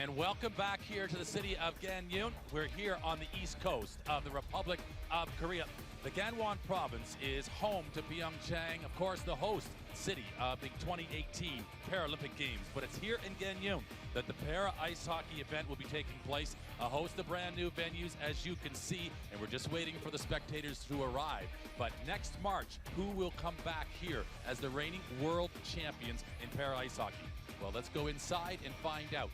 And welcome back here to the city of Gangneung. We're here on the east coast of the Republic of Korea. The Gangneung province is home to Pyeongchang, of course, the host city of the 2018 Paralympic Games. But it's here in Gangneung that the para ice hockey event will be taking place. A host of brand new venues, as you can see, and we're just waiting for the spectators to arrive. But next March, who will come back here as the reigning world champions in para ice hockey? Well, let's go inside and find out.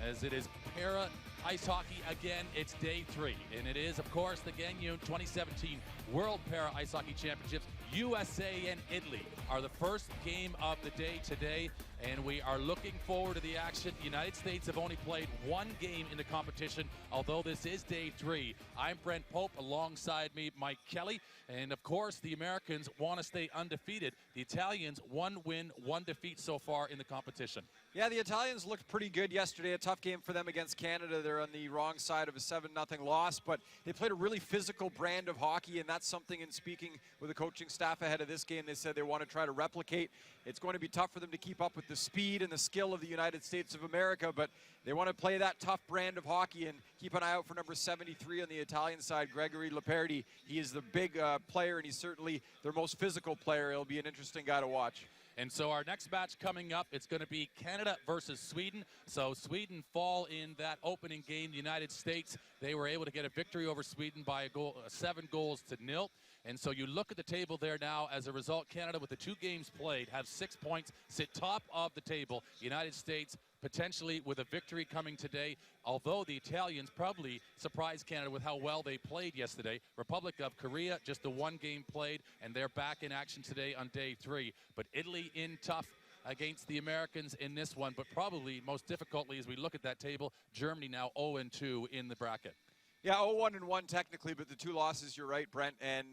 As it is para ice hockey again, it's day 3. And it is, of course, the Gangneung 2017 World Para Ice Hockey Championships. USA and Italy are the first game of the day today, and we are looking forward to the action. The United States have only played one game in the competition, although this is day 3. I'm Brent Pope, alongside me, Mike Kelly, and of course, the Americans want to stay undefeated. The Italians, 1 win, 1 defeat so far in the competition. Yeah, the Italians looked pretty good yesterday. A tough game for them against Canada. They're on the wrong side of a 7-0 loss, but they played a really physical brand of hockey, and that's something, in speaking with the coaching staff ahead of this game, they said they want to try to replicate. It's going to be tough for them to keep up with the speed and the skill of the United States of America, but they want to play that tough brand of hockey and keep an eye out for number 73 on the Italian side, Gregory Leperdi. He is the big player, and he's certainly their most physical player. He'll be an interesting guy to watch. And so our next match coming up, it's going to be Canada versus Sweden. So Sweden fall in that opening game. The United States, they were able to get a victory over Sweden by 7 goals to 0. And so you look at the table there now. As a result, Canada, with the 2 games played, have 6 points, sit top of the table. United States potentially with a victory coming today, although the Italians probably surprised Canada with how well they played yesterday. Republic of Korea, just the 1 game played, and they're back in action today on day 3. But Italy in tough against the Americans in this one, but probably most difficultly as we look at that table, Germany now 0-2 in the bracket. Yeah, 0-1 technically, but the 2 losses, you're right, Brent. And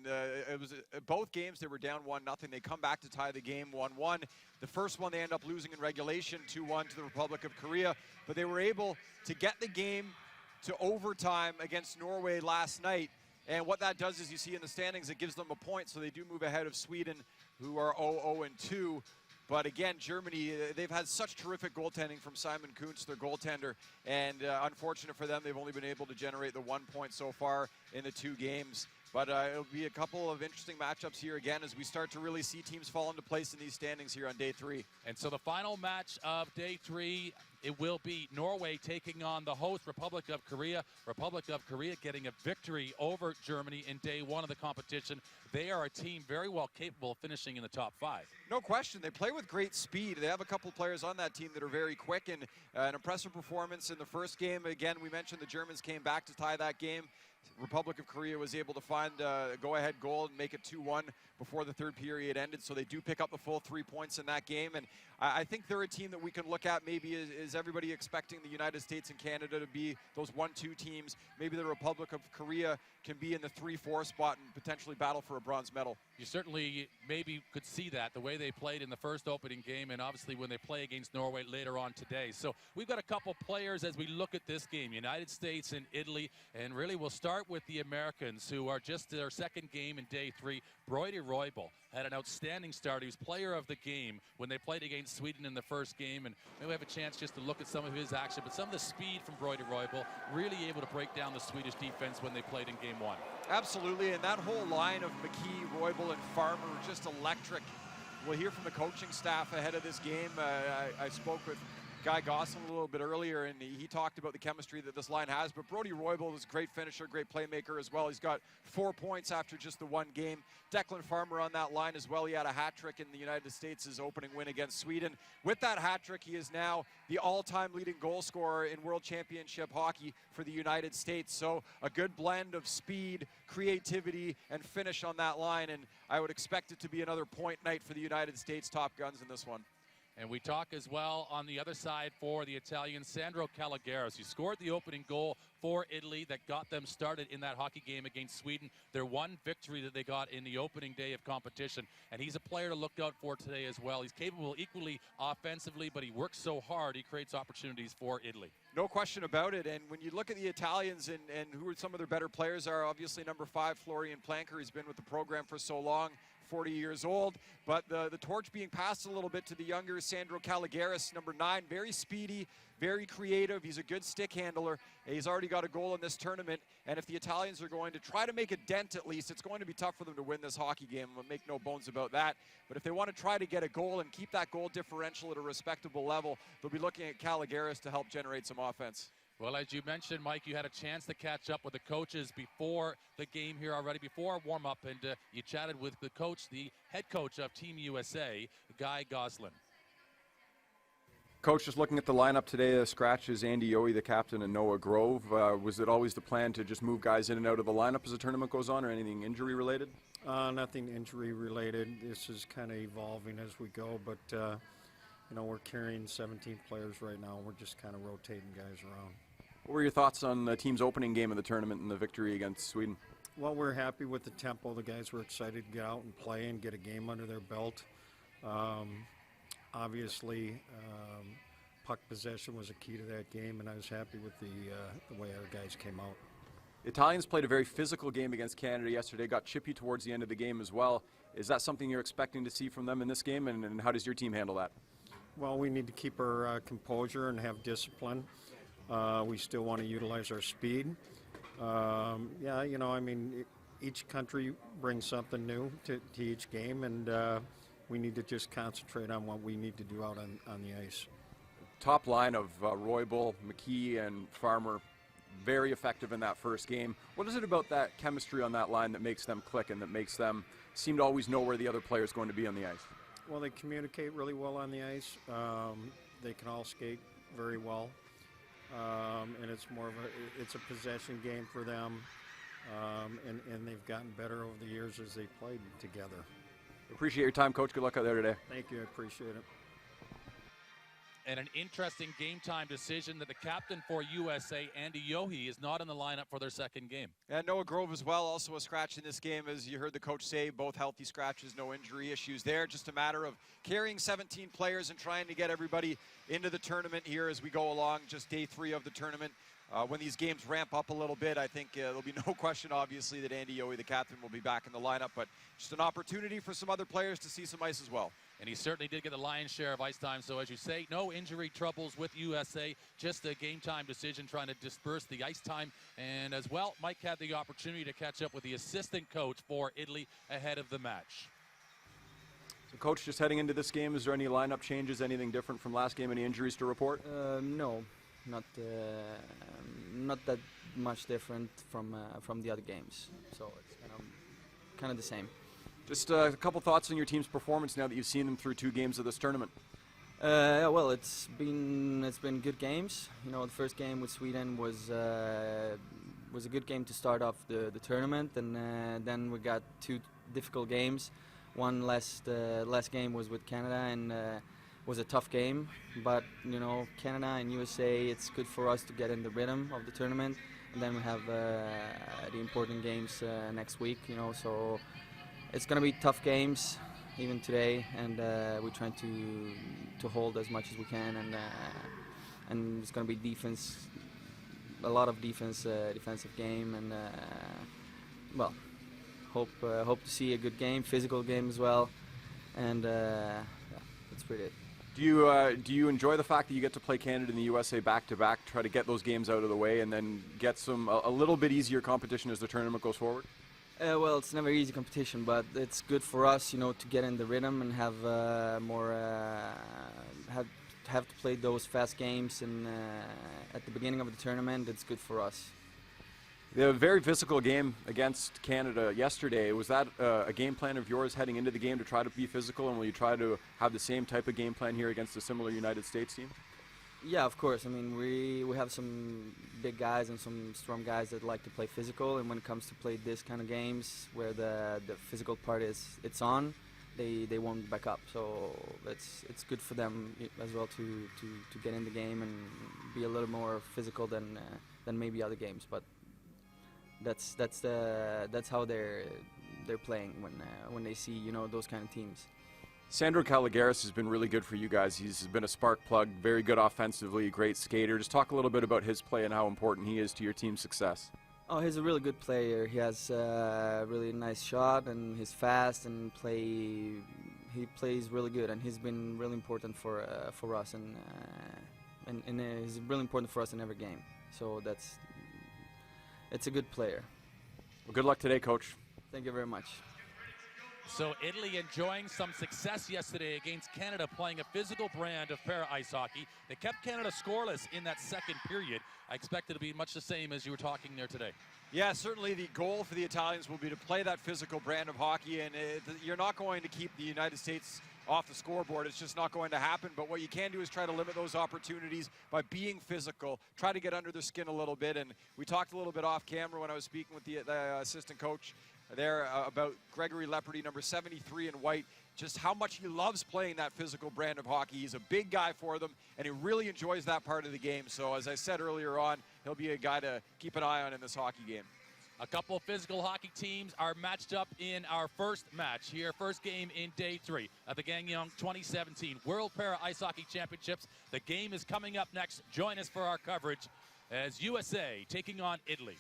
it was both games, they were down 1-0. They come back to tie the game 1-1. The first one, they end up losing in regulation 2-1 to the Republic of Korea. But they were able to get the game to overtime against Norway last night. And what that does is, you see in the standings, it gives them a point. So they do move ahead of Sweden, who are 0-2. But again, Germany, they've had such terrific goaltending from Simon Kuntz, their goaltender. And unfortunate for them, they've only been able to generate the 1 point so far in the 2 games. But it'll be a couple of interesting matchups here again as we start to really see teams fall into place in these standings here on day 3. And so the final match of day 3, it will be Norway taking on the host Republic of Korea. Republic of Korea getting a victory over Germany in day 1 of the competition. They are a team very well capable of finishing in the top 5. No question. They play with great speed. They have a couple players on that team that are very quick, and an impressive performance in the first game. Again, we mentioned the Germans came back to tie that game. Republic of Korea was able to find a go-ahead goal and make it 2-1 before the 3rd period ended, so they do pick up the full 3 points in that game. And I think they're a team that we can look at. Maybe is everybody expecting the United States and Canada to be those 1-2 teams? Maybe the Republic of Korea can be in the 3-4 spot and potentially battle for a bronze medal. You certainly maybe could see that, the way they played in the first opening game, and obviously when they play against Norway later on today. So we've got a couple players as we look at this game, United States and Italy, and really we'll start with the Americans, who are just their 2nd game in day 3. Brodie Roybal had an outstanding start. He was player of the game when they played against Sweden in the first game, and maybe we have a chance just to look at some of his action, but some of the speed from Brodie Roybal, really able to break down the Swedish defense when they played in game 1. Absolutely, and that whole line of McKee, Roybal, and Farmer were just electric. We'll hear from the coaching staff ahead of this game. I spoke with Guy Gosselin a little bit earlier, and he talked about the chemistry that this line has. But Brodie Roybal is a great finisher, great playmaker as well. He's got 4 points after just the 1 game. Declan Farmer on that line as well. He had a hat trick in the United States' opening win against Sweden. With that hat trick, he is now the all-time leading goal scorer in World Championship hockey for the United States. So a good blend of speed, creativity, and finish on that line. And I would expect it to be another point night for the United States top guns in this one. And we talk as well on the other side for the Italians, Sandro Caligaris. He scored the opening goal for Italy that got them started in that hockey game against Sweden. Their 1 victory that they got in the opening day of competition. And he's a player to look out for today as well. He's capable equally offensively, but he works so hard, he creates opportunities for Italy. No question about it. And when you look at the Italians and who are some of their better players are, obviously number 5, Florian Planker. He's been with the program for so long, 40 years old. But the torch being passed a little bit to the younger Sandro Caligaris, number 9, very speedy, very creative. He's a good stick handler. He's already got a goal in this tournament. And if the Italians are going to try to make a dent at least, it's going to be tough for them to win this hockey game. We'll make no bones about that. But if they want to try to get a goal and keep that goal differential at a respectable level, they'll be looking at Caligaris to help generate some offense. Well, as you mentioned, Mike, you had a chance to catch up with the coaches before the game here already, before warm-up, and you chatted with the coach, the head coach of Team USA, Guy Goslin. Coach, just looking at the lineup today, the scratches, Andy Yohe, the captain, and Noah Grove. Was it always the plan to just move guys in and out of the lineup as the tournament goes on, or anything injury-related? Nothing injury-related. This is kind of evolving as we go, but, you know, we're carrying 17 players right now. We're just kind of rotating guys around. What were your thoughts on the team's opening game of the tournament and the victory against Sweden? Well, we're happy with the tempo. The guys were excited to get out and play and get a game under their belt. Obviously, puck possession was a key to that game, and I was happy with the way our guys came out. The Italians played a very physical game against Canada yesterday, got chippy towards the end of the game as well. Is that something you're expecting to see from them in this game, and how does your team handle that? Well, we need to keep our composure and have discipline. We still want to utilize our speed. Yeah, you know, I mean, each country brings something new to each game, and we need to just concentrate on what we need to do out on the ice. Top line of Roybal, McKee, and Farmer, very effective in that first game. What is it about that chemistry on that line that makes them click and that makes them seem to always know where the other player is going to be on the ice? Well, they communicate really well on the ice. They can all skate very well, and it's more of it's a possession game for them, and they've gotten better over the years as they played together. Appreciate your time, Coach. Good luck out there today. Thank you. I appreciate it. And an interesting game-time decision that the captain for USA, Andy Yohe, is not in the lineup for their second game. And Noah Grove as well, also a scratch in this game, as you heard the coach say, both healthy scratches, no injury issues there. Just a matter of carrying 17 players and trying to get everybody into the tournament here as we go along, just day 3 of the tournament. When these games ramp up a little bit, I think there'll be no question, obviously, that Andy Yohe, the captain, will be back in the lineup, but just an opportunity for some other players to see some ice as well. And he certainly did get the lion's share of ice time. So, as you say, no injury troubles with USA, just a game-time decision trying to disperse the ice time. And as well, Mike had the opportunity to catch up with the assistant coach for Italy ahead of the match. So, Coach, just heading into this game, is there any lineup changes, anything different from last game, any injuries to report? No, not that much different from the other games. So it's kind of the same. Just a couple thoughts on your team's performance now that you've seen them through 2 games of this tournament. Well, it's been good games. You know, the first game with Sweden was a good game to start off the tournament, and then we got 2 difficult games. One last game was with Canada, and was a tough game. But you know, Canada and USA, it's good for us to get in the rhythm of the tournament, and then we have the important games next week. You know, so. It's going to be tough games, even today, and we're trying to hold as much as we can, and it's going to be defense, a lot of defensive game, and well, hope to see a good game, physical game as well, and yeah, that's pretty it. Do you enjoy the fact that you get to play Canada and the USA back to back, try to get those games out of the way, and then get a little bit easier competition as the tournament goes forward? Well, it's never easy competition, but it's good for us, you know, to get in the rhythm and have more have to play those fast games, and at the beginning of the tournament, it's good for us. The very physical game against Canada yesterday, was that a game plan of yours heading into the game to try to be physical, and will you try to have the same type of game plan here against a similar United States team? Yeah, of course. I mean, we have some big guys and some strong guys that like to play physical, and when it comes to play this kind of games where the physical part it's on, they won't back up. So it's good for them as well to get in the game and be a little more physical than maybe other games. But that's how they're playing when they see, you know, those kind of teams. Sandro Caligaris has been really good for you guys. He's been a spark plug, very good offensively, great skater. Just talk a little bit about his play and how important he is to your team's success. Oh, he's a really good player. He has a really nice shot, and he's fast, and he plays really good, and he's been really important for us, and he's really important for us in every game. So it's a good player. Well, good luck today, Coach. Thank you very much. So Italy enjoying some success yesterday against Canada, playing a physical brand of para-ice hockey. They kept Canada scoreless in that second period. I expect it to be much the same as you were talking there today. Yeah, certainly the goal for the Italians will be to play that physical brand of hockey, and you're not going to keep the United States off the scoreboard. It's just not going to happen. But what you can do is try to limit those opportunities by being physical, try to get under their skin a little bit. And we talked a little bit off camera when I was speaking with the assistant coach there about Gregory Leopardi, number 73 in white, just how much he loves playing that physical brand of hockey. He's a big guy for them, and he really enjoys that part of the game. So as I said earlier on, he'll be a guy to keep an eye on in this hockey game. A couple of physical hockey teams are matched up in our first match here, first game in day 3 of the Gangneung 2017 World Para Ice Hockey Championships. The game is coming up next. Join us for our coverage as USA taking on Italy.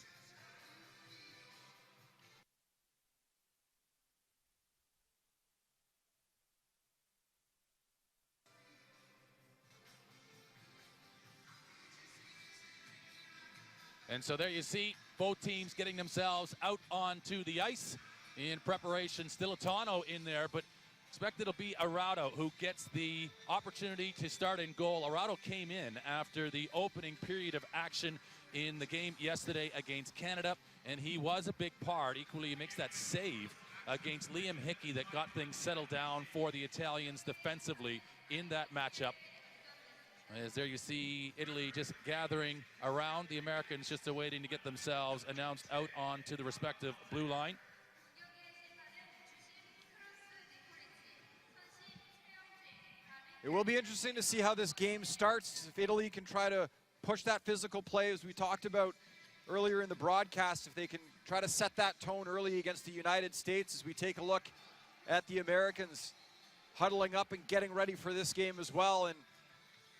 And so there you see both teams getting themselves out onto the ice in preparation. Stilitano in there, but expect it'll be Arauto who gets the opportunity to start in goal. Arauto came in after the opening period of action in the game yesterday against Canada, and he was a big part. Equally, he makes that save against Liam Hickey that got things settled down for the Italians defensively in that matchup. As there you see Italy just gathering around, the Americans just awaiting to get themselves announced out onto the respective blue line. It will be interesting to see how this game starts. If Italy can try to push that physical play, as we talked about earlier in the broadcast, if they can try to set that tone early against the United States, as we take a look at the Americans huddling up and getting ready for this game as well. And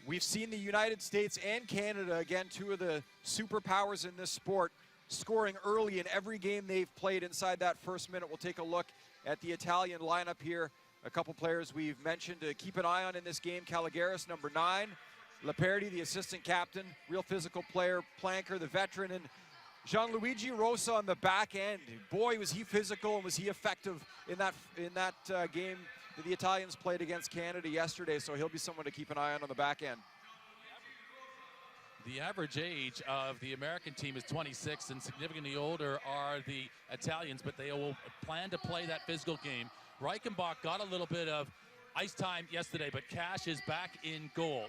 we've seen the United States and Canada, again, two of the superpowers in this sport, scoring early in every game they've played inside that first minute. We'll take a look at the Italian lineup here. A couple players we've mentioned to keep an eye on in this game. Caligaris, number 9. Leopardi, the assistant captain, real physical player. Planker, the veteran. And Gianluigi Rosa on the back end. Boy, was he physical and was he effective in that game that the Italians played against Canada yesterday. So he'll be someone to keep an eye on the back end. The average age of the American team is 26, and significantly older are the Italians, but they will plan to play that physical game. Reichenbach got a little bit of ice time yesterday, but Cash is back in goal.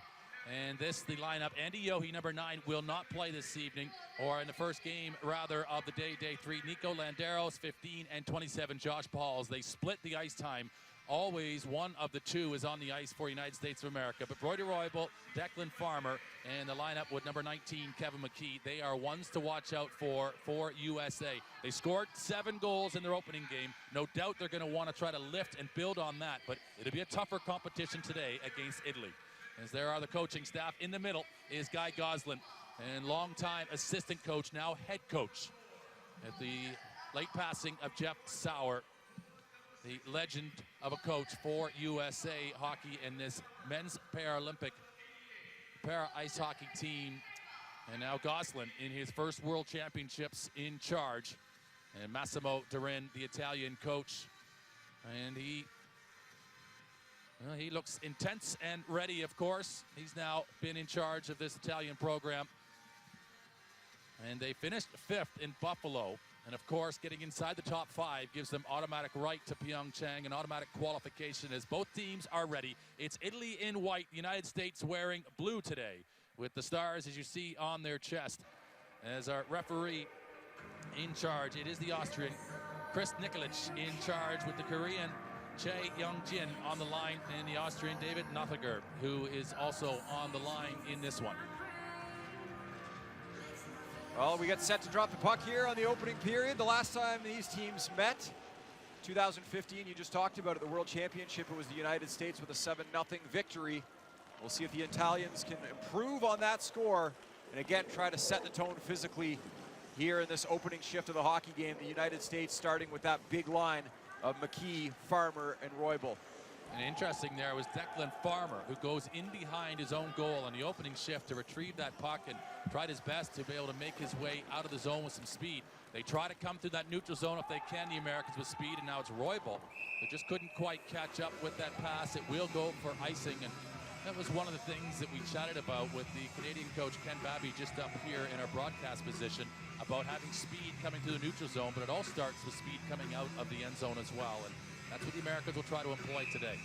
And this, the lineup. Andy Yohe, number 9, will not play this evening, or in the first game, rather, of the day 3. Nico Landeros, 15, and 27, Josh Pauls. They split the ice time. Always one of the two is on the ice for United States of America. But Brodie Roybal, Declan Farmer, and the lineup with number 19, Kevin McKee, they are ones to watch out for USA. They scored 7 goals in their opening game. No doubt they're going to want to try to lift and build on that, but it'll be a tougher competition today against Italy. As there are the coaching staff. In the middle is Guy Goslin, and longtime assistant coach, now head coach, at the late passing of Jeff Sauer, the legend of a coach for USA Hockey and this men's Paralympic para-ice hockey team. And now Goslin in his first World Championships in charge. And Massimo Durin, the Italian coach. And he looks intense and ready, of course. He's now been in charge of this Italian program. And they finished 5th in Buffalo. And of course, getting inside the top 5 gives them automatic right to Pyeongchang, an automatic qualification as both teams are ready. It's Italy in white, the United States wearing blue today, with the stars, as you see, on their chest. As our referee in charge, it is the Austrian, Chris Nikolic, in charge with the Korean, Chae Young-jin on the line, and the Austrian, David Nothiger, who is also on the line in this one. Well, we get set to drop the puck here on the opening period. The last time these teams met 2015, you just talked about it, the World Championship, it was the United States with a 7-0 victory. We'll see if the Italians can improve on that score and again try to set the tone physically here in this opening shift of the hockey game. The United States starting with that big line of McKee, Farmer, and Roybal. And interesting there was Declan Farmer, who goes in behind his own goal on the opening shift to retrieve that puck and tried his best to be able to make his way out of the zone with some speed. They try to come through that neutral zone if they can, the Americans, with speed, and now it's Roybal who just couldn't quite catch up with that pass. It will go for icing, and that was one of the things that we chatted about with the Canadian coach Ken Babby just up here in our broadcast position about having speed coming to the neutral zone, but it all starts with speed coming out of the end zone as well, and that's what the Americans will try to employ today.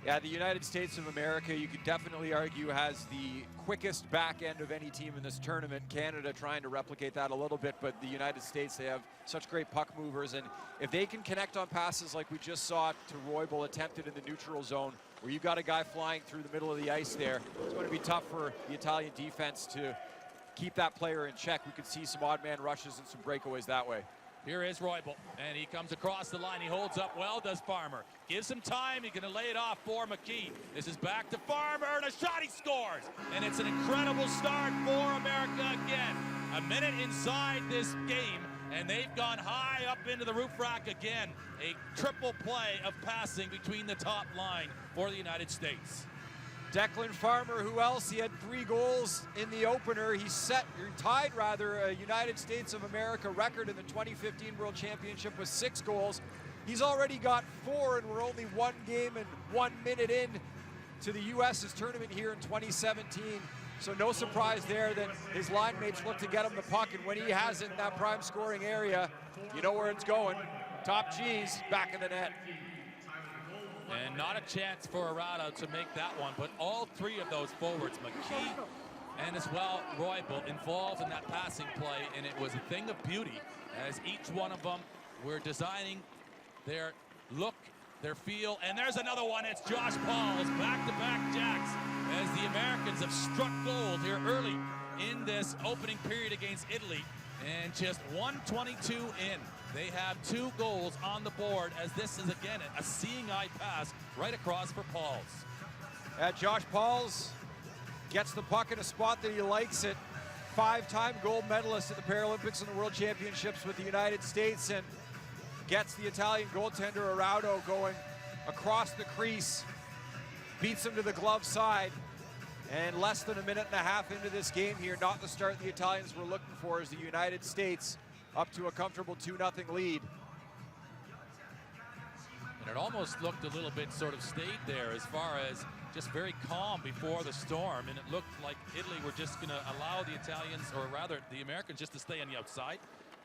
Yeah, the United States of America, you could definitely argue, has the quickest back end of any team in this tournament. Canada trying to replicate that a little bit, but the United States, they have such great puck movers, and if they can connect on passes like we just saw to Roybal attempted in the neutral zone, where you've got a guy flying through the middle of the ice there, it's going to be tough for the Italian defense to keep that player in check. We could see some odd man rushes and some breakaways that way. Here is Roybal, and he comes across the line. He holds up well, does Farmer. Gives him time. He's going to lay it off for McKee. This is back to Farmer, and a shot, he scores. And it's an incredible start for America again. A minute inside this game, and they've gone high up into the roof rack again. A triple play of passing between the top line for the United States. Declan Farmer, who else? He had 3 goals in the opener. He tied a United States of America record in the 2015 World Championship with 6 goals. He's already got 4, and we're only 1 game and 1 minute in to the U.S.'s tournament here in 2017. So no surprise there that his line mates look to get him the puck, and when he has it in that prime scoring area, you know where it's going. Top G's back in the net. And not a chance for Arado to make that one, but all 3 of those forwards, McKee and as well Roybal, involved in that passing play, and it was a thing of beauty as each one of them were designing their look, their feel, and there's another one. It's Josh Paul's back-to-back jacks as the Americans have struck gold here early in this opening period against Italy, and just 1:22 in. They have 2 goals on the board as this is, again, a seeing eye pass right across for Pauls. Josh Pauls gets the puck in a spot that he likes it. 5-time gold medalist at the Paralympics and the World Championships with the United States, and gets the Italian goaltender Arado going across the crease. Beats him to the glove side. And less than a minute and a half into this game here, not the start the Italians were looking for, as the United States up to a comfortable 2-0 lead. And it almost looked a little bit sort of stayed there as far as just very calm before the storm, and it looked like Italy were just going to allow the Italians, or rather the Americans, just to stay on the outside,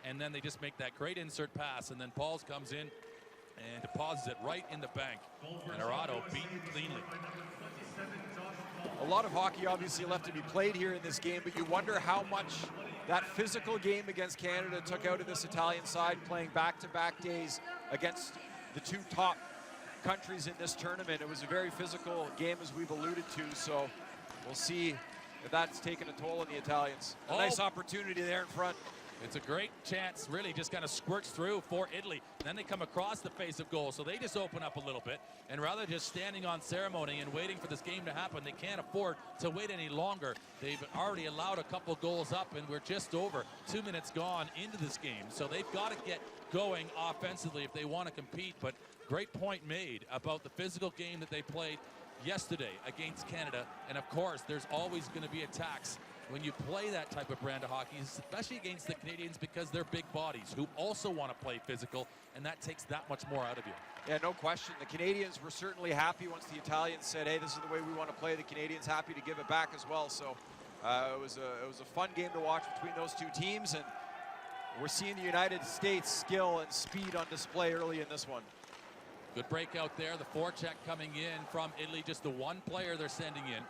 and then they just make that great insert pass, and then Pauls comes in and deposits it right in the bank, and Arado beaten cleanly. A lot of hockey obviously left to be played here in this game, but you wonder how much that physical game against Canada took out of this Italian side, playing back-to-back days against the 2 top countries in this tournament. It was a very physical game, as we've alluded to, so we'll see if that's taken a toll on the Italians. A nice opportunity there in front. It's a great chance, really just kind of squirts through for Italy. Then they come across the face of goal, so they just open up a little bit. And rather than just standing on ceremony and waiting for this game to happen, they can't afford to wait any longer. They've already allowed a couple goals up, and we're just over 2 minutes gone into this game. So they've got to get going offensively if they want to compete. But great point made about the physical game that they played yesterday against Canada. And of course, there's always going to be attacks when you play that type of brand of hockey, especially against the Canadians, because they're big bodies who also want to play physical, and that takes that much more out of you. Yeah, no question. The Canadians were certainly happy once the Italians said, hey, this is the way we want to play. The Canadians happy to give it back as well. So it was a fun game to watch between those 2 teams, and we're seeing the United States skill and speed on display early in this one. Good breakout there. The forecheck coming in from Italy, just the 1 player they're sending in.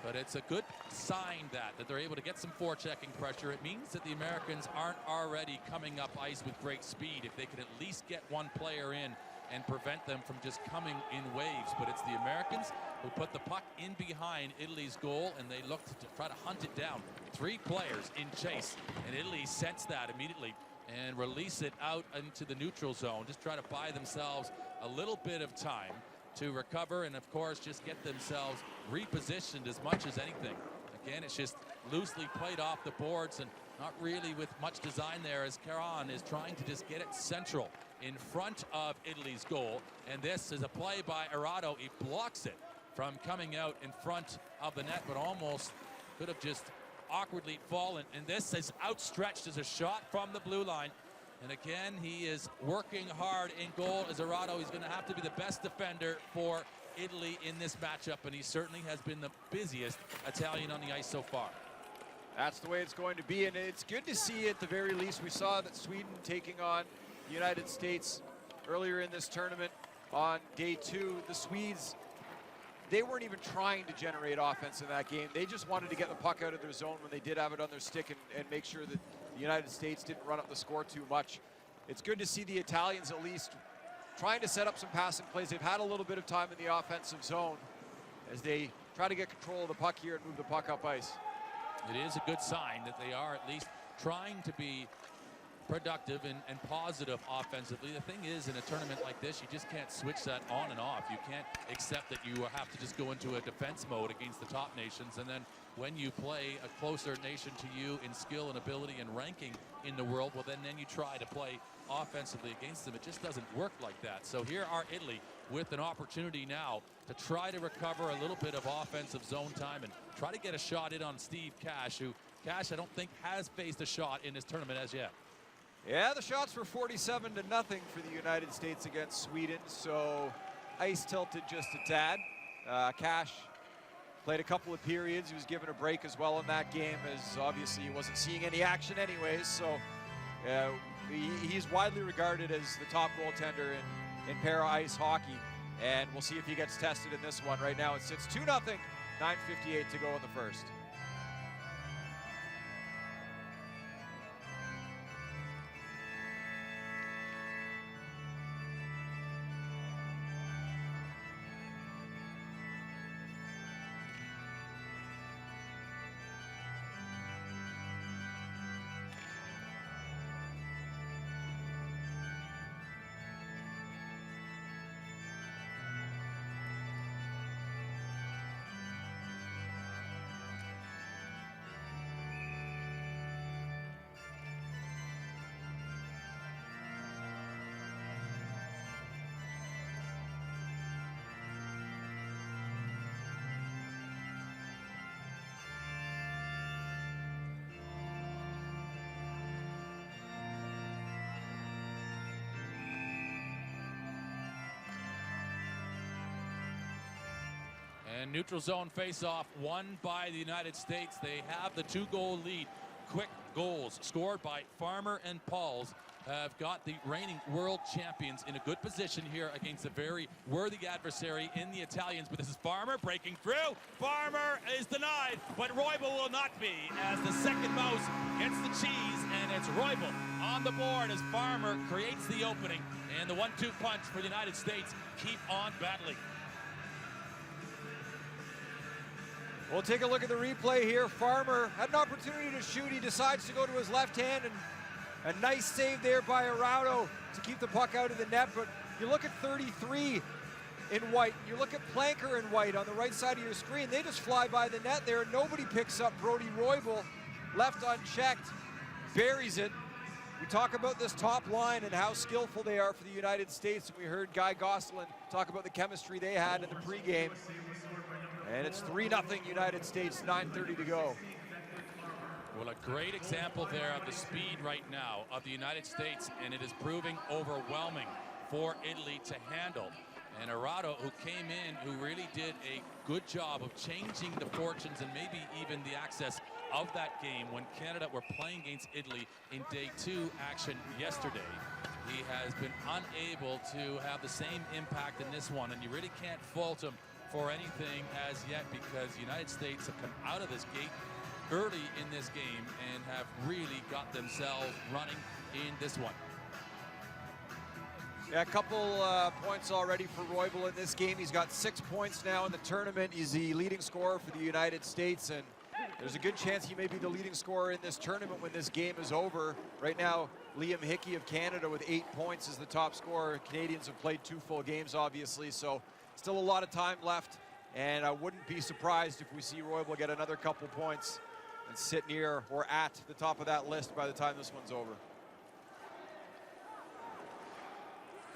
But it's a good sign that they're able to get some forechecking pressure. It means that the Americans aren't already coming up ice with great speed. If they could at least get 1 player in and prevent them from just coming in waves. But it's the Americans who put the puck in behind Italy's goal, and they look to try to hunt it down. 3 players in chase, and Italy sensed that immediately and release it out into the neutral zone. Just try to buy themselves a little bit of time to recover and, of course, just get themselves repositioned as much as anything. Again, it's just loosely played off the boards and not really with much design there, as Caron is trying to just get it central in front of Italy's goal. And this is a play by Arado. He blocks it from coming out in front of the net, but almost could have just awkwardly fallen. And this is outstretched as a shot from the blue line. And again, he is working hard in goal as Arado. He's going to have to be the best defender for Italy in this matchup, and he certainly has been the busiest Italian on the ice so far. That's the way it's going to be, and it's good to see at the very least. We saw that Sweden taking on the United States earlier in this tournament on day 2. The Swedes, they weren't even trying to generate offense in that game. They just wanted to get the puck out of their zone when they did have it on their stick and make sure that the United States didn't run up the score too much. It's good to see the Italians at least trying to set up some passing plays. They've had a little bit of time in the offensive zone as they try to get control of the puck here and move the puck up ice. It is a good sign that they are at least trying to be productive and positive offensively. The thing is, in a tournament like this, you just can't switch that on and off. You can't accept that you have to just go into a defense mode against the top nations, and then when you play a closer nation to you in skill and ability and ranking in the world, well, then you try to play offensively against them. It just doesn't work like that. So here are Italy with an opportunity now to try to recover a little bit of offensive zone time and try to get a shot in on Steve Cash, who Cash I don't think has faced a shot in this tournament as yet. Yeah, the shots were 47-0 for the United States against Sweden, so ice tilted just a tad. Cash played a couple of periods. He was given a break as well in that game, as obviously he wasn't seeing any action anyways, so he's widely regarded as the top goaltender in para ice hockey, and we'll see if he gets tested in this one. Right now it sits 2-0, 9:58 to go in the first. And neutral zone face-off won by the United States. They have the 2-goal lead. Quick goals scored by Farmer and Pauls have got the reigning world champions in a good position here against a very worthy adversary in the Italians. But this is Farmer breaking through. Farmer is denied, but Roybal will not be, as the second mouse gets the cheese, and it's Roybal on the board as Farmer creates the opening. And the 1-2 punch for the United States keep on battling. We'll take a look at the replay here. Farmer had an opportunity to shoot. He decides to go to his left hand, and a nice save there by Arado to keep the puck out of the net. But you look at 33 in white. You look at Planker in white on the right side of your screen. They just fly by the net there. Nobody picks up Brody Roybal. Left unchecked, buries it. We talk about this top line and how skillful they are for the United States. We heard Guy Gosselin talk about the chemistry they had in the pregame. And it's 3-0 United States, 9:30 to go. Well, a great example there of the speed right now of the United States, and it is proving overwhelming for Italy to handle. And Arado, who came in, who really did a good job of changing the fortunes and maybe even the access of that game when Canada were playing against Italy in day 2 action yesterday. He has been unable to have the same impact in this one, and you really can't fault him for anything as yet, because the United States have come out of this gate early in this game and have really got themselves running in this one. Yeah, a couple points already for Roybal in this game. He's got 6 points now in the tournament. He's the leading scorer for the United States, and There's a good chance he may be the leading scorer in this tournament when this game is over. Right now, Liam Hickey of Canada with 8 points is the top scorer. Canadians have played 2 full games, obviously, so still a lot of time left. And I wouldn't be surprised if we see Roybal get another couple points and sit near or at the top of that list by the time this one's over.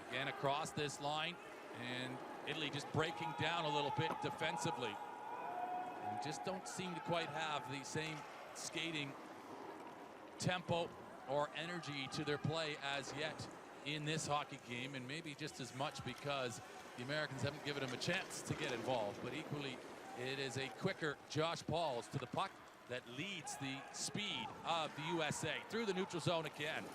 Again, across this line, and Italy just breaking down a little bit defensively. And just don't seem to quite have the same skating tempo or energy to their play as yet in this hockey game, and maybe just as much because the Americans haven't given them a chance to get involved. But equally, it is a quicker Josh Pauls to the puck that leads the speed of the USA through the neutral zone again.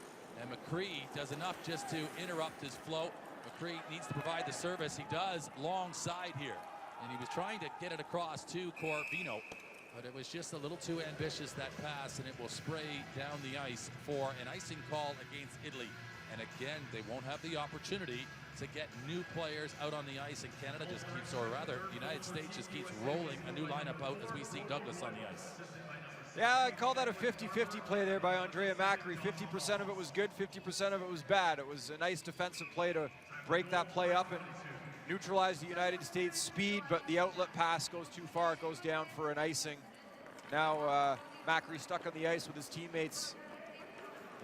And McCree does enough just to interrupt his flow. McCree needs to provide the service. He does long side here. And he was trying to get it across to Corvino, but it was just a little too ambitious, that pass, and it will spray down the ice for an icing call against Italy. And again, they won't have the opportunity to get new players out on the ice, and Canada just keeps, or rather, the United States just keeps rolling a new lineup out as we see Douglas on the ice. Yeah, I'd call that a 50-50 play there by Andrea Macri. 50% of it was good, 50% of it was bad. It was a nice defensive play to break that play up and neutralize the United States speed, but the outlet pass goes too far. It goes down for an icing. Now Macri stuck on the ice with his teammates.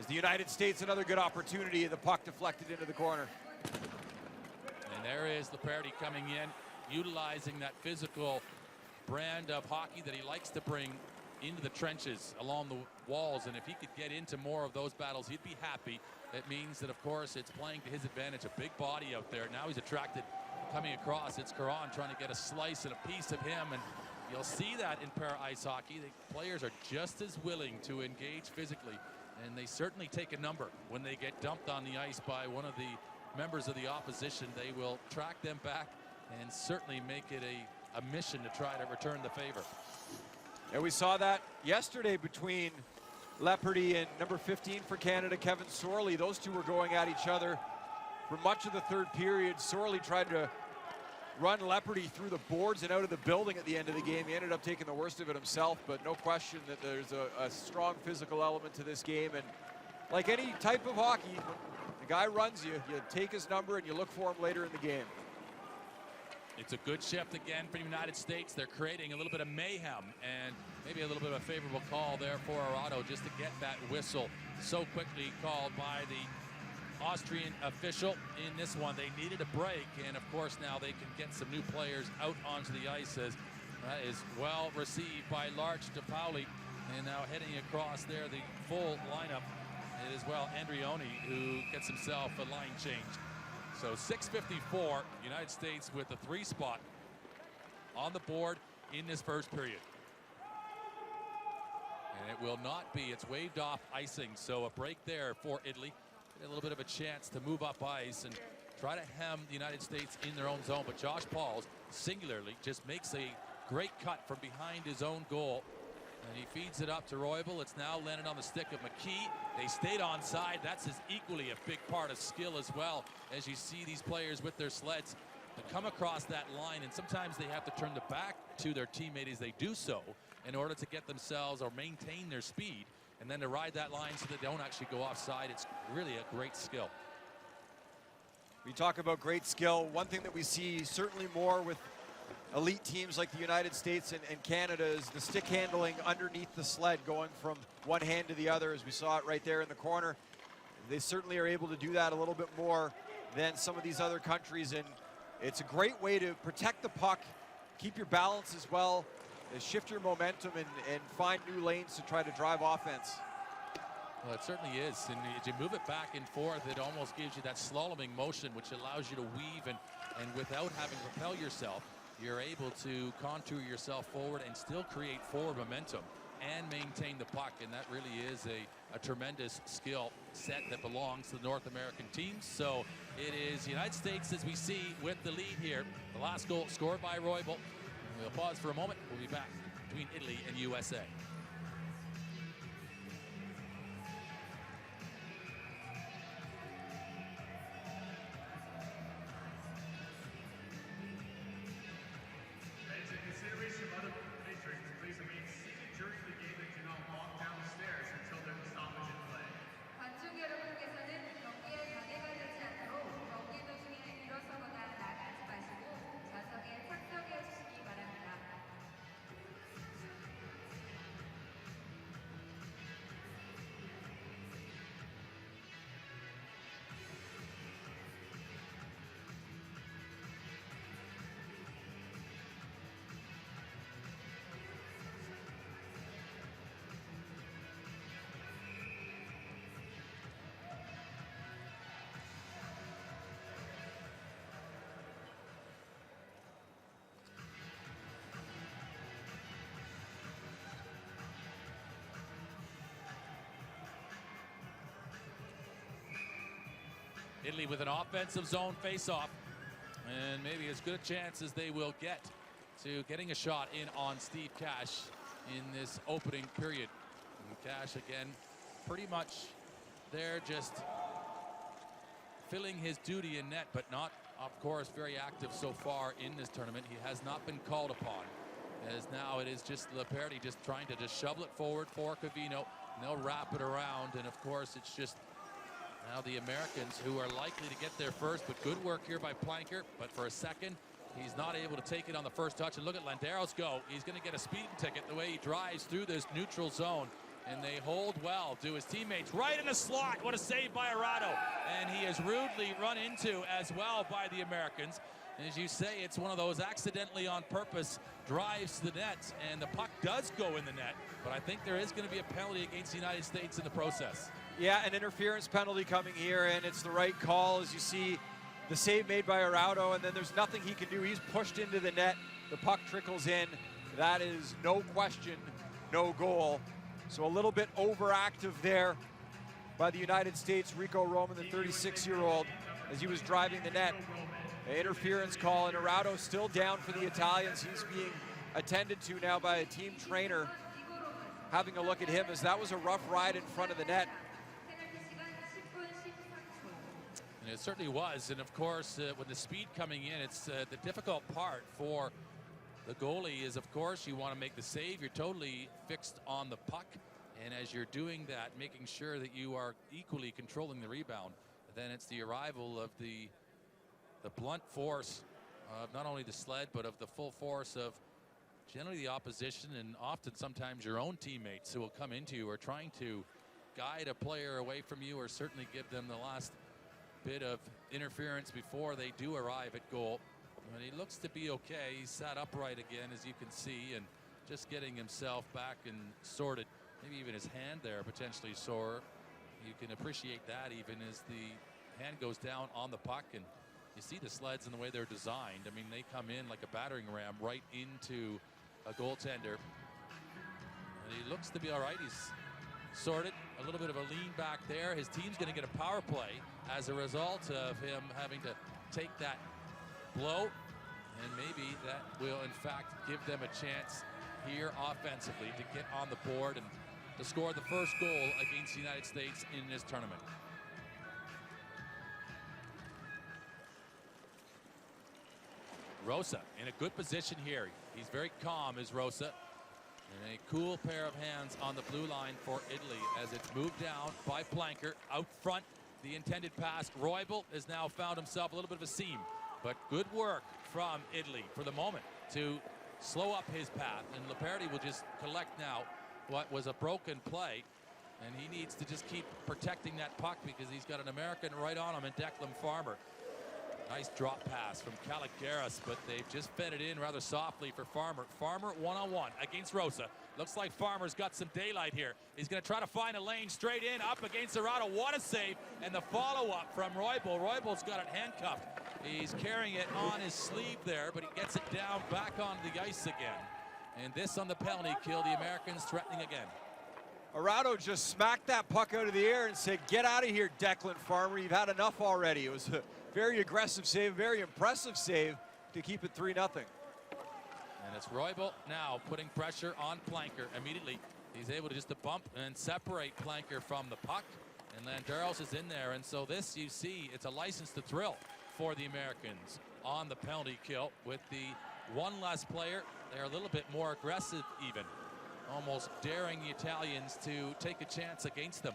As the United States, another good opportunity, the puck deflected into the corner. And there is Lepardi coming in, utilizing that physical brand of hockey that he likes to bring into the trenches along the walls. And if he could get into more of those battles, he'd be happy. That means that, of course, it's playing to his advantage. A big body out there. Now he's attracted coming across. It's Caron trying to get a slice and a piece of him. And you'll see that in para ice hockey. The players are just as willing to engage physically. And they certainly take a number when they get dumped on the ice by one of the members of the opposition. They will track them back and certainly make it a mission to try to return the favor. And we saw that yesterday between Lepardi and number 15 for Canada, Kevin Sorley. Those two were going at each other for much of the third period. Sorley tried to run Lepardi through the boards and out of the building at the end of the game. He ended up taking the worst of it himself, but no question that there's a strong physical element to this game. And like any type of hockey, when the guy runs you, you take his number and you look for him later in the game. It's a good shift again for the United States. They're creating a little bit of mayhem and maybe a little bit of a favorable call there for Arado just to get that whistle so quickly called by the Austrian official in this one. They needed a break, and of course now they can get some new players out onto the ice, as that is well received by Larch DePauli. And now heading across there, the full lineup. It is, well, Andrioni who gets himself a line change. So 6:54, United States with the 3 spot on the board in this first period. And it will not be, it's waved off icing, so a break there for Italy. Get a little bit of a chance to move up ice and try to hem the United States in their own zone. But Josh Pauls singularly just makes a great cut from behind his own goal. And he feeds it up to Roybal. It's now landed on the stick of McKee. They stayed onside. That's equally a big part of skill as well, as you see these players with their sleds to come across that line. And sometimes they have to turn the back to their teammate as they do so in order to get themselves or maintain their speed, and then to ride that line so they don't actually go offside. It's really a great skill. We talk about great skill. One thing that we see certainly more with elite teams like the United States and Canada is the stick handling underneath the sled, going from one hand to the other, as we saw it right there in the corner. They certainly are able to do that a little bit more than some of these other countries, and it's a great way to protect the puck, keep your balance as well, shift your momentum, and find new lanes to try to drive offense. Well, it certainly is, and as you move it back and forth, it almost gives you that slaloming motion, which allows you to weave and without having to propel yourself, you're able to contour yourself forward and still create forward momentum and maintain the puck. And that really is a tremendous skill set that belongs to the North American teams. So it is the United States, as we see, with the lead here. The last goal scored by Roybal. We'll pause for a moment. We'll be back between Italy and USA. Consideration of other patrons, please remain seated during Italy with an offensive zone face-off, and maybe as good a chance as they will get to getting a shot in on Steve Cash in this opening period. And Cash again pretty much there, just filling his duty in net, but not, of course, very active so far in this tournament. He has not been called upon, as now it is just Laperti just trying to just shovel it forward for Covino, and they'll wrap it around. And of course it's just now the Americans who are likely to get there first, but good work here by Planker. But for a second, he's not able to take it on the first touch. And look at Landeros go. He's going to get a speeding ticket the way he drives through this neutral zone. And they hold well to his teammates right in the slot. What a save by Arado. And he is rudely run into as well by the Americans. And as you say, it's one of those accidentally on purpose drives to the net, and the puck does go in the net. But I think there is going to be a penalty against the United States in the process. Yeah, an interference penalty coming here, and it's the right call. As you see the save made by Araudo, and then there's nothing he can do. He's pushed into the net. The puck trickles in. That is no question, no goal. So a little bit overactive there by the United States. Rico Roman, the 36-year-old, as he was driving the net. An interference call, and Araudo still down for the Italians. He's being attended to now by a team trainer, having a look at him, as that was a rough ride in front of the net. And it certainly was, and of course with the speed coming in, it's the difficult part for the goalie is, of course, you want to make the save. You're totally fixed on the puck, and as you're doing that, making sure that you are equally controlling the rebound. Then it's the arrival of the blunt force of not only the sled, but of the full force of generally the opposition, and often sometimes your own teammates who will come into you or trying to guide a player away from you, or certainly give them the last bit of interference before they do arrive at goal. And he looks to be okay. He's sat upright again, as you can see, and just getting himself back and sorted. Maybe even his hand there potentially sore. You can appreciate that even as the hand goes down on the puck, and you see the sleds and the way they're designed. I mean, they come in like a battering ram right into a goaltender. And he looks to be all right. He's sorted. A little bit of a lean back there. His team's going to get a power play as a result of him having to take that blow. And maybe that will, in fact, give them a chance here offensively to get on the board and to score the first goal against the United States in this tournament. Rosa in a good position here. He's very calm, is Rosa. And a cool pair of hands on the blue line for Italy as it's moved down by Planker. Out front, the intended pass. Roybal has now found himself a little bit of a seam. But good work from Italy for the moment to slow up his path. And Laperti will just collect now what was a broken play. And he needs to just keep protecting that puck because he's got an American right on him in Declan Farmer. Nice drop pass from Caligaris, but they've just fed it in rather softly for Farmer. Farmer one-on-one against Rosa. Looks like Farmer's got some daylight here. He's going to try to find a lane straight in, up against Arado. What a save, and the follow-up from Roybal. Roybal's got it handcuffed. He's carrying it on his sleeve there, but he gets it down back onto the ice again. And this on the penalty kill, the Americans threatening again. Arado just smacked that puck out of the air and said, "Get out of here, Declan Farmer. You've had enough already." It was a very aggressive save, very impressive save to keep it 3-0. And it's Roybal now putting pressure on Planker immediately. He's able to just to bump and separate Planker from the puck. And Landeros is in there. And so this, you see, it's a license to thrill for the Americans on the penalty kill. With the one less player, they're a little bit more aggressive even. Almost daring the Italians to take a chance against them.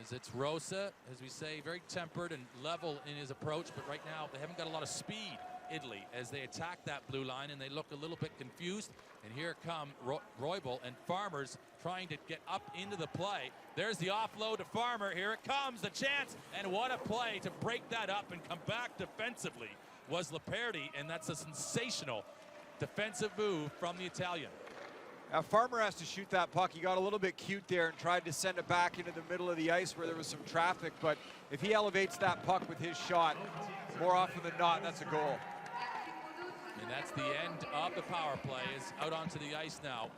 As it's Rosa, as we say, very tempered and level in his approach, but right now they haven't got a lot of speed, Italy, as they attack that blue line, and they look a little bit confused. And here come Roybal and Farmer's trying to get up into the play. There's the offload to Farmer. Here it comes, the chance, and what a play to break that up and come back defensively was Laperti, and that's a sensational defensive move from the Italian. Now Farmer has to shoot that puck. He got a little bit cute there and tried to send it back into the middle of the ice where there was some traffic, but if he elevates that puck with his shot, more often than not, that's a goal. And that's the end of the power play. Is out onto the ice now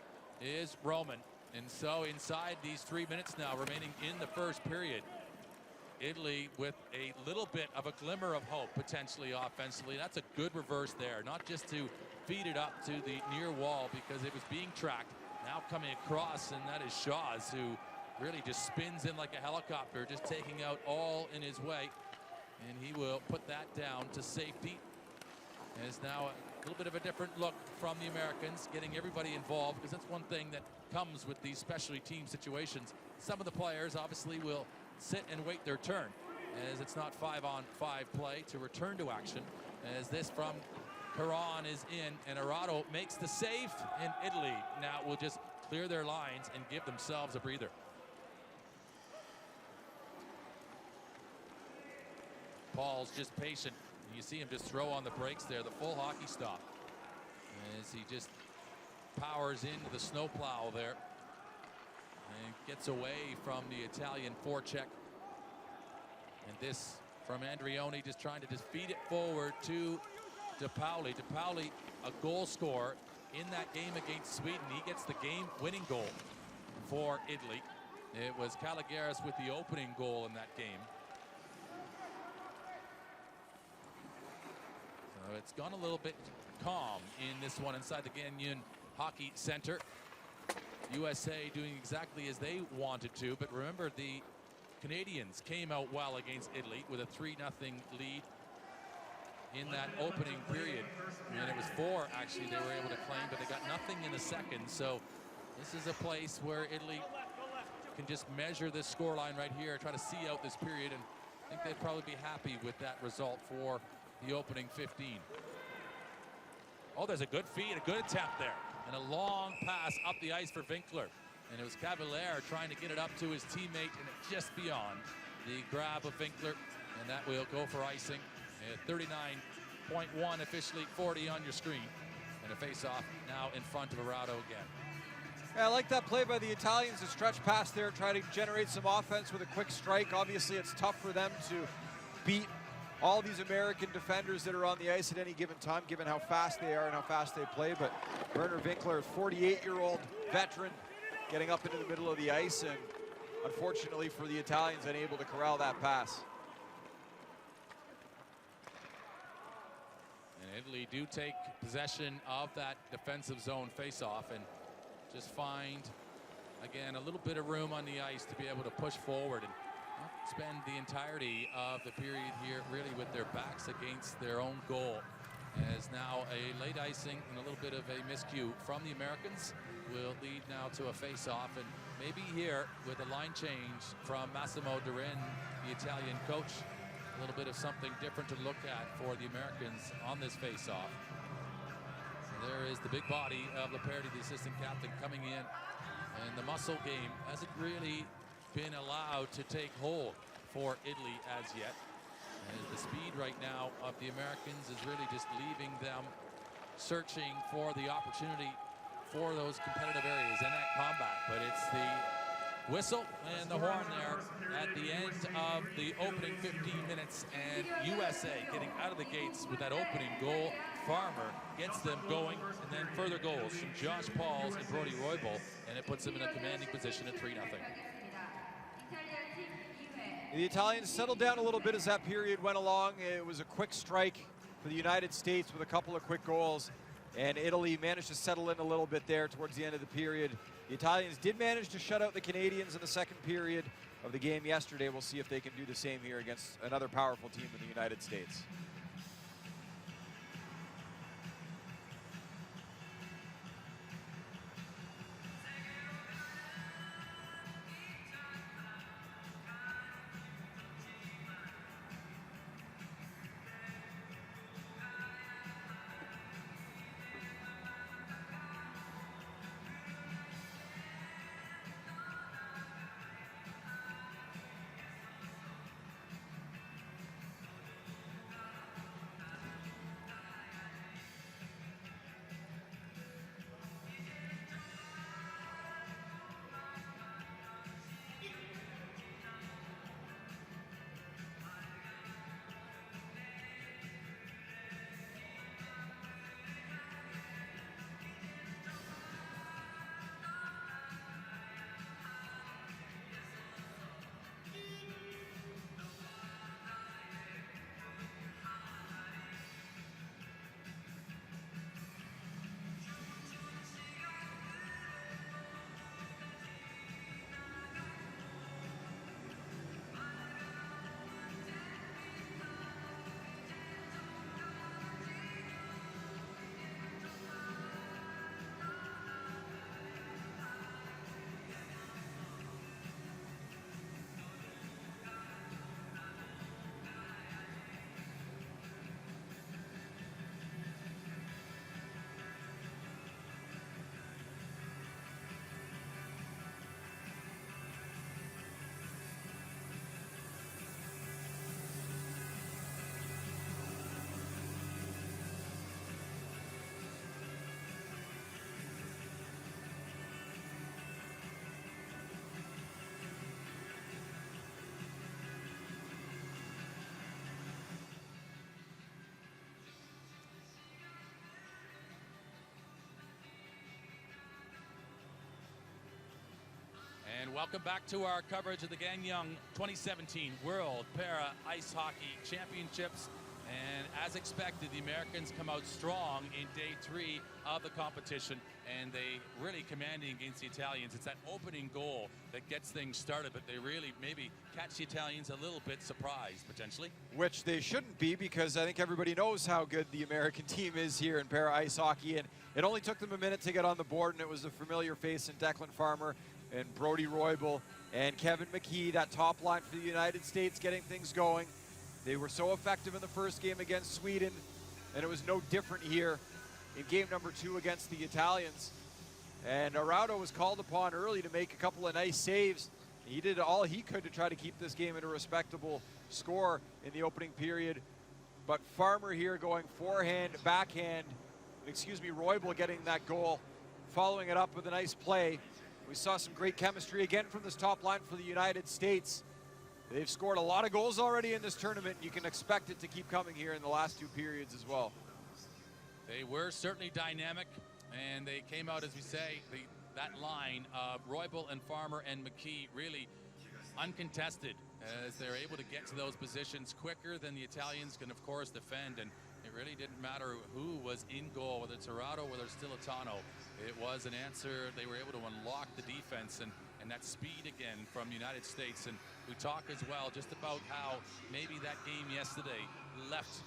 is Roman. And so inside these 3 minutes now remaining in the first period, Italy with a little bit of a glimmer of hope potentially offensively. That's a good reverse there, not just to feed it up to the near wall because it was being tracked. Now coming across, and that is Shaw's, who really just spins in like a helicopter, just taking out all in his way. And he will put that down to safety. As now a little bit of a different look from the Americans, getting everybody involved, because that's one thing that comes with these specialty team situations. Some of the players obviously will sit and wait their turn, as it's not 5-on-5 play to return to action. As this from Caron is in, and Arado makes the save, and Italy now will just clear their lines and give themselves a breather. Paul's just patient. You see him just throw on the brakes there, the full hockey stop, as he just powers into the snowplow there and gets away from the Italian forecheck. And this from Andrioni, just trying to just feed it forward to DePauli. DePauli, a goal scorer in that game against Sweden. He gets the game-winning goal for Italy. It was Caligaris with the opening goal in that game. So it's gone a little bit calm in this one inside the Gangneung Hockey Center. USA doing exactly as they wanted to, but remember, the Canadians came out well against Italy with a 3-0 lead in that opening period, and it was 4 actually they were able to claim, but they got nothing in the second. So this is a place where Italy can just measure this scoreline right here, try to see out this period, and I think they'd probably be happy with that result for the opening 15. Oh, there's a good feed, a good attempt there, and a long pass up the ice for Winkler. And it was Cavalier trying to get it up to his teammate, and it just beyond the grab of Winkler, and that will go for icing. 39.1 officially, 40 on your screen, and a face-off now in front of Arado again. Yeah, I like that play by the Italians, a stretch pass there, try to generate some offense with a quick strike. Obviously, it's tough for them to beat all these American defenders that are on the ice at any given time, given how fast they are and how fast they play. But Werner Winkler, 48-year-old veteran, getting up into the middle of the ice, and unfortunately for the Italians, unable to corral that pass. And Italy do take possession of that defensive zone face-off and just find, again, a little bit of room on the ice to be able to push forward and not spend the entirety of the period here really with their backs against their own goal. As now a late icing and a little bit of a miscue from the Americans will lead now to a face-off, and maybe here with a line change from Massimo Durin, the Italian coach, a little bit of something different to look at for the Americans on this face-off. So there is the big body of Laperti, the assistant captain, coming in, and the muscle game hasn't really been allowed to take hold for Italy as yet. And the speed right now of the Americans is really just leaving them searching for the opportunity for those competitive areas in that combat. But it's the whistle and the horn there at the end of the opening 15 minutes, and USA getting out of the gates with that opening goal. Farmer gets them going, and then further goals from Josh Pauls and Brody Roybal, and it puts them in a commanding position at 3-0. The Italians settled down a little bit as that period went along. It was a quick strike for the United States with a couple of quick goals, and Italy managed to settle in a little bit there towards the end of the period. The Italians did manage to shut out the Canadians in the second period of the game yesterday. We'll see if they can do the same here against another powerful team in the United States. And welcome back to our coverage of the Gangneung 2017 World Para Ice Hockey Championships. And as expected, the Americans come out strong in day 3 of the competition, and they really commanding against the Italians. It's that opening goal that gets things started, but they really maybe catch the Italians a little bit surprised, potentially. Which they shouldn't be, because I think everybody knows how good the American team is here in para ice hockey, and it only took them a minute to get on the board, and it was a familiar face in Declan Farmer and Brody Roybal and Kevin McKee, that top line for the United States, getting things going. They were so effective in the first game against Sweden, and it was no different here in game number 2 against the Italians. And Arauto was called upon early to make a couple of nice saves. He did all he could to try to keep this game at a respectable score in the opening period. But Farmer here going forehand, backhand, Roybal getting that goal, following it up with a nice play. We saw some great chemistry again from this top line for the United States. They've scored a lot of goals already in this tournament. You can expect it to keep coming here in the last 2 periods as well. They were certainly dynamic, and they came out, as we say, that line of Roybal and Farmer and McKee really uncontested, as they're able to get to those positions quicker than the Italians can, of course, defend. And it really didn't matter who was in goal, whether it's Arauto, whether it's Tilitano. It was an answer. They were able to unlock the defense and that speed again from the United States. And we talk as well just about how maybe that game yesterday left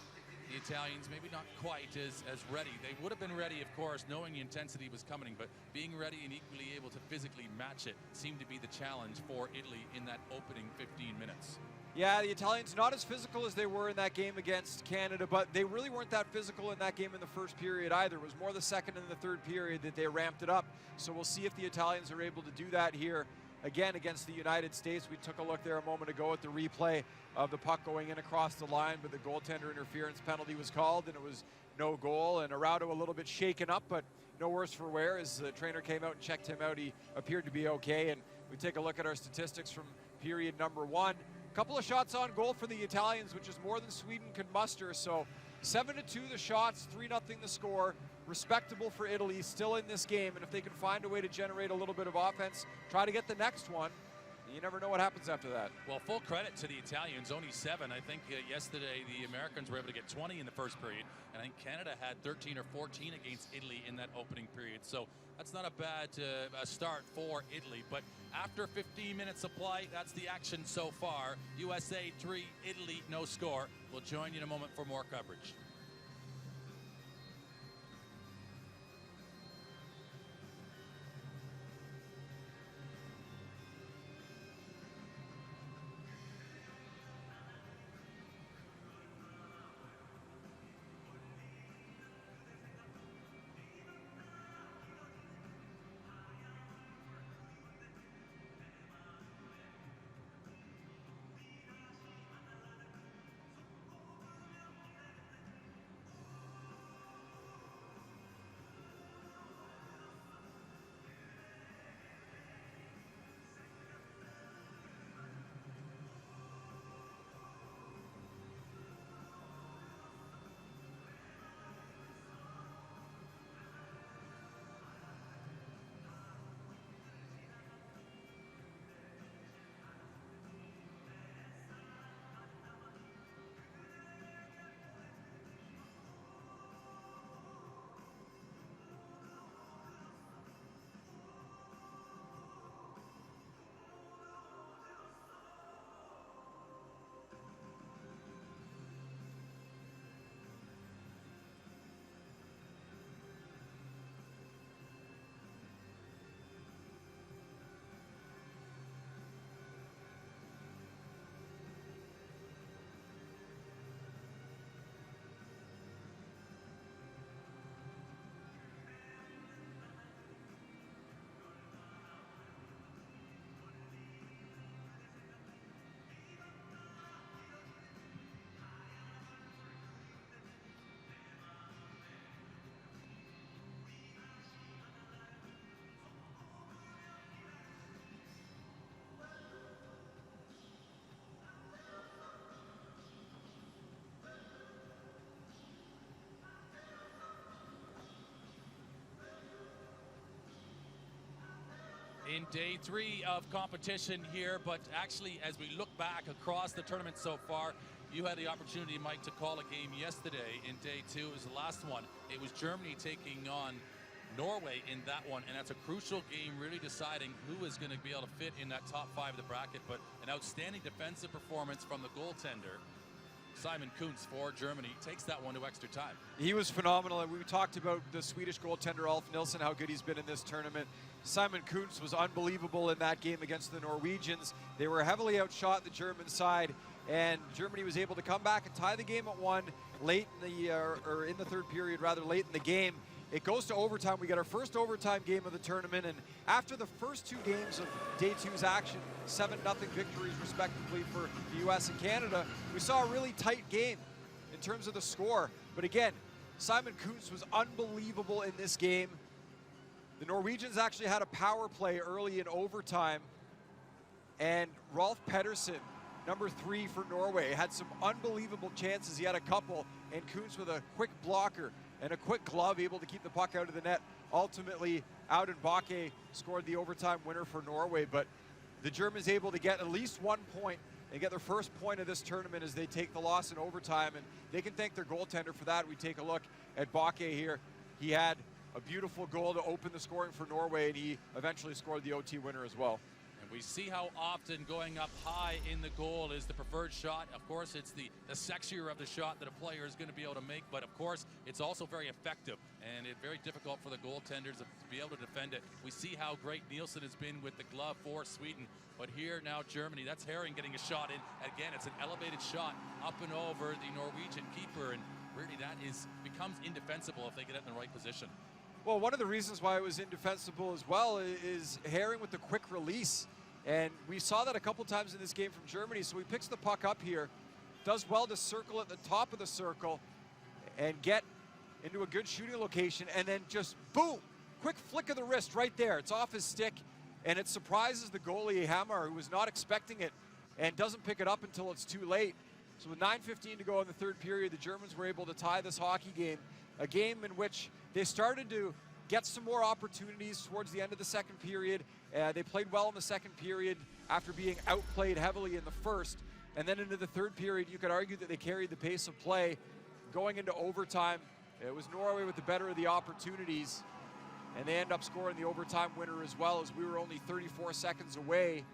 the Italians maybe not quite as ready. They would have been ready, of course, knowing the intensity was coming, but being ready and equally able to physically match it seemed to be the challenge for Italy in that opening 15 minutes. Yeah, the Italians not as physical as they were in that game against Canada, but they really weren't that physical in that game in the first period either. It was more the second and the third period that they ramped it up. So we'll see if the Italians are able to do that here again against the United States. We took a look there a moment ago at the replay of the puck going in across the line, but the goaltender interference penalty was called, and it was no goal. And Arauto a little bit shaken up, but no worse for wear. As the trainer came out and checked him out, he appeared to be okay. And we take a look at our statistics from period number 1. A couple of shots on goal for the Italians, which is more than Sweden could muster. So 7-2 the shots, 3-0 the score. Respectable for Italy, still in this game. And if they can find a way to generate a little bit of offense, try to get the next one, you never know what happens after that. Well, full credit to the Italians, only 7. I think yesterday the Americans were able to get 20 in the first period, and I think Canada had 13 or 14 against Italy in that opening period. So that's not a bad start for Italy. But after 15 minutes of play, that's the action so far. USA 3, Italy no score. We'll join you in a moment for more coverage. in day 3 of competition here, but actually as we look back across the tournament so far, you had the opportunity, Mike, to call a game yesterday in day 2. It was the last one. It was Germany taking on Norway in that one, and that's a crucial game, really deciding who is going to be able to fit in that top 5 of the bracket. But an outstanding defensive performance from the goaltender, Simon Kuntz, for Germany, takes that one to extra time. He was phenomenal, and we talked about the Swedish goaltender Ulf Nilsson, how good he's been in this tournament. Simon Kuntz was unbelievable in that game against the Norwegians. They were heavily outshot, the German side, and Germany was able to come back and tie the game at 1 late in the or in the third period, rather late in the game. It goes to overtime. We got our first overtime game of the tournament, and after the first 2 games of day 2's action, 7-0 victories respectively for the US and Canada, we saw a really tight game in terms of the score. But again, Simon Kuntz was unbelievable in this game. The Norwegians actually had a power play early in overtime, and Rolf Pedersen, number 3 for Norway, had some unbelievable chances. He had a couple, and Kuntz with a quick blocker and a quick glove, able to keep the puck out of the net. Ultimately, Auden Bakke scored the overtime winner for Norway, but the Germans able to get at least 1 point and get their first point of this tournament as they take the loss in overtime, and they can thank their goaltender for that. We take a look at Bakke here. He had a beautiful goal to open the scoring for Norway, and he eventually scored the OT winner as well. We see how often going up high in the goal is the preferred shot. Of course, it's the sexier of the shot that a player is going to be able to make, but of course, it's also very effective, and it's very difficult for the goaltenders to be able to defend it. We see how great Nielsen has been with the glove for Sweden, but here now Germany, that's Herring getting a shot in. Again, it's an elevated shot up and over the Norwegian keeper, and really that becomes indefensible if they get it in the right position. Well, one of the reasons why it was indefensible as well is Herring with the quick release. And we saw that a couple times in this game from Germany. So he picks the puck up here, does well to circle at the top of the circle and get into a good shooting location, and then just boom, quick flick of the wrist right there. It's off his stick, and it surprises the goalie Hamar, who was not expecting it and doesn't pick it up until it's too late. So with 9:15 to go in the third period, the Germans were able to tie this hockey game, a game in which they started to get some more opportunities towards the end of the second period. They played well in the second period after being outplayed heavily in the first. And then into the third period, you could argue that they carried the pace of play. Going into overtime, it was Norway with the better of the opportunities, and they end up scoring the overtime winner as well, as we were only 34 seconds away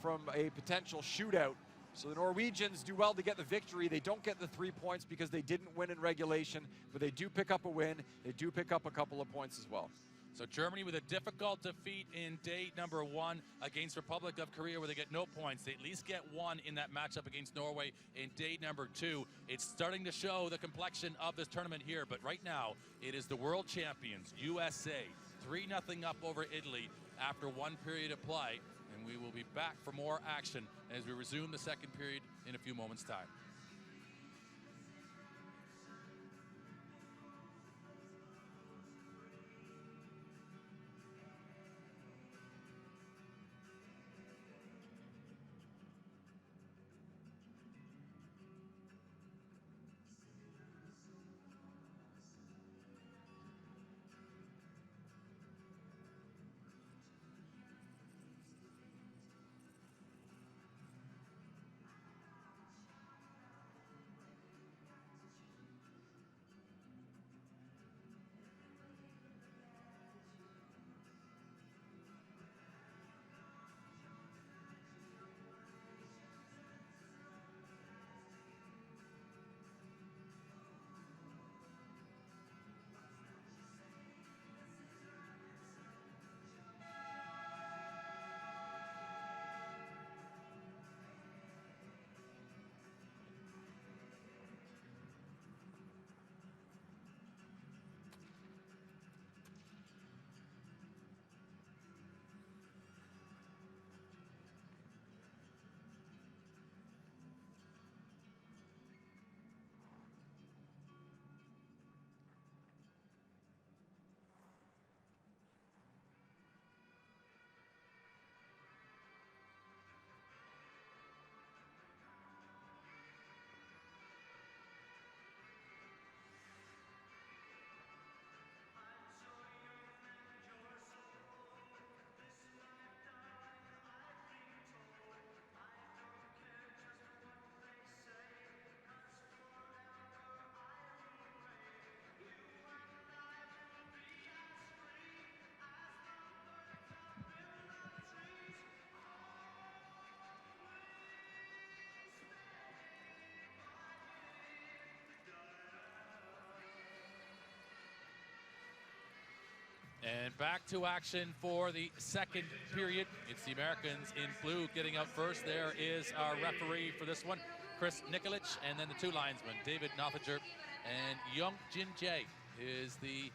from a potential shootout. So the Norwegians do well to get the victory. They don't get the 3 points because they didn't win in regulation, but they do pick up a win. They do pick up a couple of points as well. So Germany with a difficult defeat in day number 1 against Republic of Korea, where they get no points. They at least get 1 in that matchup against Norway in day number 2. It's starting to show the complexion of this tournament here, but right now it is the world champions, USA, 3-0 up over Italy after 1 period of play. And we will be back for more action as we resume the second period in a few moments' time. And back to action for the second period. It's the Americans in blue getting up first. There is our referee for this one, Chris Nikolic, and then the two linesmen, David Nothinger and Young Jin Jae is the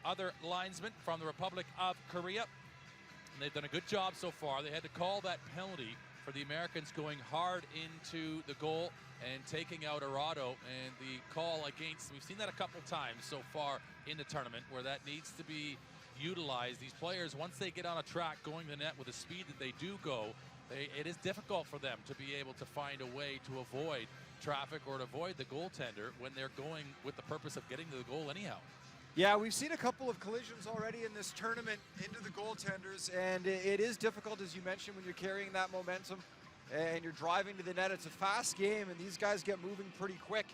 other linesman from the Republic of Korea. And they've done a good job so far. They had to call that penalty for the Americans going hard into the goal and taking out Arado, and the call against, we've seen that a couple times so far in the tournament where that needs to be utilized. These players, once they get on a track going to the net with the speed that they do go, it is difficult for them to be able to find a way to avoid traffic or to avoid the goaltender when they're going with the purpose of getting to the goal anyhow. Yeah, we've seen a couple of collisions already in this tournament into the goaltenders, and it is difficult, as you mentioned, when you're carrying that momentum and you're driving to the net. It's a fast game, and these guys get moving pretty quick.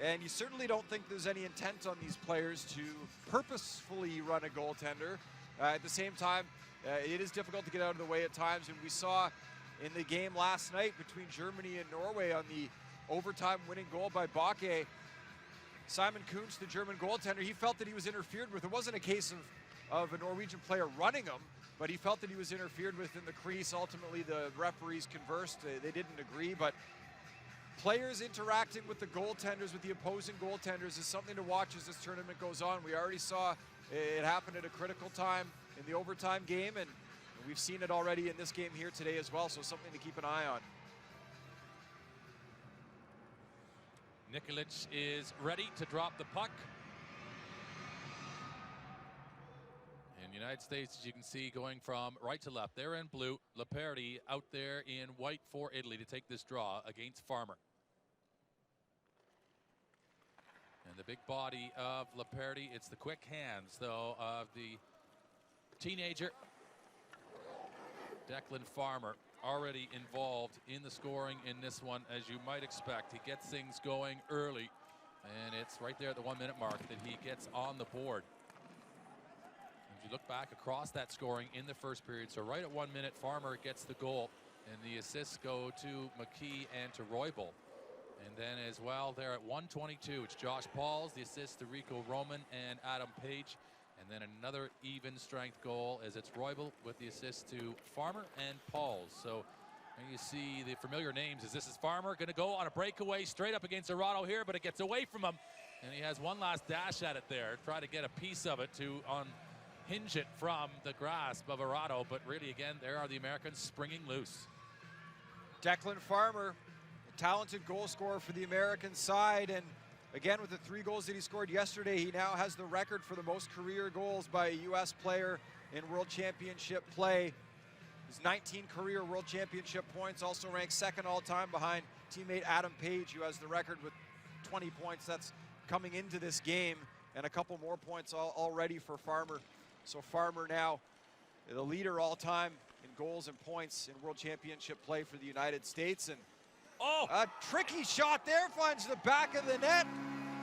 And you certainly don't think there's any intent on these players to purposefully run a goaltender. At the same time, it is difficult to get out of the way at times, and we saw in the game last night between Germany and Norway on the overtime winning goal by Bakke, Simon Kuntz, the German goaltender, he felt that he was interfered with. It wasn't a case of a Norwegian player running him, but he felt that he was interfered with in the crease. Ultimately, the referees conversed. They didn't agree, but players interacting with the goaltenders, with the opposing goaltenders, is something to watch as this tournament goes on. We already saw it happen at a critical time in the overtime game, and we've seen it already in this game here today as well, so something to keep an eye on. Nikolic is ready to drop the puck. And the United States, as you can see, going from right to left. They're in blue. Leperti out there in white for Italy to take this draw against Farmer. And the big body of Leperti, it's the quick hands, though, of the teenager, Declan Farmer, already involved in the scoring in this one, as you might expect. He gets things going early, and it's right there at the 1 minute mark that he gets on the board. If you look back across that scoring in the first period, so right at 1 minute, Farmer gets the goal, and the assists go to McKee and to Roybal. And then as well there at 1:22, it's Josh Pauls, the assist to Rico Roman and Adam Page. And then another even strength goal as it's Roybal with the assist to Farmer and Pauls. So you see the familiar names as this is Farmer going to go on a breakaway straight up against Arado here, but it gets away from him. And he has one last dash at it there, try to get a piece of it to unhinge it from the grasp of Arado. But really, again, there are the Americans springing loose. Declan Farmer, a talented goal scorer for the American side, and again, with the 3 goals that he scored yesterday, he now has the record for the most career goals by a U.S. player in World Championship play. His 19 career World Championship points, also ranks second all-time behind teammate Adam Page, who has the record with 20 points. That's coming into this game, and a couple more points already for Farmer. So Farmer now the leader all-time in goals and points in World Championship play for the United States. And a tricky shot there finds the back of the net.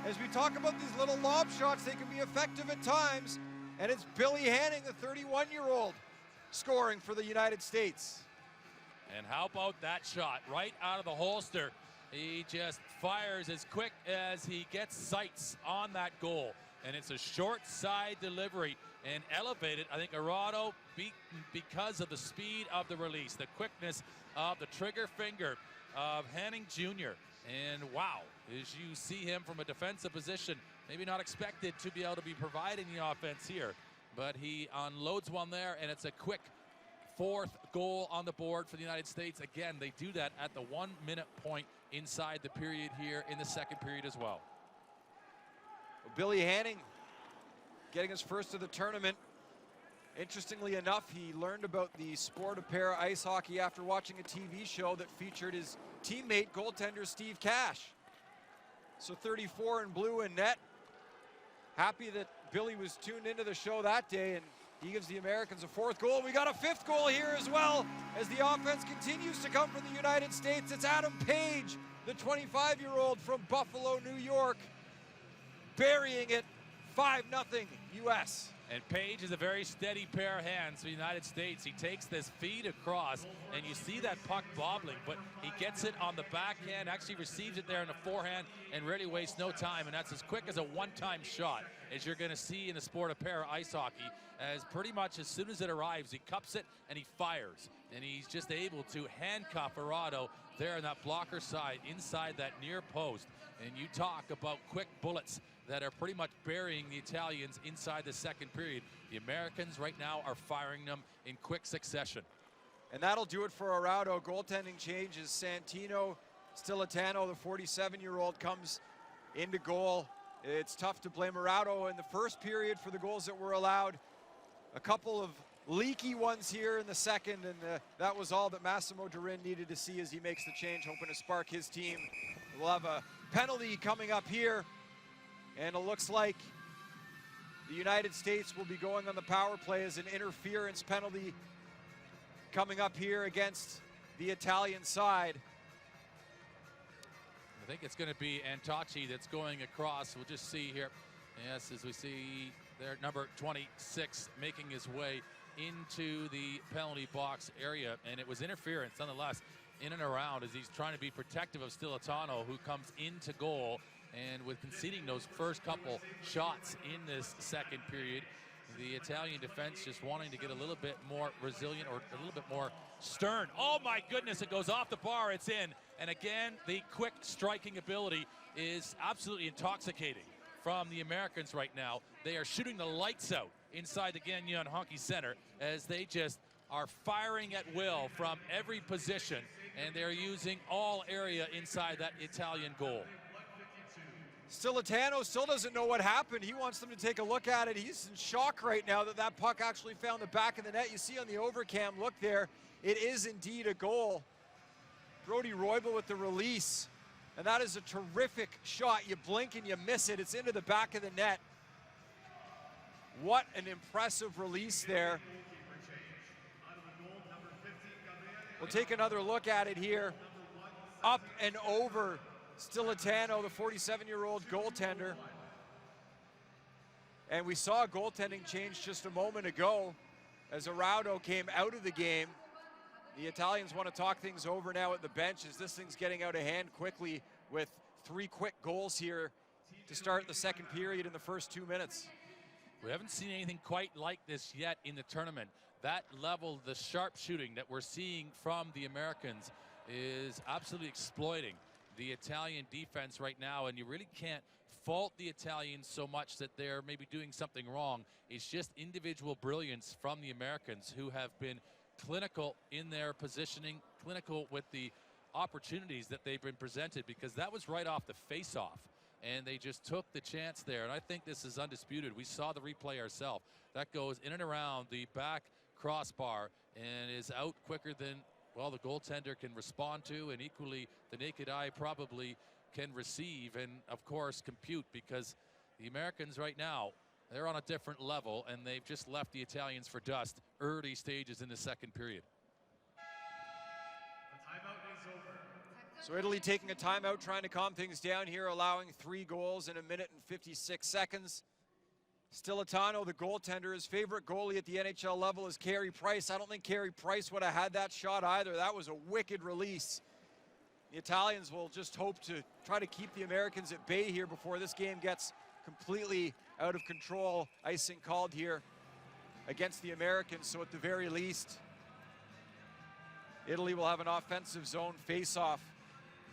As we talk about these little lob shots, they can be effective at times. And it's Billy Hanning, the 31-year-old, scoring for the United States. And how about that shot right out of the holster? He just fires as quick as he gets sights on that goal. And it's a short side delivery and elevated. I think Arado beaten because of the speed of the release, the quickness of the trigger finger of Hanning Jr. And wow, as you see him from a defensive position, maybe not expected to be able to be providing the offense here, but he unloads one there, and it's a quick 4th goal on the board for the United States. Again, they do that at the 1 minute point inside the period here in the second period as well. Billy Hanning getting his first of the tournament. Interestingly enough, he learned about the sport of para ice hockey after watching a TV show that featured his teammate, goaltender Steve Cash. So 34 in blue and net. Happy that Billy was tuned into the show that day, and he gives the Americans a 4th goal. We got a 5th goal here as well as the offense continues to come from the United States. It's Adam Page, the 25-year-old from Buffalo, New York, burying it 5-0 U.S. And Page is a very steady pair of hands for the United States. He takes this feed across, and you see that puck bobbling, but he gets it on the backhand, actually receives it there in the forehand, and really wastes no time. And that's as quick as a one-time shot as you're going to see in the sport of para ice hockey, as pretty much as soon as it arrives, he cups it and he fires. And he's just able to handcuff Arado there on that blocker side, inside that near post. And you talk about quick bullets that are pretty much burying the Italians inside the second period. The Americans right now are firing them in quick succession. And that'll do it for Arado. Goaltending changes. Santino Stilitano, the 47-year-old, comes into goal. It's tough to blame Arado in the first period for the goals that were allowed. A couple of leaky ones here in the second, and that was all that Massimo Durin needed to see as he makes the change, hoping to spark his team. We'll have a penalty coming up here, and it looks like the United States will be going on the power play as an interference penalty coming up here against the Italian side. I think it's going to be Antocci that's going across. We'll just see here. Yes, as we see there, number 26 making his way into the penalty box area, and it was interference nonetheless in and around as he's trying to be protective of Stilitano, who comes into goal. And with conceding those first couple shots in this second period, the Italian defense just wanting to get a little bit more resilient or a little bit more stern. Oh my goodness, it goes off the bar, it's in. And again, the quick striking ability is absolutely intoxicating from the Americans right now. They are shooting the lights out inside the Gangneung Hockey Center as they just are firing at will from every position, and they're using all area inside that Italian goal. Stilitano still doesn't know what happened. He wants them to take a look at it. He's in shock right now that that puck actually found the back of the net. You see on the overcam look there, it is indeed a goal. Brody Roybal with the release, and that is a terrific shot. You blink and you miss it. It's into the back of the net. What an impressive release there. We'll take another look at it here. Up and over Stilitano, the 47-year-old goaltender. And we saw a goaltending change just a moment ago as Arado came out of the game. The Italians want to talk things over now at the bench as this thing's getting out of hand quickly with 3 quick goals here to start the second period in the first 2 minutes. We haven't seen anything quite like this yet in the tournament. That level, the sharp shooting that we're seeing from the Americans is absolutely exploiting the Italian defense right now, and you really can't fault the Italians so much that they're maybe doing something wrong. It's just individual brilliance from the Americans, who have been clinical in their positioning, clinical with the opportunities that they've been presented, because that was right off the face-off, and they just took the chance there. And I think this is undisputed. We saw the replay ourselves. That goes in and around the back crossbar and is out quicker than, well, the goaltender can respond to, and equally the naked eye probably can receive and, of course, compute, because the Americans right now, they're on a different level, and they've just left the Italians for dust early stages in the second period. So Italy taking a timeout, trying to calm things down here, allowing 3 goals in 1 minute and 56 seconds. Stilitano, the goaltender, his favorite goalie at the NHL level is Carey Price. I don't think Carey Price would have had that shot either. That was a wicked release. The Italians will just hope to try to keep the Americans at bay here before this game gets completely out of control. Icing called here against the Americans, so at the very least, Italy will have an offensive zone face-off.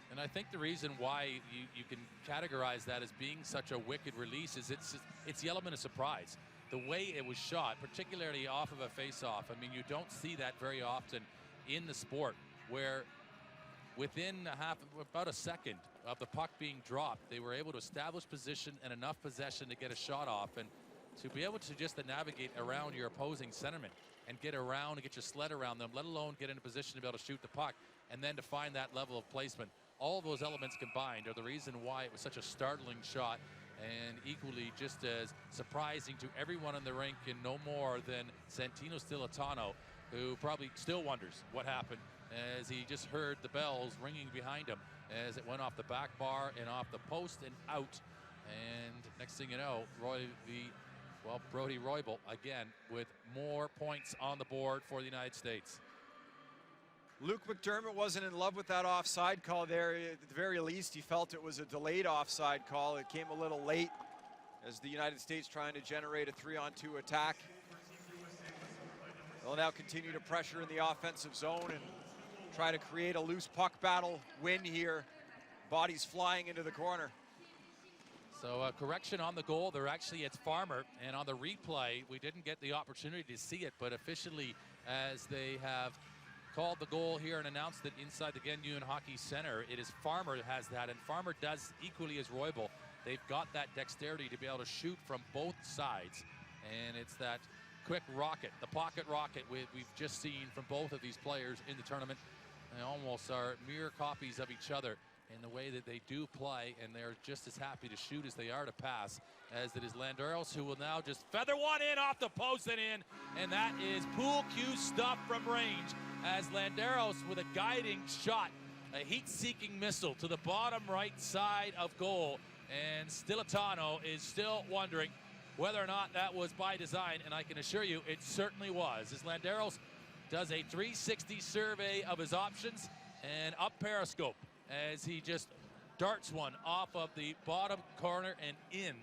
And I think the reason why you can categorize that as being such a wicked release is it's the element of surprise. The way it was shot, particularly off of a face-off, I mean, you don't see that very often in the sport, where within about a second of the puck being dropped, they were able to establish position and enough possession to get a shot off, and to be able to just navigate around your opposing centerman and get around and get your sled around them, let alone get in a position to be able to shoot the puck, and then to find that level of placement. All of those elements combined are the reason why it was such a startling shot, and equally just as surprising to everyone in the rink, and no more than Santino Stilitano, who probably still wonders what happened as he just heard the bells ringing behind him as it went off the back bar and off the post and out. And next thing you know, Roy, the Well, Brody Roybal, again, with more points on the board for the United States. Luke McDermott wasn't in love with that offside call there. At the very least, he felt it was a delayed offside call. It came a little late as the United States trying to generate a 3-on-2 attack. They'll now continue to pressure in the offensive zone and try to create a loose puck battle win here. Bodies flying into the corner. So a correction on the goal. There actually, it's Farmer, and on the replay, we didn't get the opportunity to see it, but officially, as they have called the goal here and announced it inside the Gangneung Hockey Center, it is Farmer that has that, and Farmer does equally as Roybal. They've got that dexterity to be able to shoot from both sides, and it's that quick rocket, the pocket rocket we've just seen from both of these players in the tournament. They almost are mirror copies of each other in the way that they do play, and they're just as happy to shoot as they are to pass, as it is Landeros, who will now just feather one in off the post and in, and that is pool cue stuff from range, as Landeros with a guiding shot, a heat-seeking missile to the bottom right side of goal, and Stilitano is still wondering whether or not that was by design, and I can assure you it certainly was, as Landeros does a 360 survey of his options and up periscope as he just darts one off of the bottom corner and in.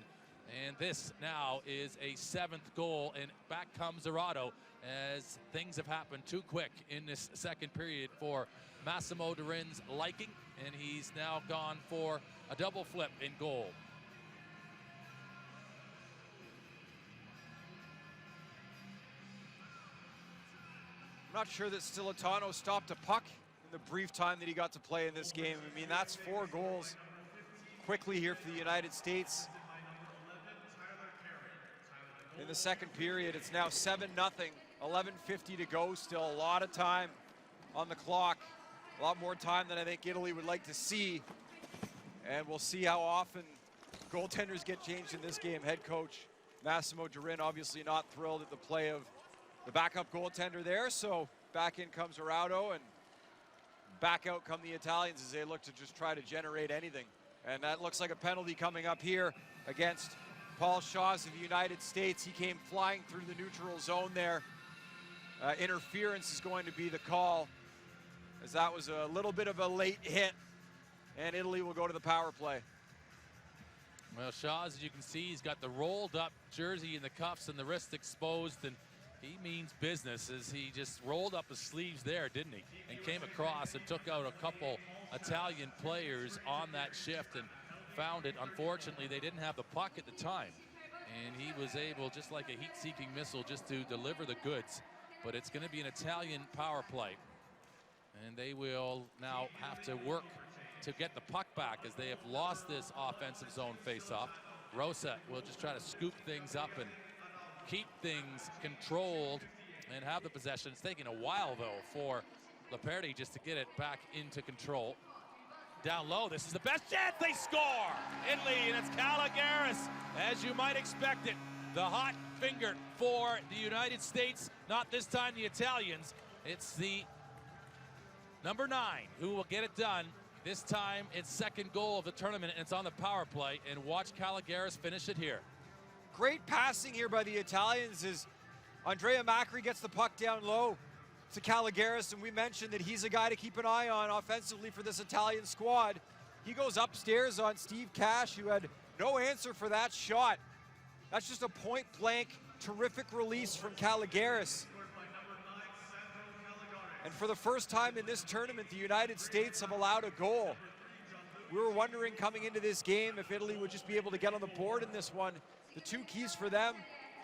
And this now is a 7th goal, and back comes Arado as things have happened too quick in this second period for Massimo Durin's liking, and he's now gone for a double flip in goal. I'm not sure that Stilitano stopped a puck in the brief time that he got to play in this game. I mean, that's 4 goals quickly here for the United States. In the second period, it's now 7-0, 11:50 to go, still a lot of time on the clock. A lot more time than I think Italy would like to see. And we'll see how often goaltenders get changed in this game. Head coach Massimo Durin obviously not thrilled at the play of the backup goaltender there, so back in comes Arado, and back out come the Italians as they look to just try to generate anything. And that looks like a penalty coming up here against Paul Shaws of the United States. He came flying through the neutral zone there. Interference is going to be the call, as that was a little bit of a late hit, and Italy will go to the power play. Well, Shaws, as you can see, he's got the rolled up jersey and the cuffs and the wrist exposed, and he means business as he just rolled up his sleeves there, didn't he? And came across and took out a couple Italian players on that shift and found it. Unfortunately, they didn't have the puck at the time. And he was able, just like a heat-seeking missile, just to deliver the goods. But it's going to be an Italian power play. And they will now have to work to get the puck back as they have lost this offensive zone face-off. Rosa will just try to scoop things up and keep things controlled and have the possession. It's taking a while, though, for Laperti just to get it back into control. Down low, this is the best chance. They score! Italy, and it's Caligaris, as you might expect it. The hot finger for the United States. Not this time the Italians. It's the number 9 who will get it done. This time it's second goal of the tournament, and it's on the power play. And watch Caligaris finish it here. Great passing here by the Italians as Andrea Macri gets the puck down low to Caligaris, and we mentioned that he's a guy to keep an eye on offensively for this Italian squad. He goes upstairs on Steve Cash, who had no answer for that shot. That's just a point-blank, terrific release from Caligaris. And for the first time in this tournament, the United States have allowed a goal. We were wondering coming into this game if Italy would just be able to get on the board in this one. The 2 keys for them,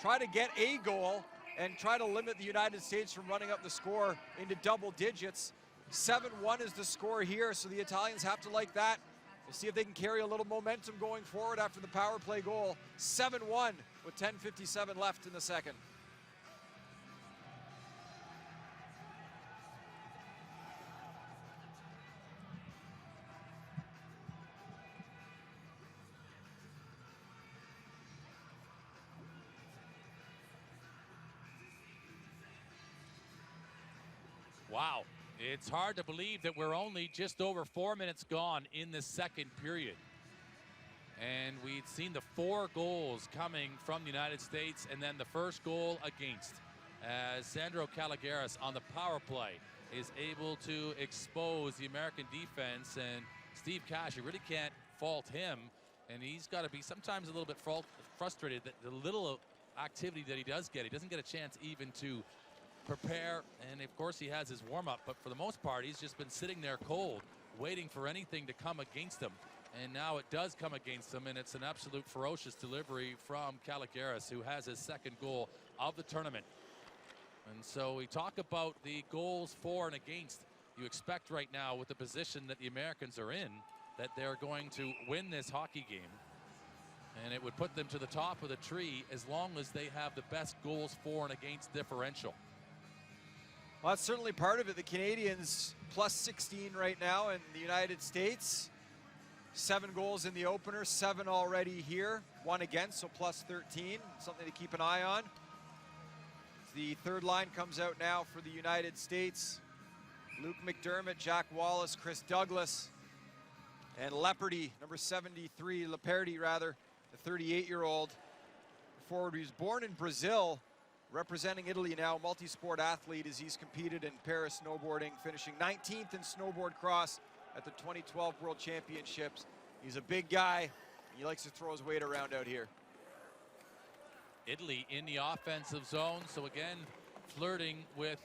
try to get a goal and try to limit the United States from running up the score into double digits. 7-1 is the score here, so the Italians have to like that. We'll see if they can carry a little momentum going forward after the power play goal. 7-1 with 10:57 left in the second. Wow, it's hard to believe that we're only just over 4 minutes gone in the second period. And we'd seen the 4 goals coming from the United States, and then the first goal against, as Sandro Caligaris on the power play is able to expose the American defense. And Steve Cash, you really can't fault him, and he's got to be sometimes a little bit frustrated that the little activity that he does get, he doesn't get a chance even to prepare. And of course he has his warm-up, but for the most part he's just been sitting there cold, waiting for anything to come against him. And now it does come against him, and it's an absolute ferocious delivery from Caligaris, who has his second goal of the tournament. And so we talk about the goals for and against. You expect right now, with the position that the Americans are in, that they're going to win this hockey game. And it would put them to the top of the tree as long as they have the best goals for and against differential. Well, that's certainly part of it. The Canadians plus 16 right now, and the United States 7 goals in the opener, 7 already here, 1 against, so plus 13, something to keep an eye on. The third line comes out now for the United States. Luke McDermott, Jack Wallace, Chris Douglas, and Lepardi, number 73, Lepardi rather, the 38-year-old forward. He was born in Brazil, representing Italy now, multi-sport athlete as he's competed in Paris snowboarding, finishing 19th in snowboard cross at the 2012 World Championships. He's a big guy. He likes to throw his weight around out here. Italy in the offensive zone, so again flirting with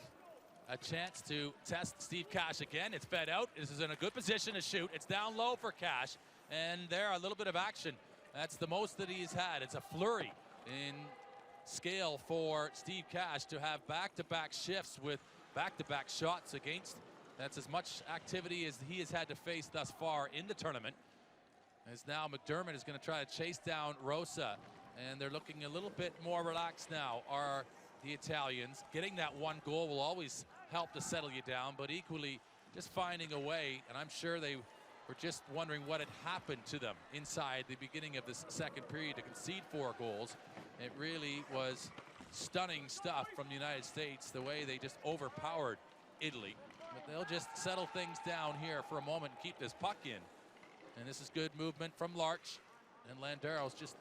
a chance to test Steve Cash again. It's fed out. This is in a good position to shoot. It's down low for Cash, and there a little bit of action. That's the most that he's had. It's a flurry in scale for Steve Cash to have back-to-back shifts with back-to-back shots against. That's as much activity as he has had to face thus far in the tournament. As now McDermott is going to try to chase down Rosa, and they're looking a little bit more relaxed now, are the Italians. Getting that 1 goal will always help to settle you down, but equally just finding a way, and I'm sure they were just wondering what had happened to them inside the beginning of this second period to concede 4 goals. It really was stunning stuff from the United States, the way they just overpowered Italy. But they'll just settle things down here for a moment and keep this puck in. And this is good movement from Larch, and Landeros just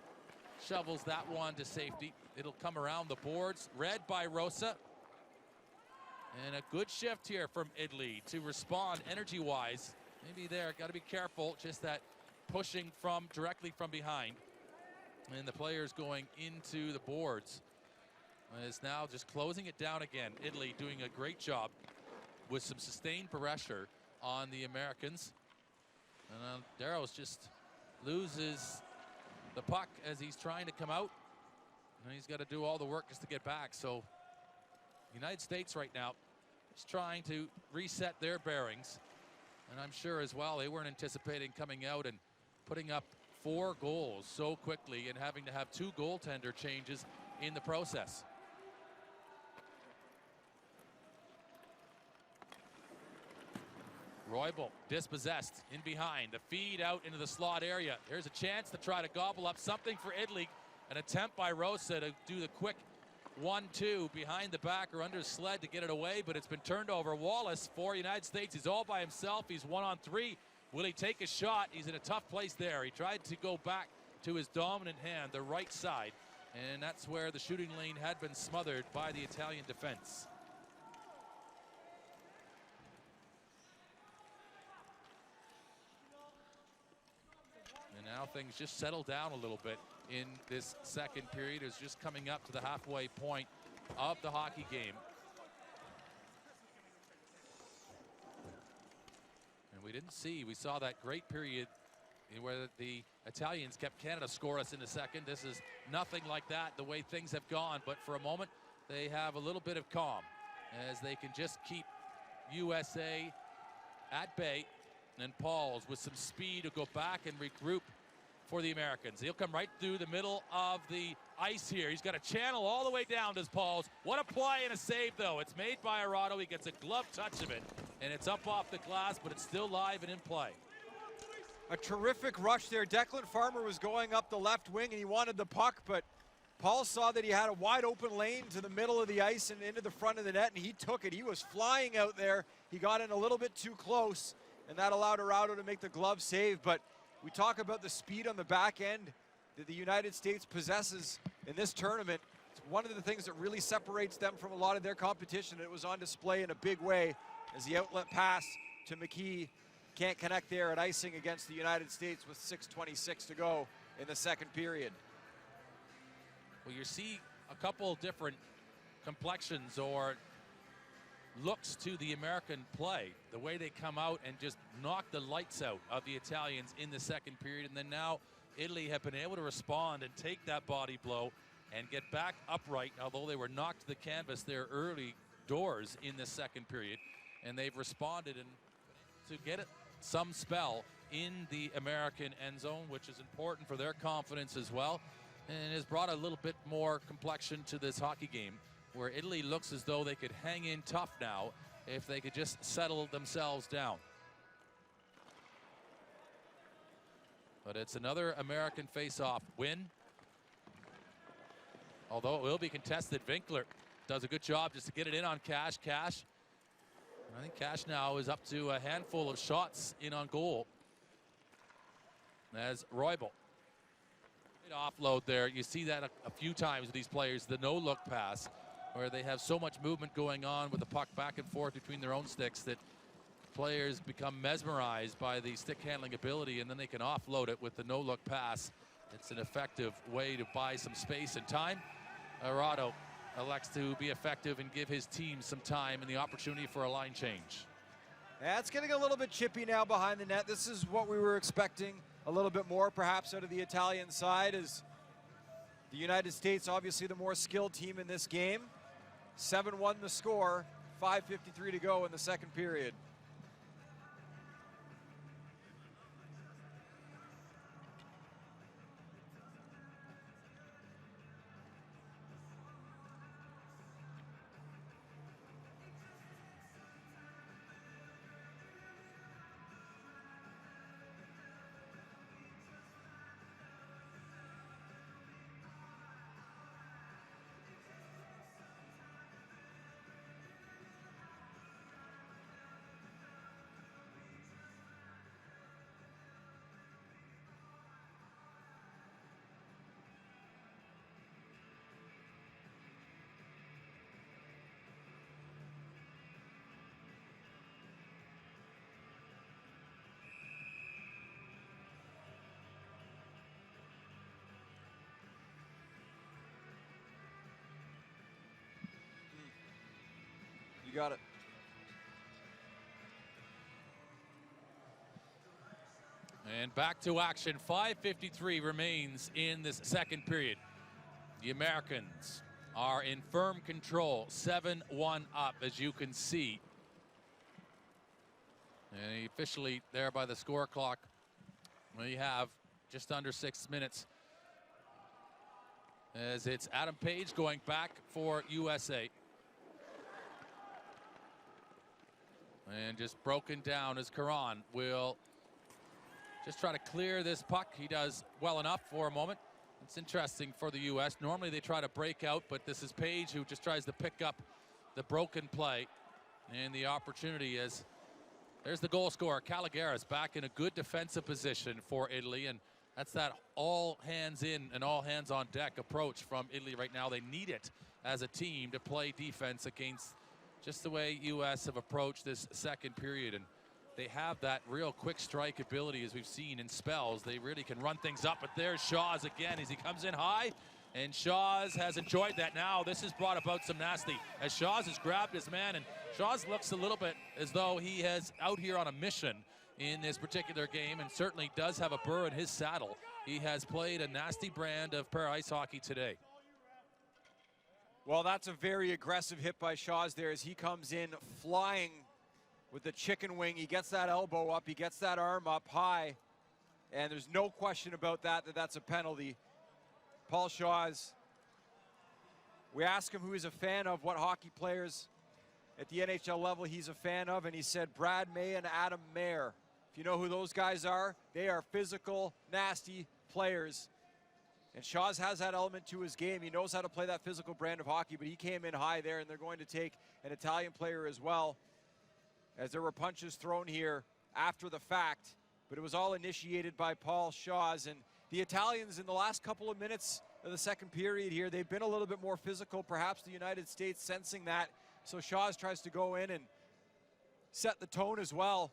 shovels that one to safety. It'll come around the boards, read by Rosa. And a good shift here from Italy to respond energy-wise. Maybe there, got to be careful, just that pushing from directly from behind. And the players going into the boards. Is now just closing it down again. Italy doing a great job with some sustained pressure on the Americans. And Darrow's just loses the puck as he's trying to come out. And he's got to do all the work just to get back. So United States right now is trying to reset their bearings. And I'm sure as well they weren't anticipating coming out and putting up 4 goals so quickly and having to have 2 goaltender changes in the process. Roybal dispossessed in behind. The feed out into the slot area. There's a chance to try to gobble up something for Italy. An attempt by Rosa to do the quick 1-2 behind the back or under his sled to get it away, but it's been turned over. Wallace for United States. He's all by himself. He's 1-on-3. Will he take a shot? He's in a tough place there. He tried to go back to his dominant hand, the right side, and that's where the shooting lane had been smothered by the Italian defense. And now things just settle down a little bit in this second period. It's just coming up to the halfway point of the hockey game. And we saw that great period where the Italians kept Canada scoreless in the second. This is nothing like that, the way things have gone. But for a moment, they have a little bit of calm as they can just keep USA at bay. And Pauls with some speed to go back and regroup for the Americans. He'll come right through the middle of the ice here. He's got a channel all the way down, does Pauls. What a play and a save, though. It's made by Arado. He gets a glove touch of it, and it's up off the glass, but it's still live and in play. A terrific rush there. Declan Farmer was going up the left wing, and he wanted the puck, but Paul saw that he had a wide open lane to the middle of the ice and into the front of the net, and he took it. He was flying out there. He got in a little bit too close, and that allowed Arado to make the glove save, but we talk about the speed on the back end that the United States possesses in this tournament. It's one of the things that really separates them from a lot of their competition. It was on display in a big way as the outlet pass to McKee can't connect there at icing against the United States with 6:26 to go in the second period. Well, you see a couple different complexions or looks to the American play. The way they come out and just knock the lights out of the Italians in the second period, and then now Italy have been able to respond and take that body blow and get back upright, although they were knocked to the canvas there early doors in the second period, and they've responded and to get it some spell in the American end zone, which is important for their confidence as well, and has brought a little bit more complexion to this hockey game, where Italy looks as though they could hang in tough now if they could just settle themselves down. But it's another American face-off win. Although it will be contested, Winkler does a good job just to get it in on Cash. I think Cash now is up to a handful of shots in on goal. As Roybal. Offload there. You see that a few times with these players, the no-look pass, where they have so much movement going on with the puck back and forth between their own sticks that players become mesmerized by the stick handling ability, and then they can offload it with the no-look pass. It's an effective way to buy some space and time. Arado elects to be effective and give his team some time and the opportunity for a line change. Yeah, it's getting a little bit chippy now behind the net. This is what we were expecting, a little bit more perhaps out of the Italian side, as the United States obviously the more skilled team in this game. 7-1 the score, 5:53 to go in the second period. You got it. And back to action. 5:53 remains in this second period. The Americans are in firm control, 7-1 up, as you can see. And officially there by the score clock, we have just under 6 minutes, as it's Adam Page going back for USA. And just broken down as Caron will just try to clear this puck. He does well enough for a moment. It's interesting for the U.S. Normally they try to break out, but this is Page who just tries to pick up the broken play and the opportunity. As there's the goal scorer, Calagaris, back in a good defensive position for Italy, and that's that all hands in and all hands on deck approach from Italy right now. They need it as a team to play defense against just the way U.S. have approached this second period, and they have that real quick strike ability, as we've seen in spells. They really can run things up, but there's Shaw's again as he comes in high, and Shaw's has enjoyed that. Now this has brought about some nasty, as Shaw's has grabbed his man, and Shaw's looks a little bit as though he is out here on a mission in this particular game, and certainly does have a burr in his saddle. He has played a nasty brand of para-ice hockey today. Well, that's a very aggressive hit by Shaw's there as he comes in flying with the chicken wing. He gets that elbow up, he gets that arm up high, and there's no question about that, that's a penalty. Paul Shaw's, we asked him who he's a fan of, what hockey players at the NHL level he's a fan of, and he said Brad May and Adam Mayer. If you know who those guys are, they are physical, nasty players. And Shaw's has that element to his game. He knows how to play that physical brand of hockey, but he came in high there, and they're going to take an Italian player as well, as there were punches thrown here after the fact but it was all initiated by Paul Shaws. And the Italians in the last couple of minutes of the second period here, they've been a little bit more physical, perhaps the United States sensing that. So Shaws tries to go in and set the tone as well.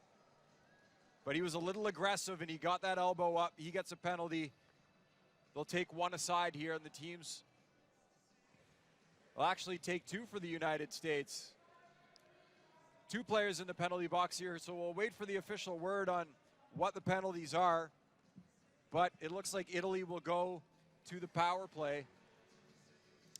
But he was a little aggressive and he got that elbow up. He gets a penalty. They'll take one aside here, and the teams will actually take two for the United States. Two players in the penalty box here, so we'll wait for the official word on what the penalties are. But it looks like Italy will go to the power play.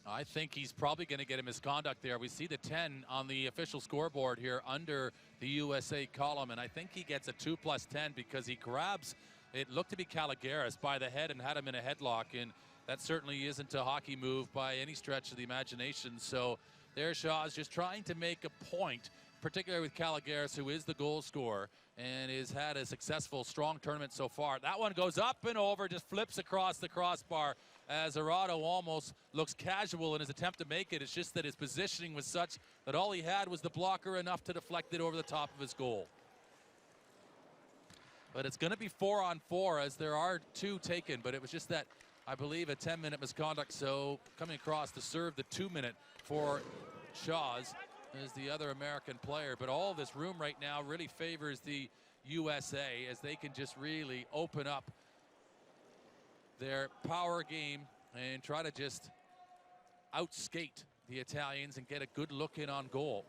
I think he's probably going to get a misconduct there. We see the 10 on the official scoreboard here under the USA column, and I think he gets a 2+10 because he grabs, it looked to be Caligaris, by the head and had him in a headlock, and that certainly isn't a hockey move by any stretch of the imagination. So there's Shaw's just trying to make a point, particularly with Caligaris, who is the goal scorer and has had a successful, strong tournament so far. That one goes up and over, just flips across the crossbar as Arado almost looks casual in his attempt to make it. It's just that his positioning was such that all he had was the blocker enough to deflect it over the top of his goal. But it's going to be 4-on-4 as there are two taken, but it was just that, I believe, a 10-minute misconduct. So coming across to serve the 2-minute for Shaws is the other American player. But all this room right now really favors the USA as they can just really open up their power game and try to just outskate the Italians and get a good look in on goal,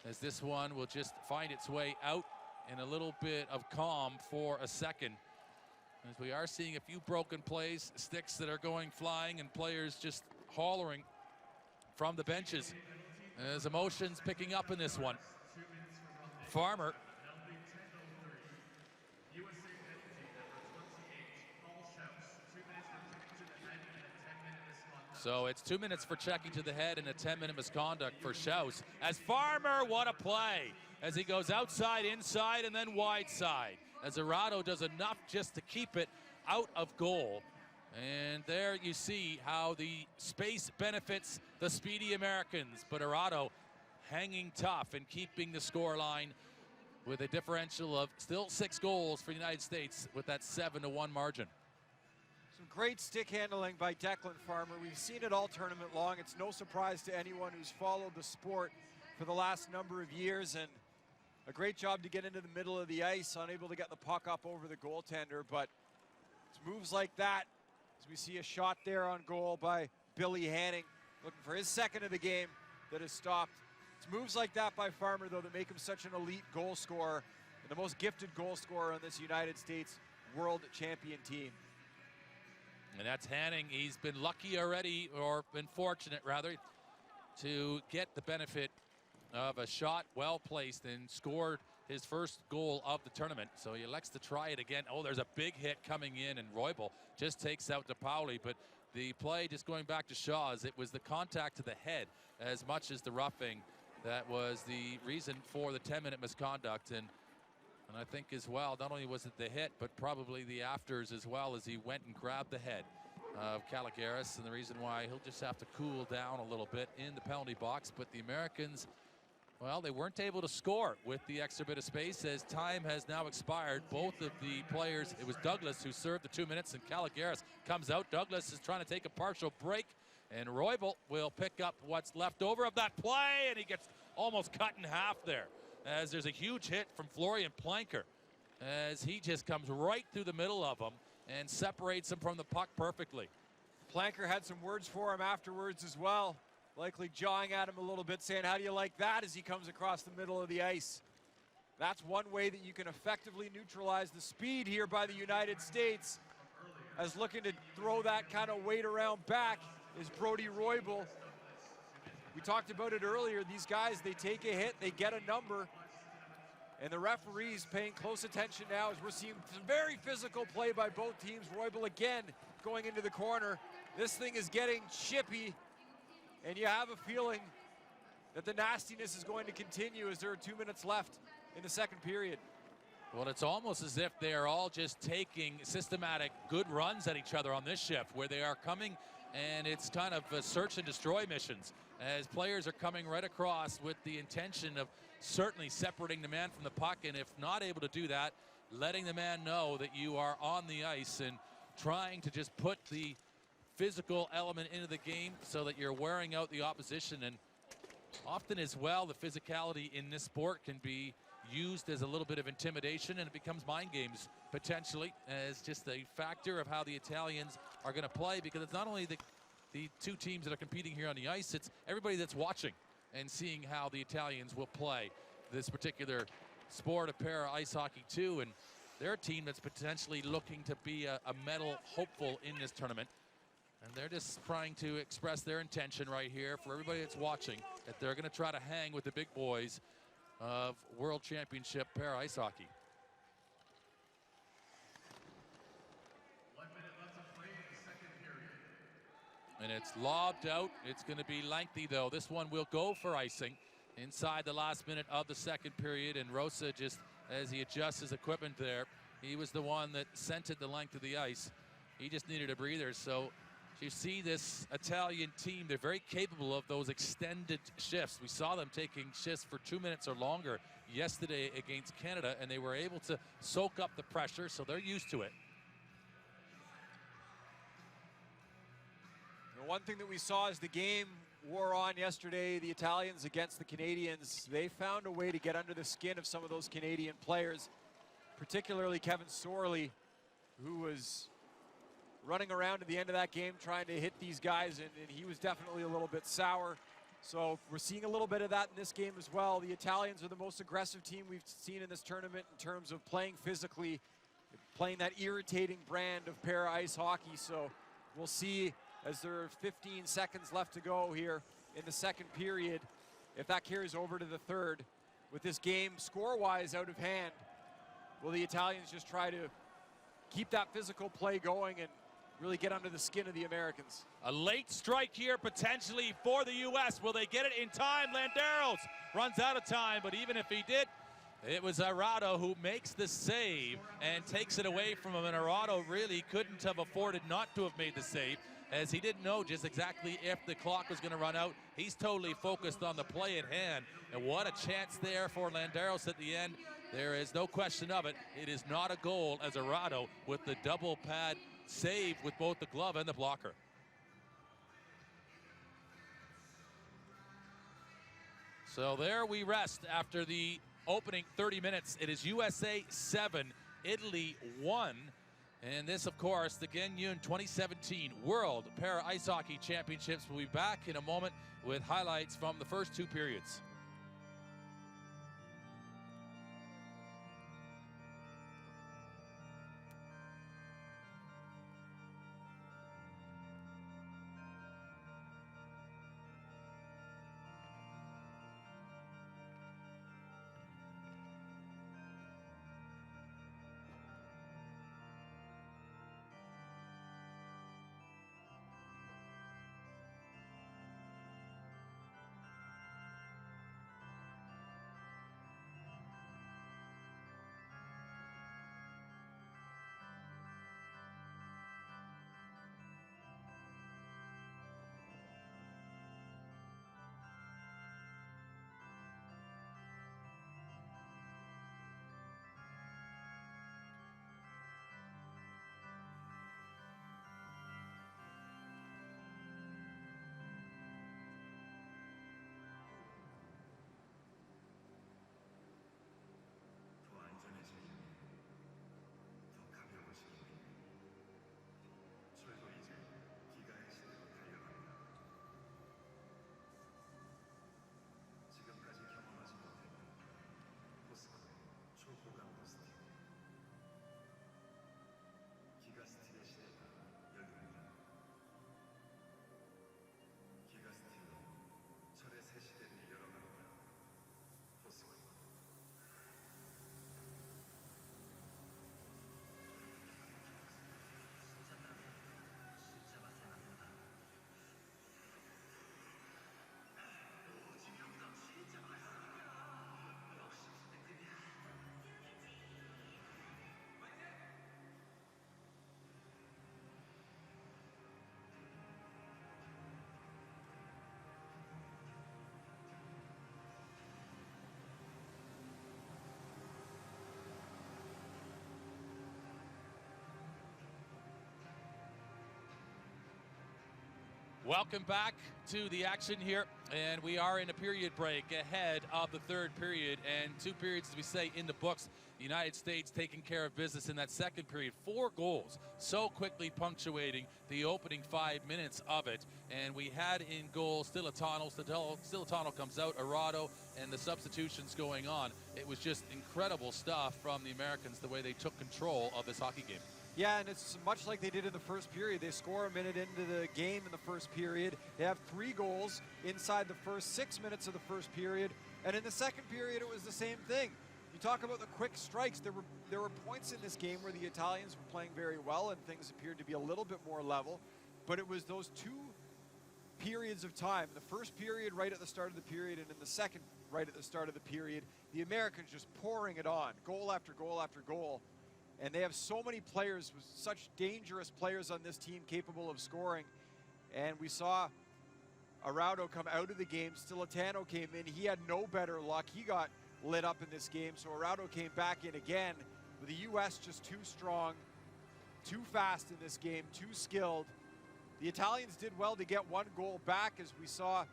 as this one will just find its way out in a little bit of calm for a second, as we are seeing a few broken plays, sticks that are going flying, and players just hollering from the benches as emotions picking up in this one. Farmer So it's 2 minutes for checking to the head and a 10-minute misconduct for Schaus. As Farmer, what a play! As he goes outside, inside, and then wide side. As Arado does enough just to keep it out of goal. And there you see how the space benefits the speedy Americans. But Arado hanging tough and keeping the score line with a differential of still 6 goals for the United States with that 7-1 margin. Some great stick handling by Declan Farmer. We've seen it all tournament long. It's no surprise to anyone who's followed the sport for the last number of years, and a great job to get into the middle of the ice, unable to get the puck up over the goaltender. But it's moves like that, as we see a shot there on goal by Billy Hanning, looking for his second of the game that is stopped. It's moves like that by Farmer, though, that make him such an elite goal scorer and the most gifted goal scorer on this United States world champion team. And that's Hanning. He's been lucky already, or been fortunate rather, to get the benefit of a shot well placed and scored his first goal of the tournament. So he elects to try it again. Oh, there's a big hit coming in, and Roybal just takes out DePauli. But the play, just going back to Shaw's, it was the contact to the head as much as the roughing that was the reason for the 10-minute misconduct. And I think as well, not only was it the hit, but probably the afters as well, as he went and grabbed the head of Caligaris, and the reason why he'll just have to cool down a little bit in the penalty box. But the Americans, well, they weren't able to score with the extra bit of space as time has now expired. Both of the players, it was Douglas who served the 2 minutes, and Caligaris comes out. Douglas is trying to take a partial break, and Roybal will pick up what's left over of that play, and he gets almost cut in half there, as there's a huge hit from Florian Planker, as he just comes right through the middle of him and separates him from the puck perfectly. Planker had some words for him afterwards as well, likely jawing at him a little bit, saying, how do you like that, as he comes across the middle of the ice. That's one way that you can effectively neutralize the speed here by the United States, as looking to throw that kind of weight around back is Brody Roybal. We talked about it earlier. These guys, they take a hit, they get a number, and the referee's paying close attention now as we're seeing some very physical play by both teams. Roybal again going into the corner. This thing is getting chippy, and you have a feeling that the nastiness is going to continue as there are 2 minutes left in the second period. Well, it's almost as if they are all just taking systematic good runs at each other on this shift, where they are coming, and it's kind of search and destroy missions, as players are coming right across with the intention of certainly separating the man from the puck, and if not able to do that, letting the man know that you are on the ice and trying to just put the physical element into the game so that you're wearing out the opposition. And often as well, the physicality in this sport can be used as a little bit of intimidation, and it becomes mind games potentially as just a factor of how the Italians are going to play, because it's not only the two teams that are competing here on the ice, it's everybody that's watching and seeing how the Italians will play this particular sport of para ice hockey too. And they're a team that's potentially looking to be a medal hopeful in this tournament. And they're just trying to express their intention right here for everybody that's watching, that they're going to try to hang with the big boys of World Championship para ice hockey. 1 minute left to play in the second period. And it's lobbed out. It's going to be lengthy, though. This one will go for icing inside the last minute of the second period. And Rosa, just as he adjusts his equipment there, he was the one that sent it the length of the ice. He just needed a breather. So you see this Italian team, they're very capable of those extended shifts. We saw them taking shifts for 2 minutes or longer yesterday against Canada, and they were able to soak up the pressure, so they're used to it. The one thing that we saw as the game wore on yesterday, the Italians against the Canadians, they found a way to get under the skin of some of those Canadian players, particularly Kevin Sorley, who was running around at the end of that game trying to hit these guys, and he was definitely a little bit sour. So we're seeing a little bit of that in this game as well. The Italians are the most aggressive team we've seen in this tournament in terms of playing physically, playing that irritating brand of para ice hockey. So we'll see, as there are 15 seconds left to go here in the second period, if that carries over to the third. With this game score-wise out of hand, will the Italians just try to keep that physical play going and really get under the skin of the Americans? A late strike here potentially for the U.S. Will they get it in time? Landeros runs out of time, but even if he did, it was Arado who makes the save and takes it away from him, and Arado really couldn't have afforded not to have made the save, as he didn't know just exactly if the clock was going to run out. He's totally focused on the play at hand, and what a chance there for Landeros at the end. There is no question of it. It is not a goal, as Arado with the double pad save with both the glove and the blocker. So there we rest after the opening 30 minutes. It is USA 7, Italy 1. And this, of course, the Gangneung 2017 World Para Ice Hockey Championships. We'll be back in a moment with highlights from the first two periods. Welcome back to the action here, and we are in a period break ahead of the third period, and 2 periods, as we say, in the books. The United States taking care of business in that second period. 4 goals, so quickly punctuating the opening 5 minutes of it. And we had in goal Stilatano comes out, Arado, and the substitutions going on. It was just incredible stuff from the Americans, the way they took control of this hockey game. Yeah, and it's much like they did in the first period. They score a minute into the game in the first period. They have 3 goals inside the first 6 minutes of the first period. And in the second period, it was the same thing. You talk about the quick strikes. There were points in this game where the Italians were playing very well and things appeared to be a little bit more level. But it was those 2 periods of time, the first period right at the start of the period and in the second right at the start of the period, the Americans just pouring it on, goal after goal after goal. And they have so many players, with such dangerous players on this team capable of scoring. And we saw Arado come out of the game. Stilatano came in. He had no better luck. He got lit up in this game. So Arado came back in again. With the U.S. just too strong, too fast in this game, too skilled. The Italians did well to get 1 goal back, as we saw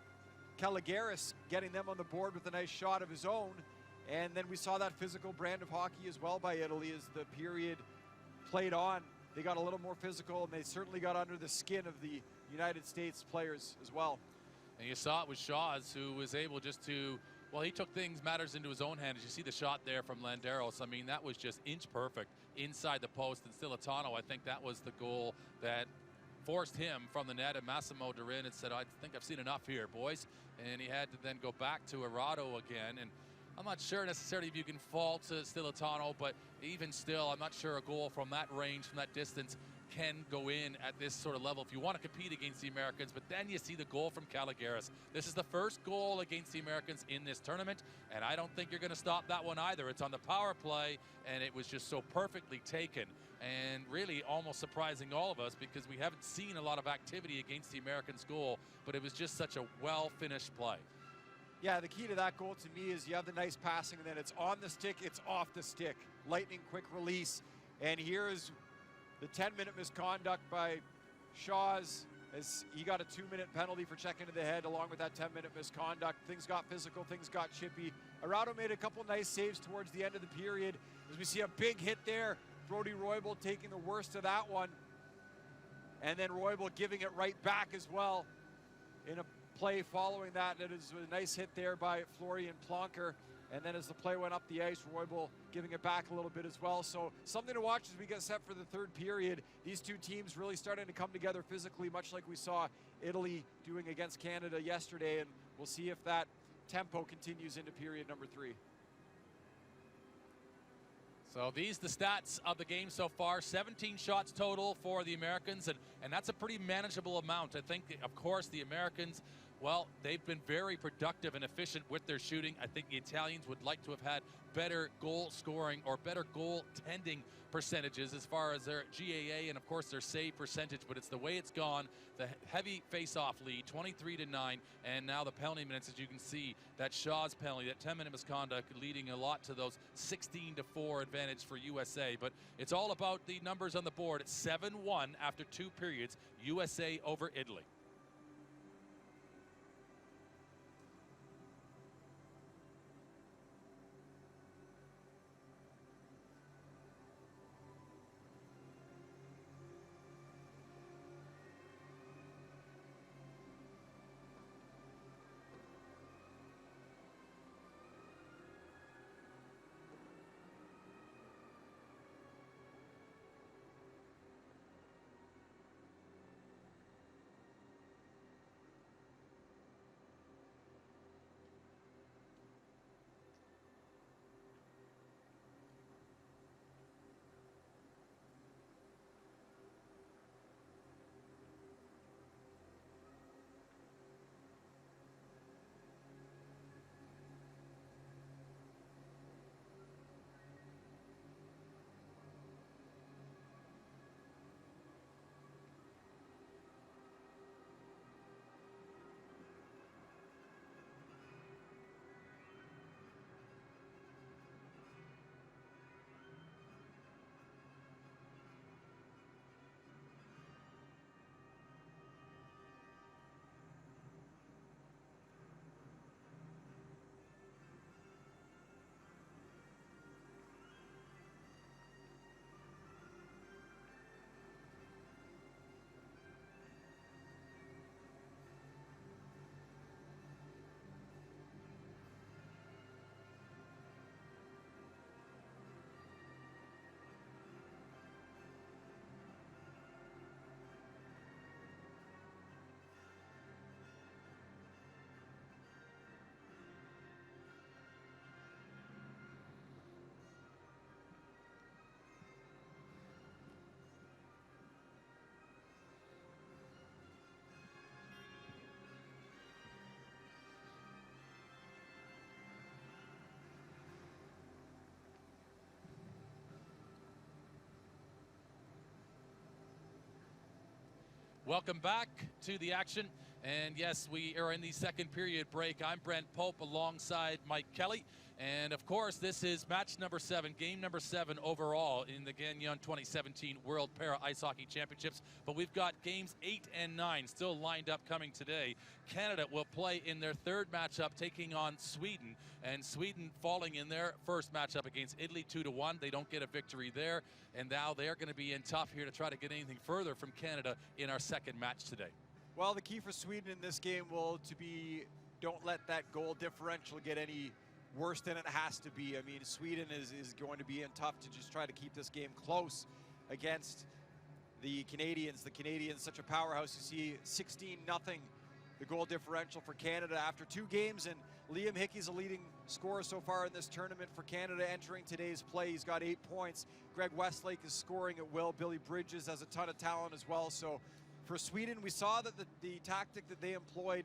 Caligaris getting them on the board with a nice shot of his own. And then we saw that physical brand of hockey as well by Italy as the period played on. They got a little more physical, and they certainly got under the skin of the United States players as well. And you saw it with Shaws, who was able just to, well, he took matters into his own hands. You see the shot there from Landeros. I mean, that was just inch perfect inside the post. And Stilatano, I think that was the goal that forced him from the net, and Massimo Durin had said, I think I've seen enough here, boys. And he had to then go back to Arado again. And I'm not sure necessarily if you can fault Stilatano, but even still, I'm not sure a goal from that range, from that distance, can go in at this sort of level if you want to compete against the Americans. But then you see the goal from Caligaris. This is the first goal against the Americans in this tournament, and I don't think you're going to stop that one either. It's on the power play, and it was just so perfectly taken, and really almost surprising all of us because we haven't seen a lot of activity against the Americans' goal, but it was just such a well-finished play. Yeah, the key to that goal to me is you have the nice passing, and then it's on the stick, it's off the stick. Lightning quick release. And here is the 10-minute misconduct by Shaws, as he got a 2-minute penalty for checking to the head along with that 10-minute misconduct. Things got physical, things got chippy. Arado made a couple nice saves towards the end of the period. As we see a big hit there, Brody Roybal taking the worst of that one. And then Roybal giving it right back as well in a play following that. It is a nice hit there by Florian Plonker. And then as the play went up the ice, Roybal giving it back a little bit as well. So something to watch as we get set for the third period. These 2 teams really starting to come together physically, much like we saw Italy doing against Canada yesterday. And we'll see if that tempo continues into period number 3. So these the stats of the game so far. 17 shots total for the Americans, and that's a pretty manageable amount. I think, of course, the Americans, well, they've been very productive and efficient with their shooting. I think the Italians would like to have had better goal scoring or better goal tending percentages as far as their GAA and, of course, their save percentage, but it's the way it's gone. The heavy face-off lead, 23-9, and now the penalty minutes, as you can see, that Shaw's penalty, that 10-minute misconduct leading a lot to those 16-4 advantage for USA. But it's all about the numbers on the board. It's 7-1 after 2 periods, USA over Italy. Welcome back to the action. And yes, we are in the second period break. I'm Brent Pope alongside Mike Kelly. And of course, this is match number 7, game number 7 overall in the Gangneung 2017 World Para Ice Hockey Championships. But we've got games 8 and 9 still lined up coming today. Canada will play in their third matchup, taking on Sweden. And Sweden falling in their first matchup against Italy 2-1. They don't get a victory there. And now they're going to be in tough here to try to get anything further from Canada in our second match today. Well, the key for Sweden in this game will to be don't let that goal differential get any worse than it has to be. I mean, Sweden is going to be in tough to just try to keep this game close against the Canadians. The Canadians, such a powerhouse. You see 16-0, the goal differential for Canada after 2 games, and Liam Hickey's a leading scorer so far in this tournament for Canada entering today's play. He's got 8 points. Greg Westlake is scoring at will. Billy Bridges has a ton of talent as well. So for Sweden, we saw that the tactic that they employed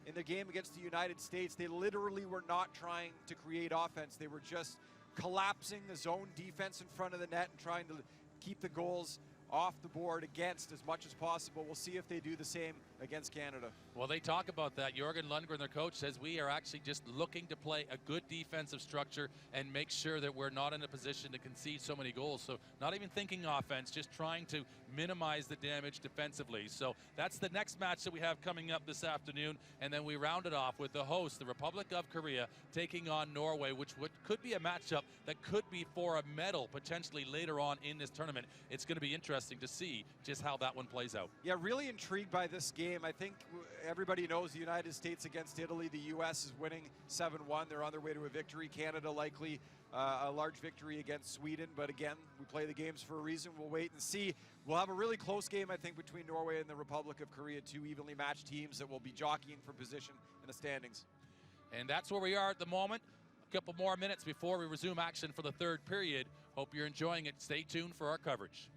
in their game against the United States, they literally were not trying to create offense. They were just collapsing the zone defense in front of the net and trying to keep the goals off the board against as much as possible. We'll see if they do the same against Canada. Well, they talk about that. Jörgen Lundgren, their coach, says we are actually just looking to play a good defensive structure and make sure that we're not in a position to concede so many goals. So not even thinking offense, just trying to minimize the damage defensively. So that's the next match that we have coming up this afternoon. And then we round it off with the host, the Republic of Korea, taking on Norway, which could be a matchup that could be for a medal potentially later on in this tournament. It's going to be interesting to see just how that one plays out. Yeah, really intrigued by this game. I think everybody knows the United States against Italy. The U.S. is winning 7-1. They're on their way to a victory. Canada likely a large victory against Sweden. But again, we play the games for a reason. We'll wait and see. We'll have a really close game, I think, between Norway and the Republic of Korea, 2 evenly matched teams that will be jockeying for position in the standings. And that's where we are at the moment. A couple more minutes before we resume action for the third period. Hope you're enjoying it. Stay tuned for our coverage.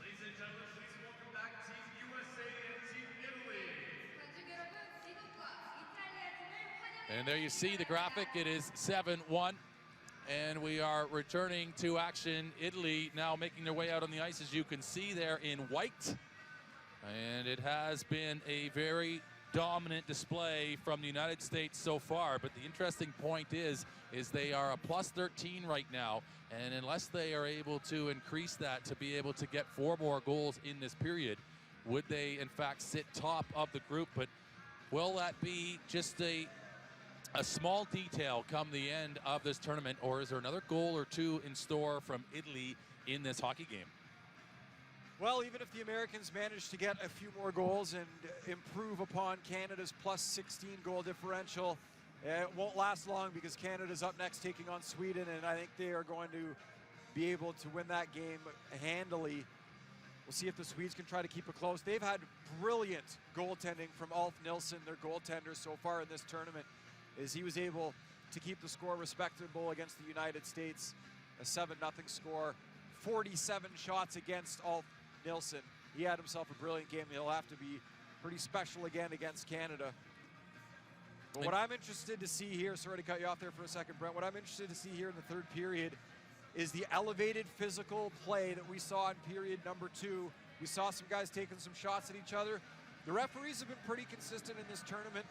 Ladies and gentlemen, please welcome back Team USA and Team Italy. And there you see the graphic. It is 7-1. And we are returning to action. Italy now making their way out on the ice, as you can see there in white. And it has been a very dominant display from the United States so far. But the interesting point is they are a +13 right now. And unless they are able to increase that to be able to get 4 more goals in this period, would they in fact sit top of the group? But will that be just a small detail come the end of this tournament, or is there another goal or 2 in store from Italy in this hockey game? Well, even if the Americans manage to get a few more goals and improve upon Canada's plus 16 goal differential, it won't last long because Canada's up next taking on Sweden, and I think they are going to be able to win that game handily. We'll see if the Swedes can try to keep it close. They've had brilliant goaltending from Ulf Nilsson, their goaltender so far in this tournament, as he was able to keep the score respectable against the United States. A 7-0 score, 47 shots against Ulf Nilsson. He had himself a brilliant game. He'll have to be pretty special again against Canada. But what I'm interested to see here, sorry to cut you off there for a second, Brent, what I'm interested to see here in the third period is the elevated physical play that we saw in period number 2. We saw some guys taking some shots at each other. The referees have been pretty consistent in this tournament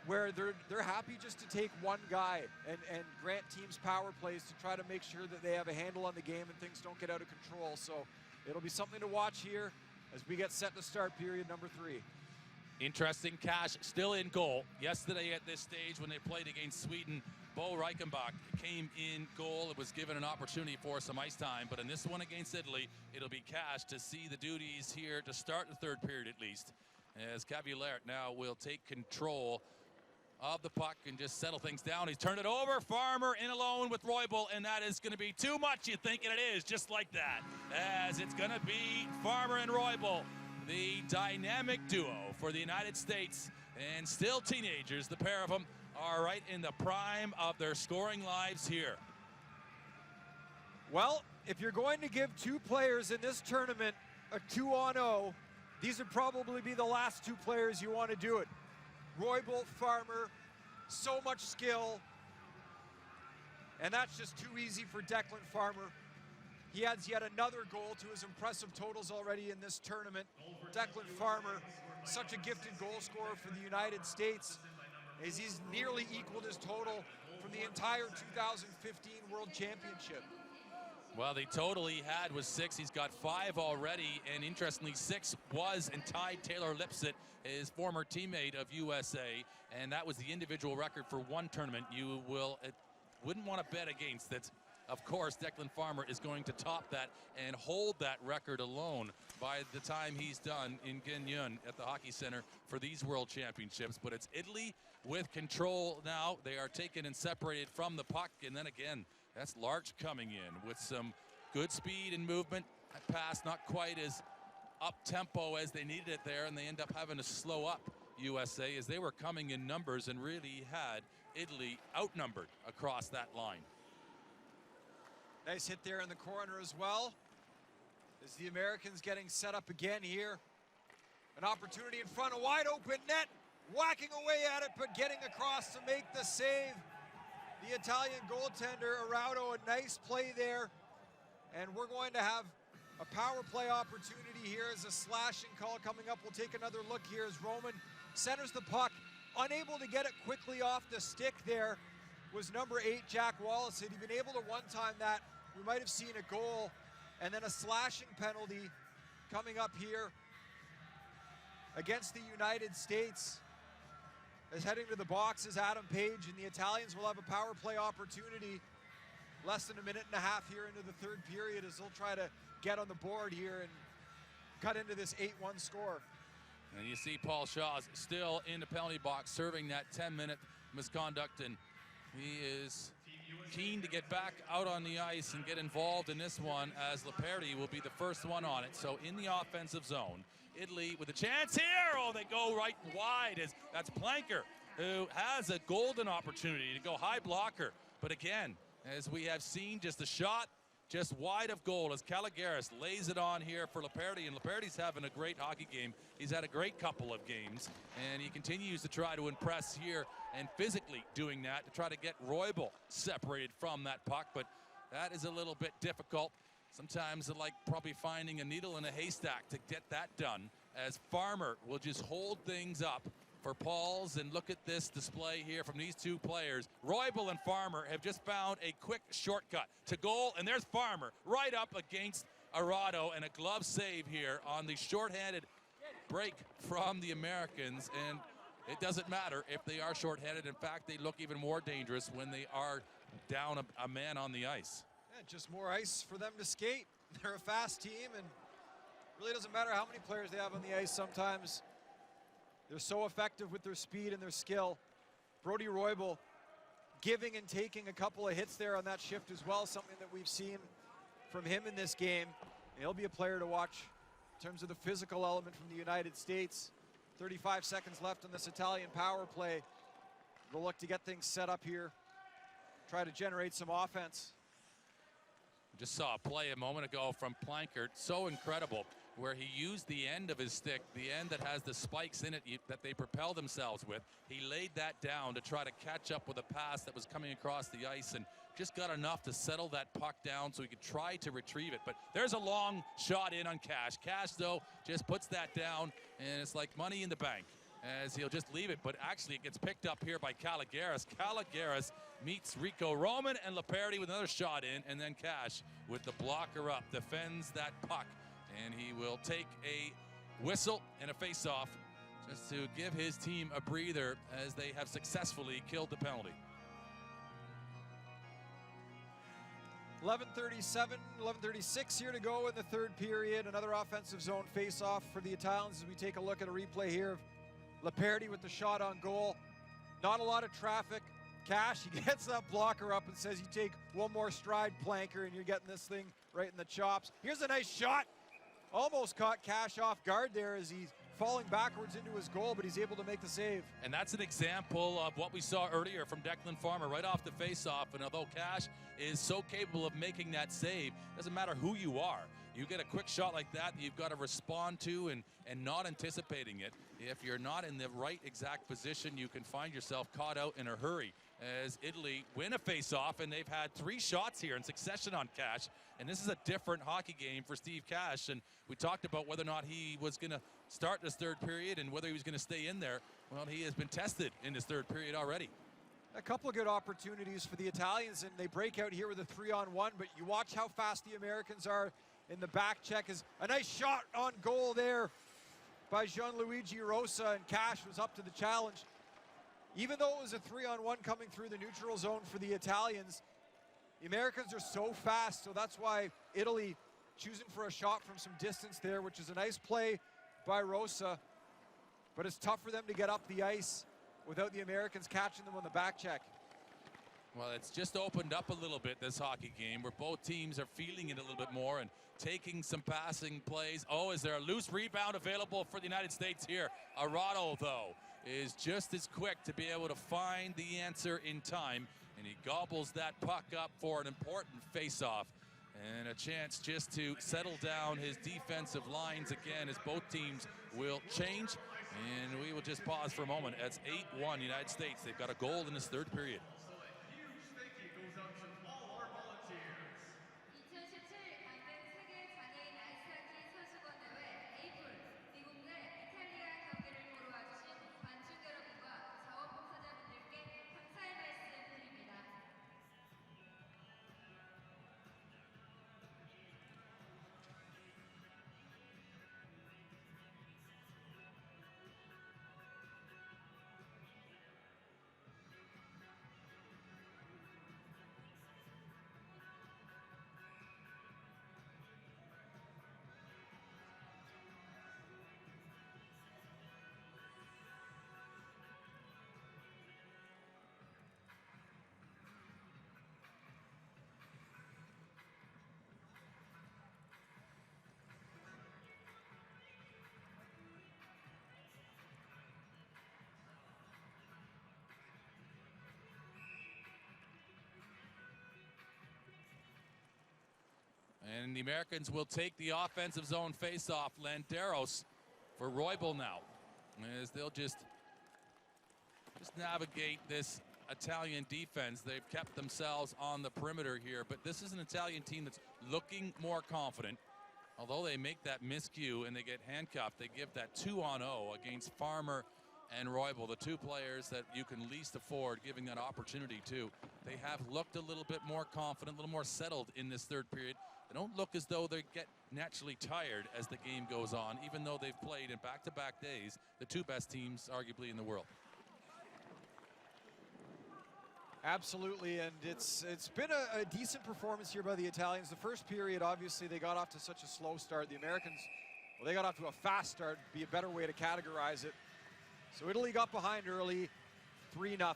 where they're happy just to take one guy and grant teams power plays to try to make sure that they have a handle on the game and things don't get out of control. So it'll be something to watch here as we get set to start period number 3. Interesting. Cash still in goal. Yesterday at this stage when they played against Sweden, Bo Reichenbach came in goal. It was given an opportunity for some ice time, but in this one against Italy, it'll be Cash to see the duties here to start the third period at least, as Cavallert now will take control of the puck and just settle things down. He's turned it over. Farmer in alone with Roybal, and that is going to be too much, you think, and it is just like that, as it's going to be Farmer and Roybal, the dynamic duo for the United States, and still teenagers. The pair of them are right in the prime of their scoring lives here. Well, if you're going to give 2 players in this tournament a 2-on-0, these would probably be the last 2 players you want to do it. Roybal, Farmer, so much skill, and that's just too easy for Declan Farmer. He adds yet another goal to his impressive totals already in this tournament. Declan Farmer, such a gifted goal scorer for the United States, as he's nearly equaled his total from the entire 2015 World Championship. Well, the total he had was 6. He's got 5 already, and interestingly, 6 was and tied Taylor Lipset, his former teammate of USA, and that was the individual record for one tournament. You wouldn't want to bet against that. Of course, Declan Farmer is going to top that and hold that record alone by the time he's done in Gangneung at the Hockey Center for these World Championships. But it's Italy with control now. They are taken and separated from the puck, and then again, that's Larch coming in with some good speed and movement. That pass not quite as up-tempo as they needed it there, and they end up having to slow up USA as they were coming in numbers and really had Italy outnumbered across that line. Nice hit there in the corner as well. As the Americans getting set up again here. An opportunity in front, a wide open net. Whacking away at it, but getting across to make the save. The Italian goaltender, Arauto, a nice play there. And we're going to have a power play opportunity here as a slashing call coming up. We'll take another look here as Roman centers the puck. Unable to get it quickly off the stick there was number 8, Jack Wallace. Had he been able to one-time that, we might have seen a goal. And then a slashing penalty coming up here against the United States. As heading to the box is Adam Page, and the Italians will have a power play opportunity less than a minute and a half here into the third period as they'll try to get on the board here and cut into this 8-1 score. And you see Paul Shaw's still in the penalty box serving that 10-minute misconduct, and he is keen to get back out on the ice and get involved in this one, as Laperti will be the first one on it. So in the offensive zone, Italy with a chance here. Oh, they go right wide. That's Planker, who has a golden opportunity to go high blocker. But again, as we have seen, just a shot just wide of goal as Caligaris lays it on here for Laperti, and Laperti's having a great hockey game. He's had a great couple of games, and he continues to try to impress here and physically doing that to try to get Roybal separated from that puck, but that is a little bit difficult. Sometimes like probably finding a needle in a haystack to get that done, as Farmer will just hold things up for Pauls. And look at this display here from these two players. Roybal and Farmer have just found a quick shortcut to goal, and there's Farmer right up against Arauto, and a glove save here on the shorthanded break from the Americans. And it doesn't matter if they are shorthanded. In fact, they look even more dangerous when they are down a man on the ice. Yeah, just more ice for them to skate. They're a fast team, and Really doesn't matter how many players they have on the ice. Sometimes they're so effective with their speed and their skill. Brody Roybal giving and taking a couple of hits there on that shift as well, something that we've seen from him in this game. He'll be a player to watch in terms of the physical element from the United States. 35 seconds left on this Italian power play. They'll look to get things set up here, try to generate some offense. Just saw a play a moment ago from Plankert, so incredible, where he used the end of his stick, the end that has the spikes in it that they propel themselves with. He laid that down to try to catch up with a pass that was coming across the ice and just got enough to settle that puck down so he could try to retrieve it. But there's a long shot in on Cash. Cash, though, just puts that down, and it's like money in the bank as he'll just leave it. But actually, it gets picked up here by Caligaris. Caligaris meets Rico Roman and Laperti with another shot in, and then Cash with the blocker up defends that puck. And he will take a whistle and a face-off just to give his team a breather as they have successfully killed the penalty. 11:36 here to go in the third period. Another offensive zone face-off for the Italians as we take a look at a replay here of Laperti with the shot on goal. Not a lot of traffic. Cash, he gets that blocker up and says, you take one more stride, Planker, and you're getting this thing right in the chops. Here's a nice shot. Almost caught Cash off guard there as he's falling backwards into his goal, but he's able to make the save. And that's an example of what we saw earlier from Declan Farmer right off the face-off. And although Cash is so capable of making that save, doesn't matter who you are. You get a quick shot like that you've got to respond to and not anticipating it. If you're not in the right exact position, you can find yourself caught out in a hurry as Italy win a face-off, and they've had 3 shots here in succession on Cash. And this is a different hockey game for Steve Cash. And we talked about whether or not he was going to start this third period and whether he was going to stay in there. Well, he has been tested in this third period already. A couple of good opportunities for the Italians, and they break out here with a 3-on-1, but you watch how fast the Americans are in the back check. Is a nice shot on goal there by Gianluigi Rosa, and Cash was up to the challenge. Even though it was a 3-on-1 coming through the neutral zone for the Italians, the Americans are so fast, so that's why Italy choosing for a shot from some distance there, which is a nice play by Rosa, but it's tough for them to get up the ice without the Americans catching them on the back check. Well, it's just opened up a little bit, this hockey game, where both teams are feeling it a little bit more and taking some passing plays. Oh, is there a loose rebound available for the United States here? Arado, though, is just as quick to be able to find the answer in time, and he gobbles that puck up for an important face-off and a chance just to settle down his defensive lines again as both teams will change. And we will just pause for a moment. That's 8-1 United States. They've got a goal in this third period. And the Americans will take the offensive zone face-off. Landeros for Roybal now, as they'll just navigate this Italian defense. They've kept themselves on the perimeter here, but this is an Italian team that's looking more confident. Although they make that miscue and they get handcuffed, they give that 2-on-0 against Farmer and Roybal, the 2 players that you can least afford giving that opportunity to. They have looked a little bit more confident, a little more settled in this third period. They don't look as though they get naturally tired as the game goes on, even though they've played in back-to-back days the 2 best teams arguably in the world. Absolutely, and it's been a decent performance here by the Italians. The first period, obviously, they got off to such a slow start. The Americans Well, they got off to a fast start, be a better way to categorize it. So Italy got behind early, 3-0.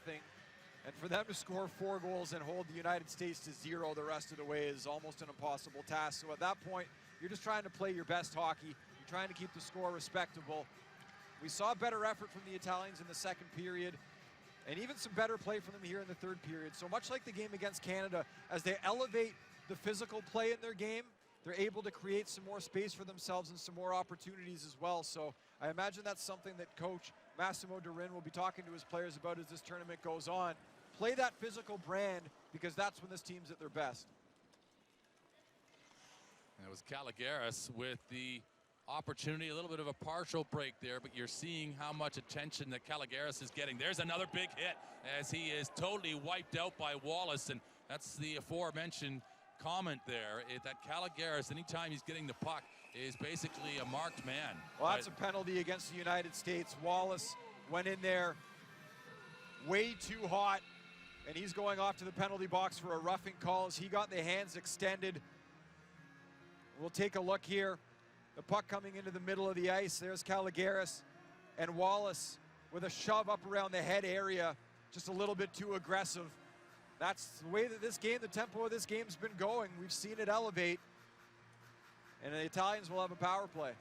And for them to score 4 goals and hold the United States to 0 the rest of the way is almost an impossible task. So at that point, you're just trying to play your best hockey. You're trying to keep the score respectable. We saw better effort from the Italians in the second period, and even some better play from them here in the third period. So much like the game against Canada, as they elevate the physical play in their game, they're able to create some more space for themselves and some more opportunities as well. So I imagine that's something that Coach Massimo Durin will be talking to his players about as this tournament goes on. Play that physical brand, because that's when this team's at their best. And it was Caligaris with the opportunity, a little bit of a partial break there, but you're seeing how much attention that Caligaris is getting. There's another big hit as he is totally wiped out by Wallace, and that's the aforementioned comment there, that Caligaris, anytime he's getting the puck, is basically a marked man. Well, that's a penalty against the United States. Wallace went in there way too hot, and he's going off to the penalty box for a roughing call as he got the hands extended. We'll take a look here. The puck coming into the middle of the ice. There's Caligaris, and Wallace with a shove up around the head area, just a little bit too aggressive. That's the way that this game, the tempo of this game's been going. We've seen it elevate, and the Italians will have a power play.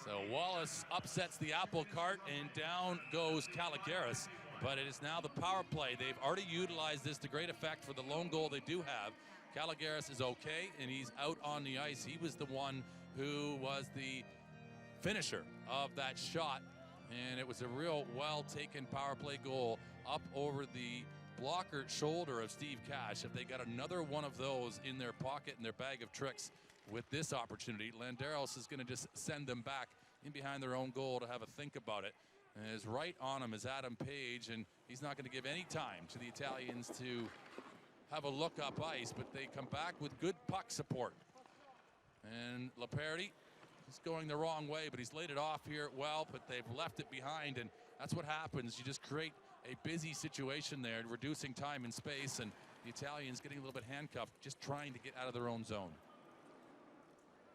So Wallace upsets the apple cart, and down goes Caligaris. But it is now the power play. They've already utilized this to great effect for the lone goal they do have. Caligaris is okay, and he's out on the ice. He was the one who was the finisher of that shot, and it was a real well-taken power play goal up over the blocker shoulder of Steve Cash. If they got another one of those in their pocket, in their bag of tricks with this opportunity, Landeros is going to just send them back in behind their own goal to have a think about it. And is right on him is Adam Page, and he's not going to give any time to the Italians to have a look up ice, but they come back with good puck support. And Laperti is going the wrong way, but he's laid it off here well, but they've left it behind, and that's what happens. You just create a busy situation there, reducing time and space, and the Italians getting a little bit handcuffed, just trying to get out of their own zone.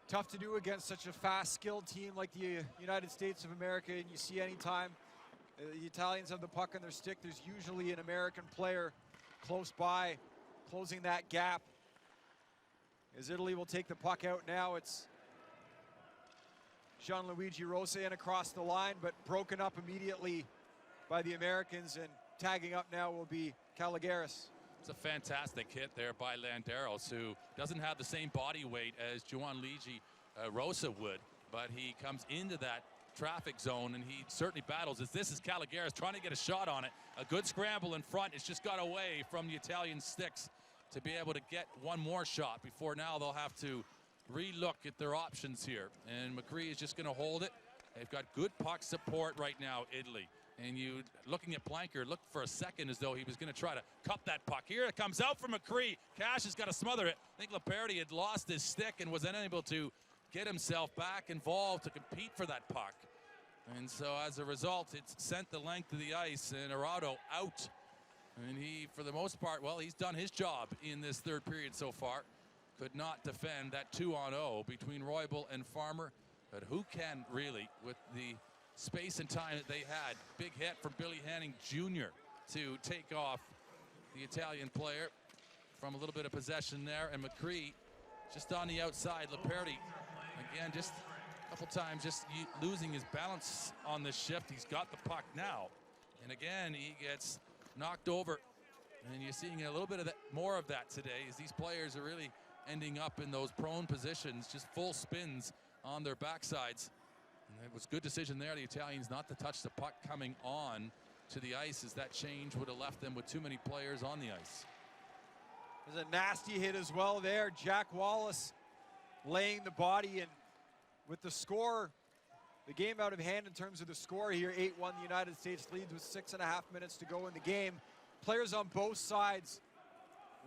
Tough to do against such a fast, skilled team like the United States of America, and you see anytime the Italians have the puck on their stick, there's usually an American player close by, closing that gap. As Italy will take the puck out now, it's Gianluigi Rossi in across the line, but broken up immediately by the Americans, and tagging up now will be Caligaris. It's a fantastic hit there by Landeros, who doesn't have the same body weight as Gianluigi Rosa would, but he comes into that traffic zone, and he certainly battles as this is Caligaris trying to get a shot on it. A good scramble in front. It's just got away from the Italian sticks to be able to get one more shot before now they'll have to re-look at their options here. And McCree is just going to hold it. They've got good puck support right now, Italy. And you, looking at Blanker, looked for a second as though he was going to try to cup that puck. Here it comes out from McCree. Cash has got to smother it. I think Laperti had lost his stick and was unable to get himself back involved to compete for that puck. And so as a result, it's sent the length of the ice, and Arado out. And he, for the most part, well, he's done his job in this third period so far. Could not defend that 2-on-0 between Roybal and Farmer. But who can really, with the space and time that they had. Big hit from Billy Hanning Jr. to take off the Italian player from a little bit of possession there. And McCree just on the outside. Laperti, again, just a couple times just losing his balance on this shift. He's got the puck now. And again, he gets knocked over. And you're seeing a little bit of that, more of that today, as these players are really ending up in those prone positions, just full spins on their backsides. And it was a good decision there, the Italians, not to touch the puck coming on to the ice, as that change would have left them with too many players on the ice. There's a nasty hit as well there. Jack Wallace laying the body, and with the score, the game out of hand in terms of the score here, 8-1, the United States leads with 6.5 minutes to go in the game. Players on both sides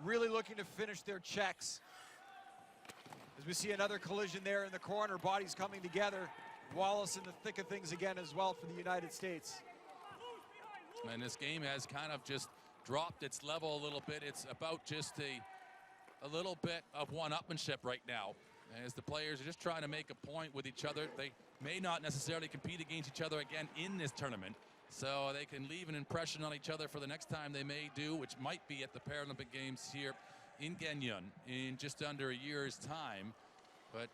really looking to finish their checks. As we see another collision there in the corner, bodies coming together. Wallace in the thick of things again as well for the United States. And this game has kind of just dropped its level a little bit. It's about just a little bit of one-upmanship right now. as the players are just trying to make a point with each other. They may not necessarily compete against each other again in this tournament, so they can leave an impression on each other for the next time they may do, which might be at the Paralympic Games here in Gangneung in just under a year's time. But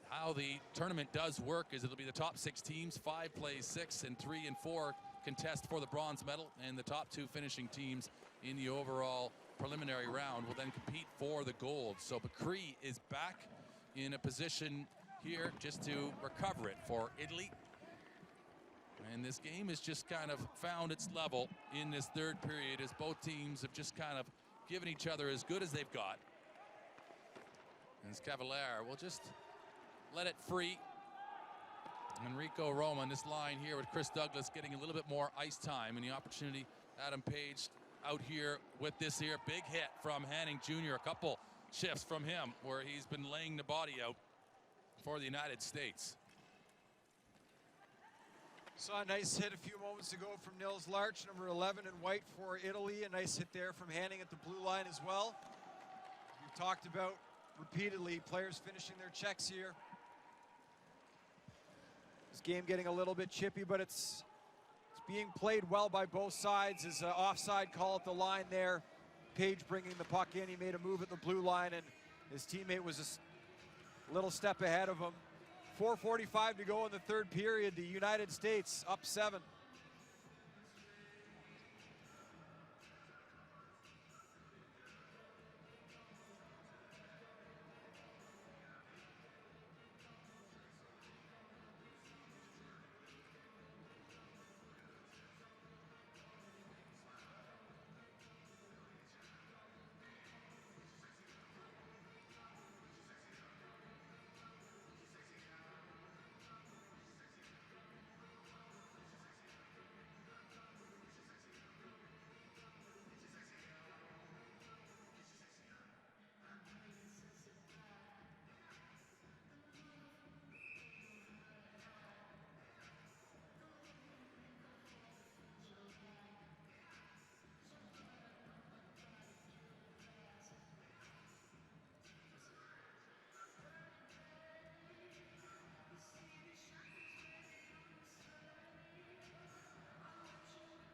how the tournament does work is it'll be the top 6 teams, 5 plays 6, and 3 and 4 contest for the bronze medal, and the top 2 finishing teams in the overall preliminary round will then compete for the gold. So Bakri is back in a position here just to recover it for Italy. And this game has just kind of found its level in this third period as both teams have just kind of given each other as good as they've got. And Cavalier will just let it free. Enrico Roma in this line here with Chris Douglas getting a little bit more ice time, and the opportunity. Adam Page out here with this here big hit from Hanning Jr. A couple shifts from him where he's been laying the body out for the United States. Saw a nice hit a few moments ago from Nils Larch, number 11 in white for Italy. A nice hit there from Hanning at the blue line as well. We've talked about repeatedly players finishing their checks here. This game getting a little bit chippy, but it's being played well by both sides. As an offside call at the line there. Page bringing the puck in. He made a move at the blue line, and his teammate was a little step ahead of him. 4:45 to go in the third period. The United States up 7.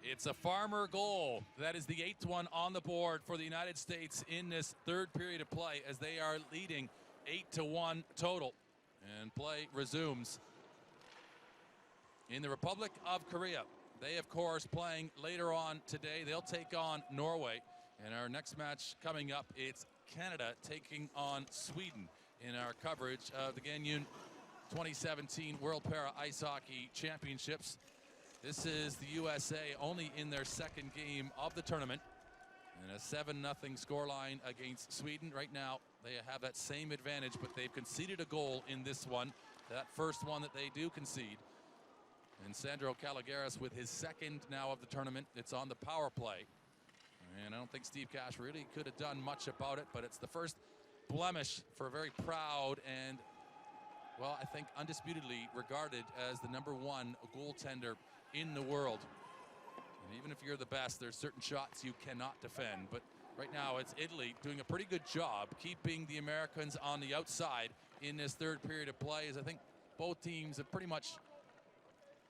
It's a Farmer goal. That is the 8th one on the board for the United States in this third period of play as they are leading 8-1 total. And play resumes. In the Republic of Korea, they of course playing later on today. They'll take on Norway. And our next match coming up, it's Canada taking on Sweden in our coverage of the Gangneung 2017 World Para Ice Hockey Championships. This is the USA only in their second game of the tournament. And a 7-0 scoreline against Sweden. Right now, they have that same advantage, but they've conceded a goal in this one. That first one that they do concede. And Sandro Caligaris with his second now of the tournament. It's on the power play. And I don't think Steve Cash really could have done much about it, but it's the first blemish for a very proud and, well, I think undisputedly regarded as the #1 goaltender in the world. And even if you're the best, there's certain shots you cannot defend. But right now it's Italy doing a pretty good job keeping the Americans on the outside in this third period of play, as I think both teams have pretty much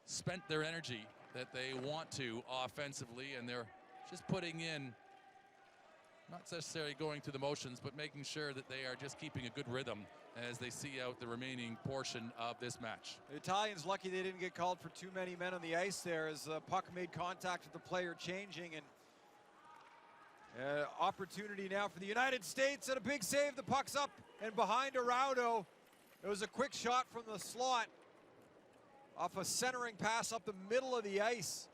spent their energy that they want to offensively, and they're just putting in, not necessarily going through the motions, but making sure that they are just keeping a good rhythm as they see out the remaining portion of this match. The Italians lucky they didn't get called for too many men on the ice there as the puck made contact with the player changing. And opportunity now for the United States, and a big save. The puck's up and behind Araudo. It was a quick shot from the slot off a centering pass up the middle of the ice.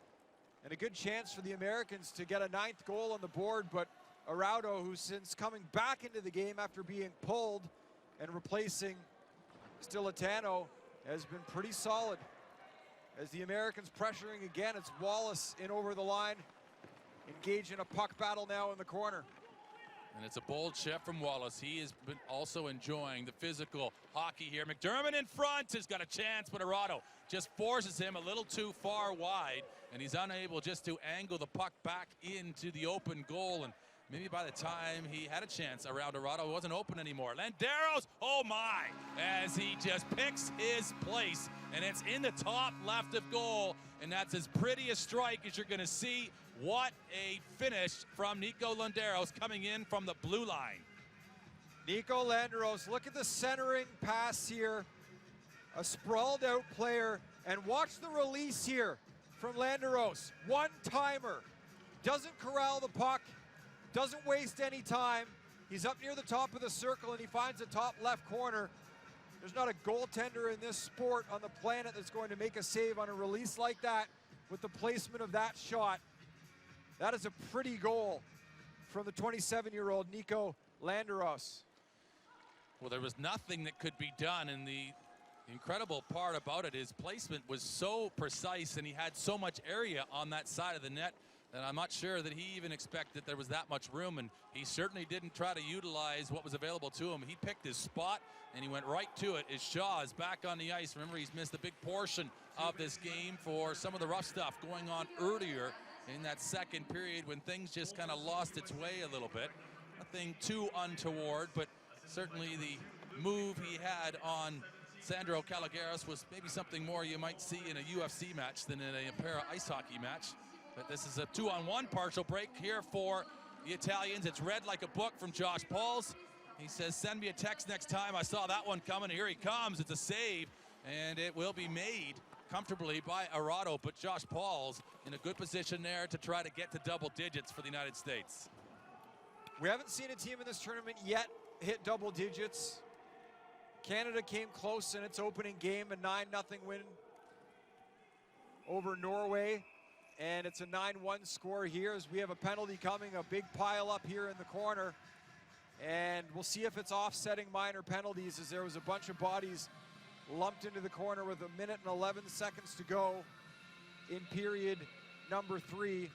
And a good chance for the Americans to get a 9th goal on the board, but Araudo, who's since coming back into the game after being pulled and replacing Stilitano, has been pretty solid. As the Americans pressuring again, it's Wallace in over the line, engaged in a puck battle now in the corner. And it's a bold shift from Wallace. He has been also enjoying the physical hockey here. McDermott in front has got a chance, but Araudo just forces him a little too far wide, and he's unable just to angle the puck back into the open goal. And maybe by the time he had a chance around Arado, it wasn't open anymore. Landeros, oh my, as he just picks his place, and it's in the top left of goal, and that's as pretty a strike as you're going to see. What a finish from Nico Landeros coming in from the blue line. Nico Landeros, look at the centering pass here. A sprawled out player, and watch the release here from Landeros. One-timer, doesn't corral the puck, doesn't waste any time. He's up near the top of the circle and he finds the top left corner. There's not a goaltender in this sport on the planet that's going to make a save on a release like that with the placement of that shot. That is a pretty goal from the 27-year-old Nico Landeros. Well, there was nothing that could be done, and the incredible part about it, his placement was so precise and he had so much area on that side of the net that I'm not sure that he even expected there was that much room, and he certainly didn't try to utilize what was available to him. He picked his spot and he went right to it as Shaw is back on the ice. Remember, he's missed a big portion of this game for some of the rough stuff going on earlier in that second period when things just kind of lost its way a little bit. Nothing too untoward, but certainly the move he had on Sandro Caligaris was maybe something more you might see in a UFC match than in a para ice hockey match. But this is a 2-on-1 partial break here for the Italians. It's read like a book from Josh Pauls. He says, send me a text next time. I saw that one coming. Here he comes. It's a save, and it will be made comfortably by Arado. But Josh Pauls in a good position there to try to get to double digits for the United States. We haven't seen a team in this tournament yet hit double digits. Canada came close in its opening game, a 9-0 win over Norway. And it's a 9-1 score here as we have a penalty coming, a big pile up here in the corner. And we'll see if it's offsetting minor penalties, as there was a bunch of bodies lumped into the corner with 1 minute and 11 seconds to go in period number 3.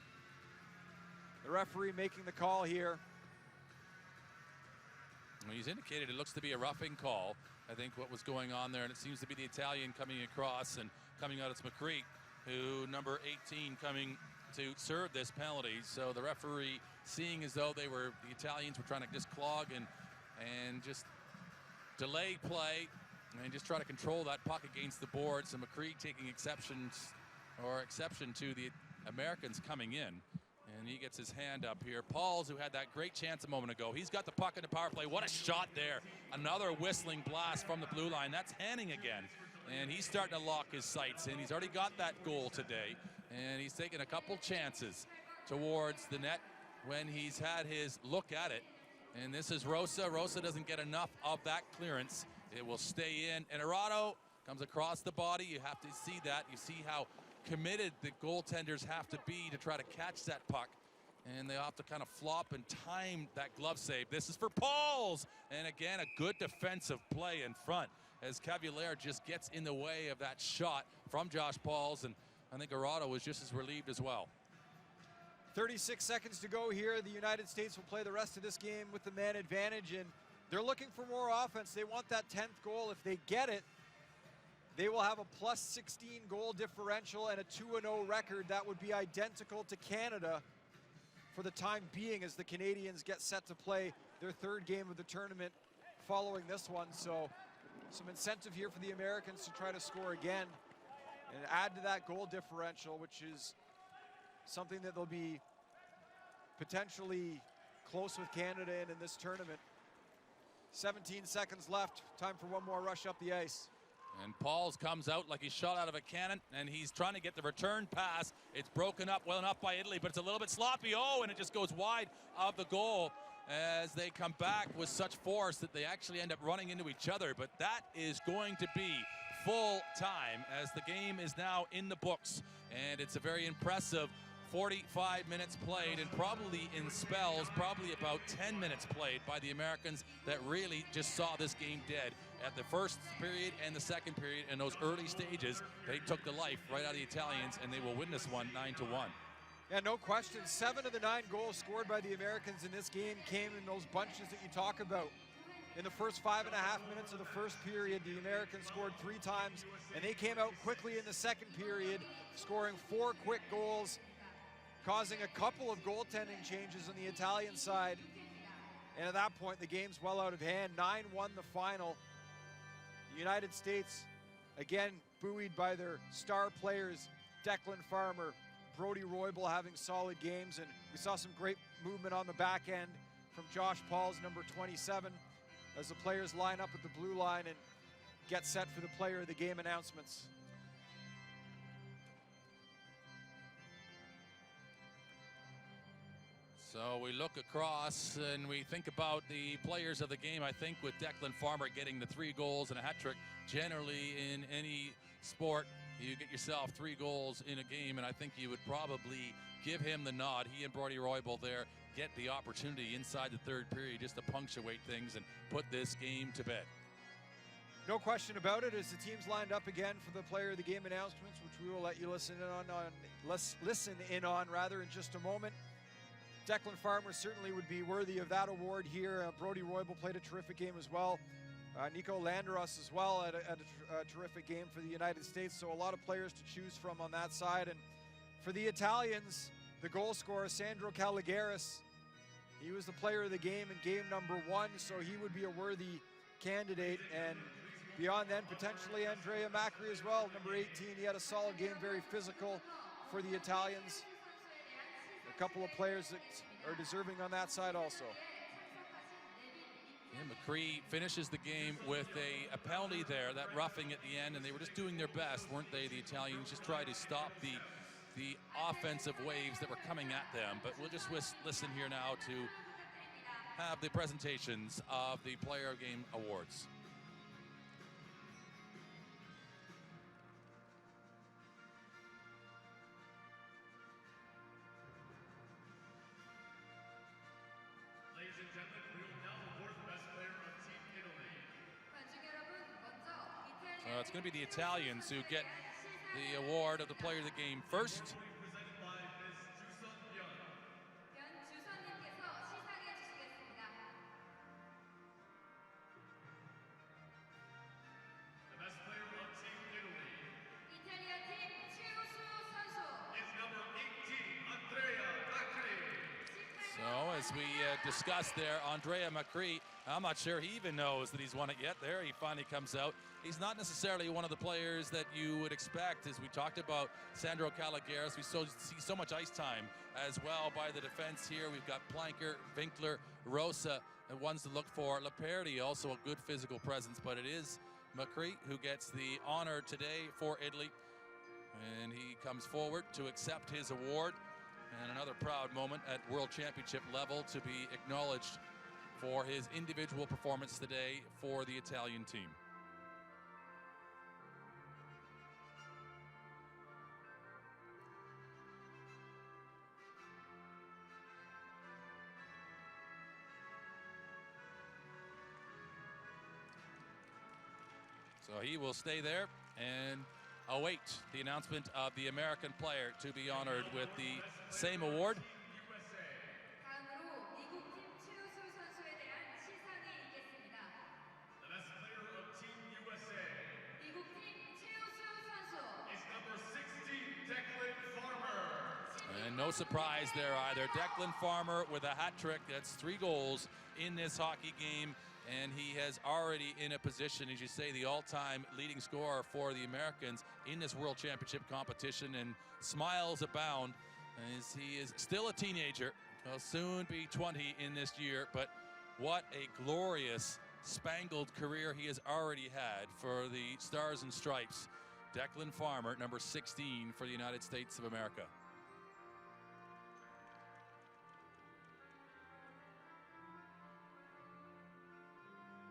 The referee making the call here. Well, he's indicated it looks to be a roughing call. I think what was going on there, and it seems to be the Italian coming across, and coming out, it's McCreek, who number 18 coming to serve this penalty. So the referee, seeing as though the Italians were trying to just clog and just delay play and just try to control that puck against the boards. So McCreek taking exception to the Americans coming in. And he gets his hand up here. Pauls, who had that great chance a moment ago, he's got the puck in the power play. What a shot there. Another whistling blast from the blue line. That's Hanning again. And he's starting to lock his sights in. He's already got that goal today. And he's taken a couple chances towards the net when he's had his look at it. And this is Rosa. Rosa doesn't get enough of that clearance. It will stay in. And Arado comes across the body. You have to see that. You see how committed the goaltenders have to be to try to catch that puck. And they have to kind of flop and time that glove save. This is for Pauls. And again, a good defensive play in front as Cavalier just gets in the way of that shot from Josh Pauls. And I think Arado was just as relieved as well. 36 seconds to go here. The United States will play the rest of this game with the man advantage, and they're looking for more offense. They want that 10th goal. If they get it, they will have a plus 16 goal differential and a 2-0 record. That would be identical to Canada for the time being, as the Canadians get set to play their third game of the tournament following this one. So some incentive here for the Americans to try to score again and add to that goal differential, which is something that they'll be potentially close with Canada in this tournament. 17 seconds left. Time for one more rush up the ice. And Pauls comes out like he's shot out of a cannon, and he's trying to get the return pass. It's broken up well enough by Italy, but it's a little bit sloppy. Oh, and it just goes wide of the goal as they come back with such force that they actually end up running into each other. But that is going to be full time as the game is now in the books. And it's a very impressive 45 minutes played, and probably in spells, probably about 10 minutes played by the Americans that really just saw this game dead. At the first period and the second period, in those early stages, they took the life right out of the Italians, and they will win this one 9-1. Yeah, no question. 7 of the 9 goals scored by the Americans in this game came in those bunches that you talk about. In the first 5.5 minutes of the first period, the Americans scored 3 times, and they came out quickly in the second period, scoring 4 quick goals. causing a couple of goaltending changes on the Italian side. And at that point, the game's well out of hand. 9-1 the final. The United States, again, buoyed by their star players, Declan Farmer, Brodie Roybal having solid games, and we saw some great movement on the back end from Josh Paul's number 27 as the players line up at the blue line and get set for the player of the game announcements. So we look across and we think about the players of the game. I think with Declan Farmer getting the 3 goals and a hat trick, generally in any sport, you get yourself 3 goals in a game, and I think you would probably give him the nod. He and Brodie Roybal there get the opportunity inside the 3rd period just to punctuate things and put this game to bed. No question about it, as the teams lined up again for the player of the game announcements, which we will let you listen in on in just a moment. Declan Farmer certainly would be worthy of that award here. Brodie Roybal played a terrific game as well. Nico Landeros as well had a terrific game for the United States. So a lot of players to choose from on that side. And for the Italians, the goal scorer, Sandro Caligaris, he was the player of the game in game number 1, so he would be a worthy candidate. And beyond then, potentially Andrea Macri as well, number 18. He had a solid game, very physical for the Italians. A couple of players that are deserving on that side also. Yeah, McCree finishes the game with a penalty there, that roughing at the end, and they were just doing their best, weren't they, the Italians, just tried to stop the offensive waves that were coming at them. But we'll just listen here now to have the presentations of the Player of Game awards. Ladies and gentlemen, we will now award the best player of Team Italy. So it's going to be the Italians who get the award of the Player of the Game first. Presented by Ms. Jusun Byun. The best player of Team Italy is number 18, Andrea Macri. So as we discussed there, Andrea Macri, I'm not sure he even knows that he's won it yet. There he finally comes out. He's not necessarily one of the players that you would expect. As we talked about Sandro Caligaris, we see so much ice time as well by the defense here. We've got Planker, Winkler, Rosa, and ones to look for. Laperti, also a good physical presence, but it is Macri who gets the honor today for Italy. And he comes forward to accept his award. And another proud moment at World Championship level to be acknowledged for his individual performance today for the Italian team. So he will stay there and await the announcement of the American player to be honored with the same award. The best player of Team USA is number 16, Declan Farmer. And no surprise there either. Declan Farmer with a hat trick. That's 3 goals in this hockey game. And he has already in a position, as you say, the all-time leading scorer for the Americans in this World Championship competition, and smiles abound as he is still a teenager. He'll soon be 20 in this year, but what a glorious spangled career he has already had for the Stars and Stripes. Declan Farmer, number 16 for the United States of America.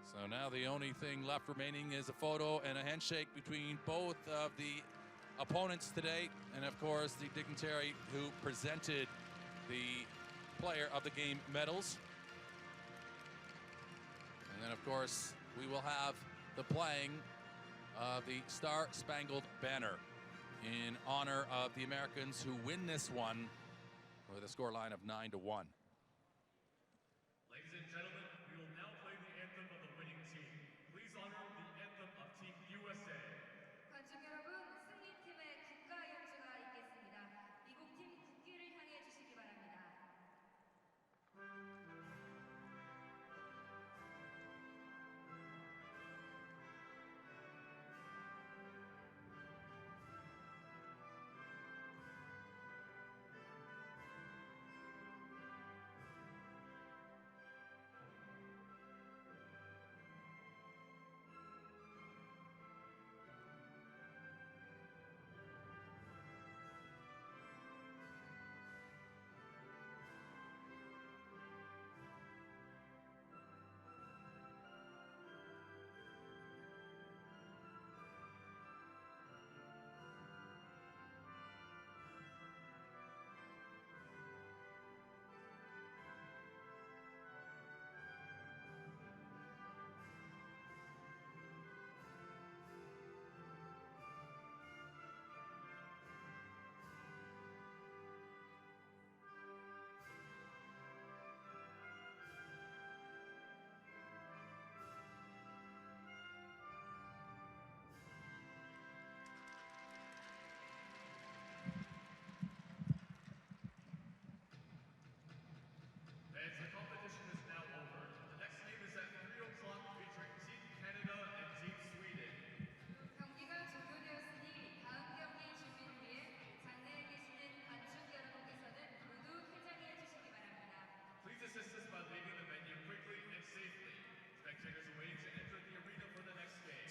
So now the only thing left remaining is a photo and a handshake between both of the opponents today, and of course the dignitary who presented the Player of the Game medals. And then of course we will have the playing of the Star Spangled Banner in honor of the Americans who win this one with a scoreline of 9-1. Ladies and gentlemen, we will now play the anthem of the winning team. Please honor the anthem of Team USA. 관중 여러분, 승리팀의 국가 연주가 있겠습니다. 미국팀 국기를 향해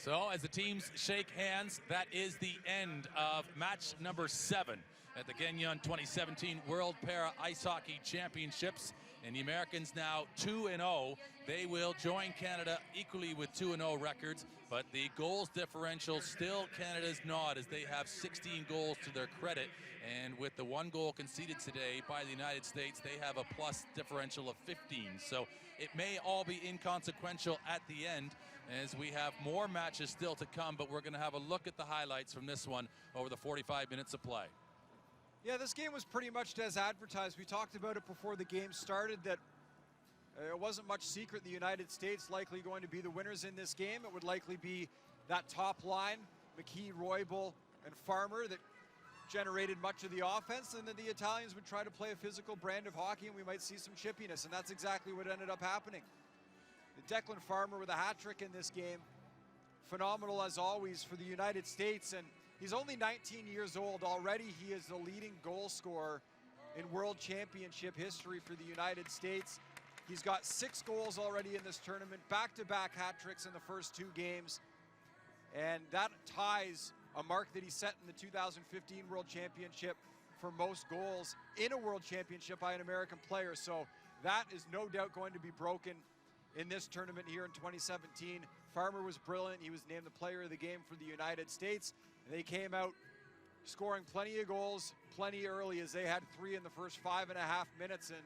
So as the teams shake hands, that is the end of match number 7 at the Gangneung 2017 World Para Ice Hockey Championships. And the Americans now 2-0. They will join Canada equally with 2-0 records, but the goals differential still Canada's nod, as they have 16 goals to their credit. And with the 1 goal conceded today by the United States, they have a plus differential of 15. So it may all be inconsequential at the end, as we have more matches still to come, but we're going to have a look at the highlights from this one over the 45 minutes of play. Yeah, this game was pretty much as advertised. We talked about it before the game started, that it wasn't much secret the United States likely going to be the winners in this game. It would likely be that top line, McKee, Roybal, and Farmer, that generated much of the offense, and then the Italians would try to play a physical brand of hockey, and we might see some chippiness, and that's exactly what ended up happening. Declan Farmer with a hat trick in this game. Phenomenal as always for the United States, and he's only 19 years old. Already he is the leading goal scorer in World Championship history for the United States. He's got 6 goals already in this tournament, back-to-back hat tricks in the first 2 games, and that ties a mark that he set in the 2015 World Championship for most goals in a World Championship by an American player. So that is no doubt going to be broken in this tournament here in 2017. Farmer was brilliant. He was named the player of the game for the United States. They came out scoring plenty of goals, plenty early, as they had 3 in the first 5.5 minutes. And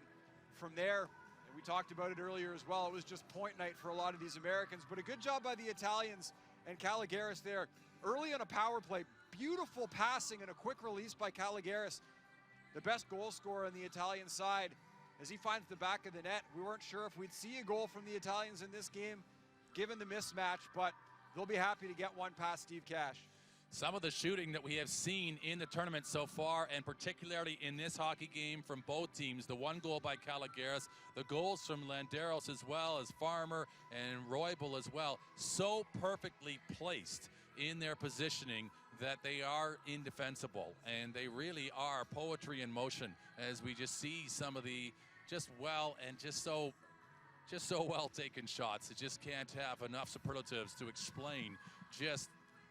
from there, and we talked about it earlier as well, it was just point night for a lot of these Americans. But a good job by the Italians and Caligaris there. Early on a power play, beautiful passing and a quick release by Caligaris, the best goal scorer on the Italian side, as he finds the back of the net. We weren't sure if we'd see a goal from the Italians in this game, given the mismatch, but they'll be happy to get one past Steve Cash. Some of the shooting that we have seen in the tournament so far, and particularly in this hockey game from both teams, the 1 goal by Caligaris, the goals from Landeros as well as Farmer and Roybal as well, so perfectly placed in their positioning that they are indefensible, and they really are poetry in motion, as we just see some of the just so well taken shots. It just can't have enough superlatives to explain just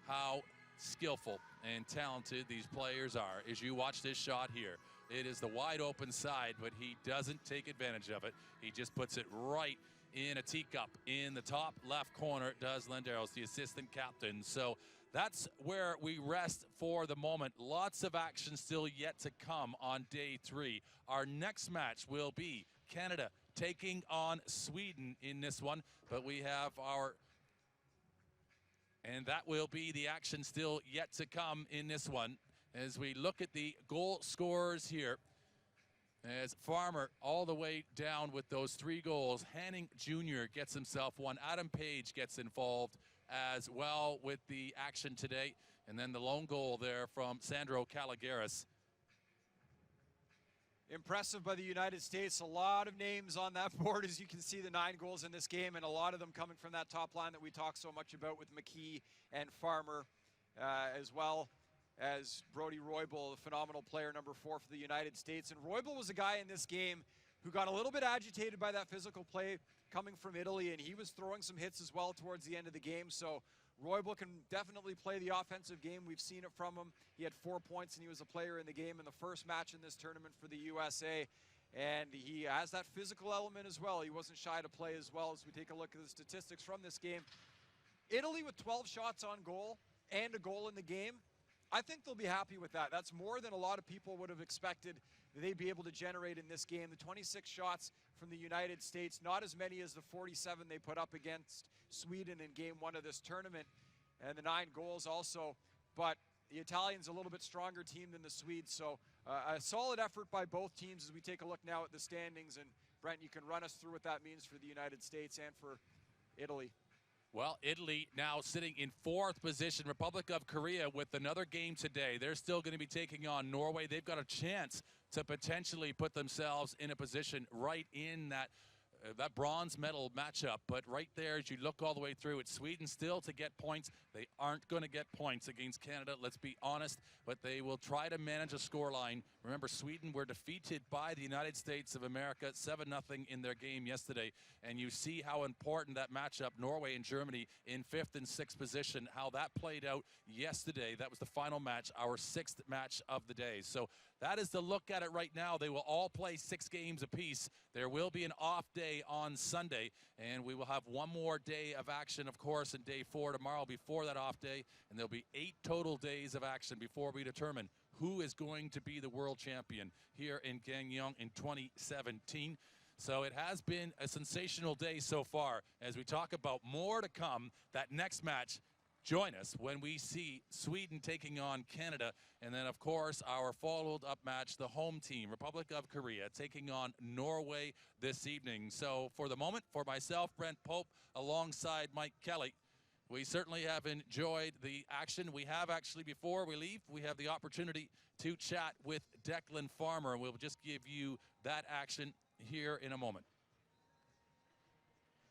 how skillful and talented these players are. As you watch this shot here, it is the wide open side, but he doesn't take advantage of it. He just puts it right in a teacup in the top left corner, does Landeros, the assistant captain. So that's where we rest for the moment. Lots of action still yet to come on day 3. Our next match will be Canada taking on Sweden in this one, but we have and that will be the action still yet to come in this one, as we look at the goal scorers here, as Farmer all the way down with those 3 goals. Hanning Jr. gets himself 1. Adam Page gets involved as well with the action today. And then the lone goal there from Sandro Caligaris. Impressive by the United States. A lot of names on that board, as you can see, the 9 goals in this game, and a lot of them coming from that top line that we talk so much about with McKee and Farmer, as well as Brody Roybal, the phenomenal player, number 4 for the United States. And Roybal was a guy in this game who got a little bit agitated by that physical play coming from Italy, and he was throwing some hits as well towards the end of the game. So Roybal can definitely play the offensive game. We've seen it from him. He had 4 points, and he was a player in the game in the first match in this tournament for the USA. And he has that physical element as well. He wasn't shy to play as well. As we take a look at the statistics from this game, Italy with 12 shots on goal and a goal in the game, I think they'll be happy with that. That's more than a lot of people would have expected they'd be able to generate in this game. The 26 shots from the United States, not as many as the 47 they put up against Sweden in game 1 of this tournament, and the 9 goals also. But the Italians a little bit stronger team than the Swedes, so a solid effort by both teams as we take a look now at the standings. And Brent, you can run us through what that means for the United States and for Italy. Well, Italy now sitting in 4th position. Republic of Korea with another game today. They're still going to be taking on Norway. They've got a chance to potentially put themselves in a position right in that that bronze medal matchup. But right there, as you look all the way through, it's Sweden still to get points. They aren't going to get points against Canada, let's be honest, but they will try to manage a scoreline. Remember, Sweden were defeated by the United States of America 7-0 in their game yesterday, and you see how important that matchup, Norway and Germany in 5th and 6th position, how that played out yesterday. That was the final match, our 6th match of the day. So that is the look at it right now. They will all play 6 games apiece. There will be an off day on Sunday, and we will have one more day of action, of course, in day 4 tomorrow before that off day, and there'll be 8 total days of action before we determine who is going to be the world champion here in Gangneung in 2017. So it has been a sensational day so far. As we talk about more to come, that next match, join us when we see Sweden taking on Canada. And then, of course, our followed-up match, the home team, Republic of Korea, taking on Norway this evening. So for the moment, for myself, Brent Pope, alongside Mike Kelly, we certainly have enjoyed the action. We have actually, before we leave, we have the opportunity to chat with Declan Farmer, and we'll just give you that action here in a moment.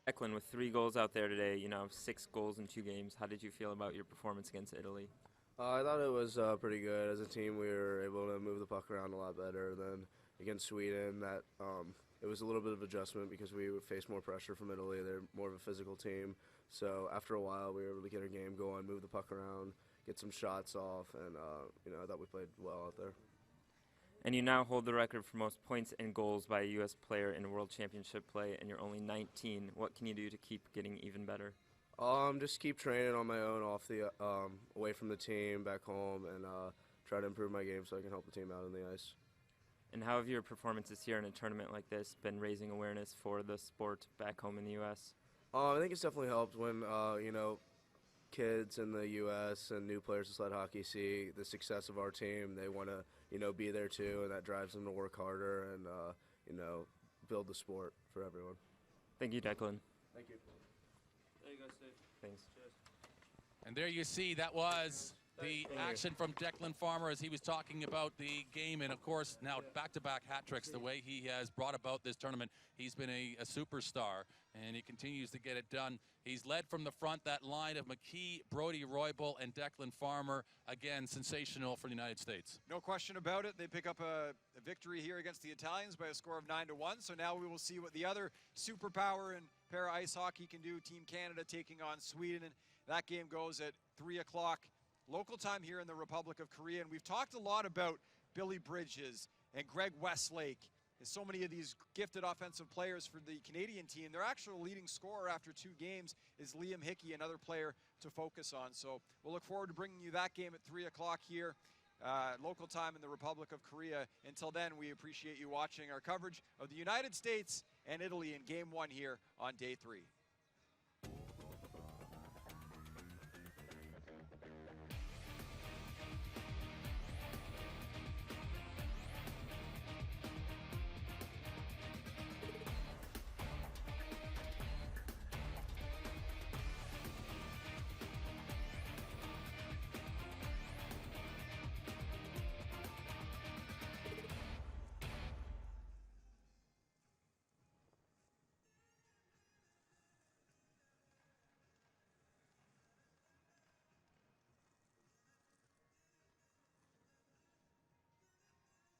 Declan, with 3 goals out there today, 6 goals in 2 games, how did you feel about your performance against Italy? I thought it was pretty good. As a team, we were able to move the puck around a lot better than against Sweden. That it was a little bit of adjustment because we would face more pressure from Italy. They're more of a physical team. So after a while, we were able to get our game going, move the puck around, get some shots off, and I thought we played well out there. And you now hold the record for most points and goals by a U.S. player in World Championship play, and you're only 19. What can you do to keep getting even better? Just keep training on my own, off the away from the team, back home, and try to improve my game so I can help the team out on the ice. And how have your performances here in a tournament like this been raising awareness for the sport back home in the U.S.? I think it's definitely helped when kids in the U.S. and new players to sled hockey see the success of our team. They want to be there too, and that drives them to work harder and build the sport for everyone. Thank you, Declan. Thank you. There you go, Steve. Thanks. Cheers. And there you see, that was the action from Declan Farmer as he was talking about the game. And, of course, now back-to-back hat tricks, the way he has brought about this tournament. He's been a superstar, and he continues to get it done. He's led from the front, that line of McKee, Brody Roybal, and Declan Farmer. Again, sensational for the United States. No question about it. They pick up a victory here against the Italians by a score of 9-1. So now we will see what the other superpower in para-ice hockey can do. Team Canada taking on Sweden. And that game goes at 3 o'clock local time here in the Republic of Korea. And we've talked a lot about Billy Bridges and Greg Westlake. And so many of these gifted offensive players for the Canadian team. Their actual leading scorer after 2 games is Liam Hickey, another player to focus on. So we'll look forward to bringing you that game at 3 o'clock here, local time in the Republic of Korea. Until then, we appreciate you watching our coverage of the United States and Italy in Game 1 here on Day 3.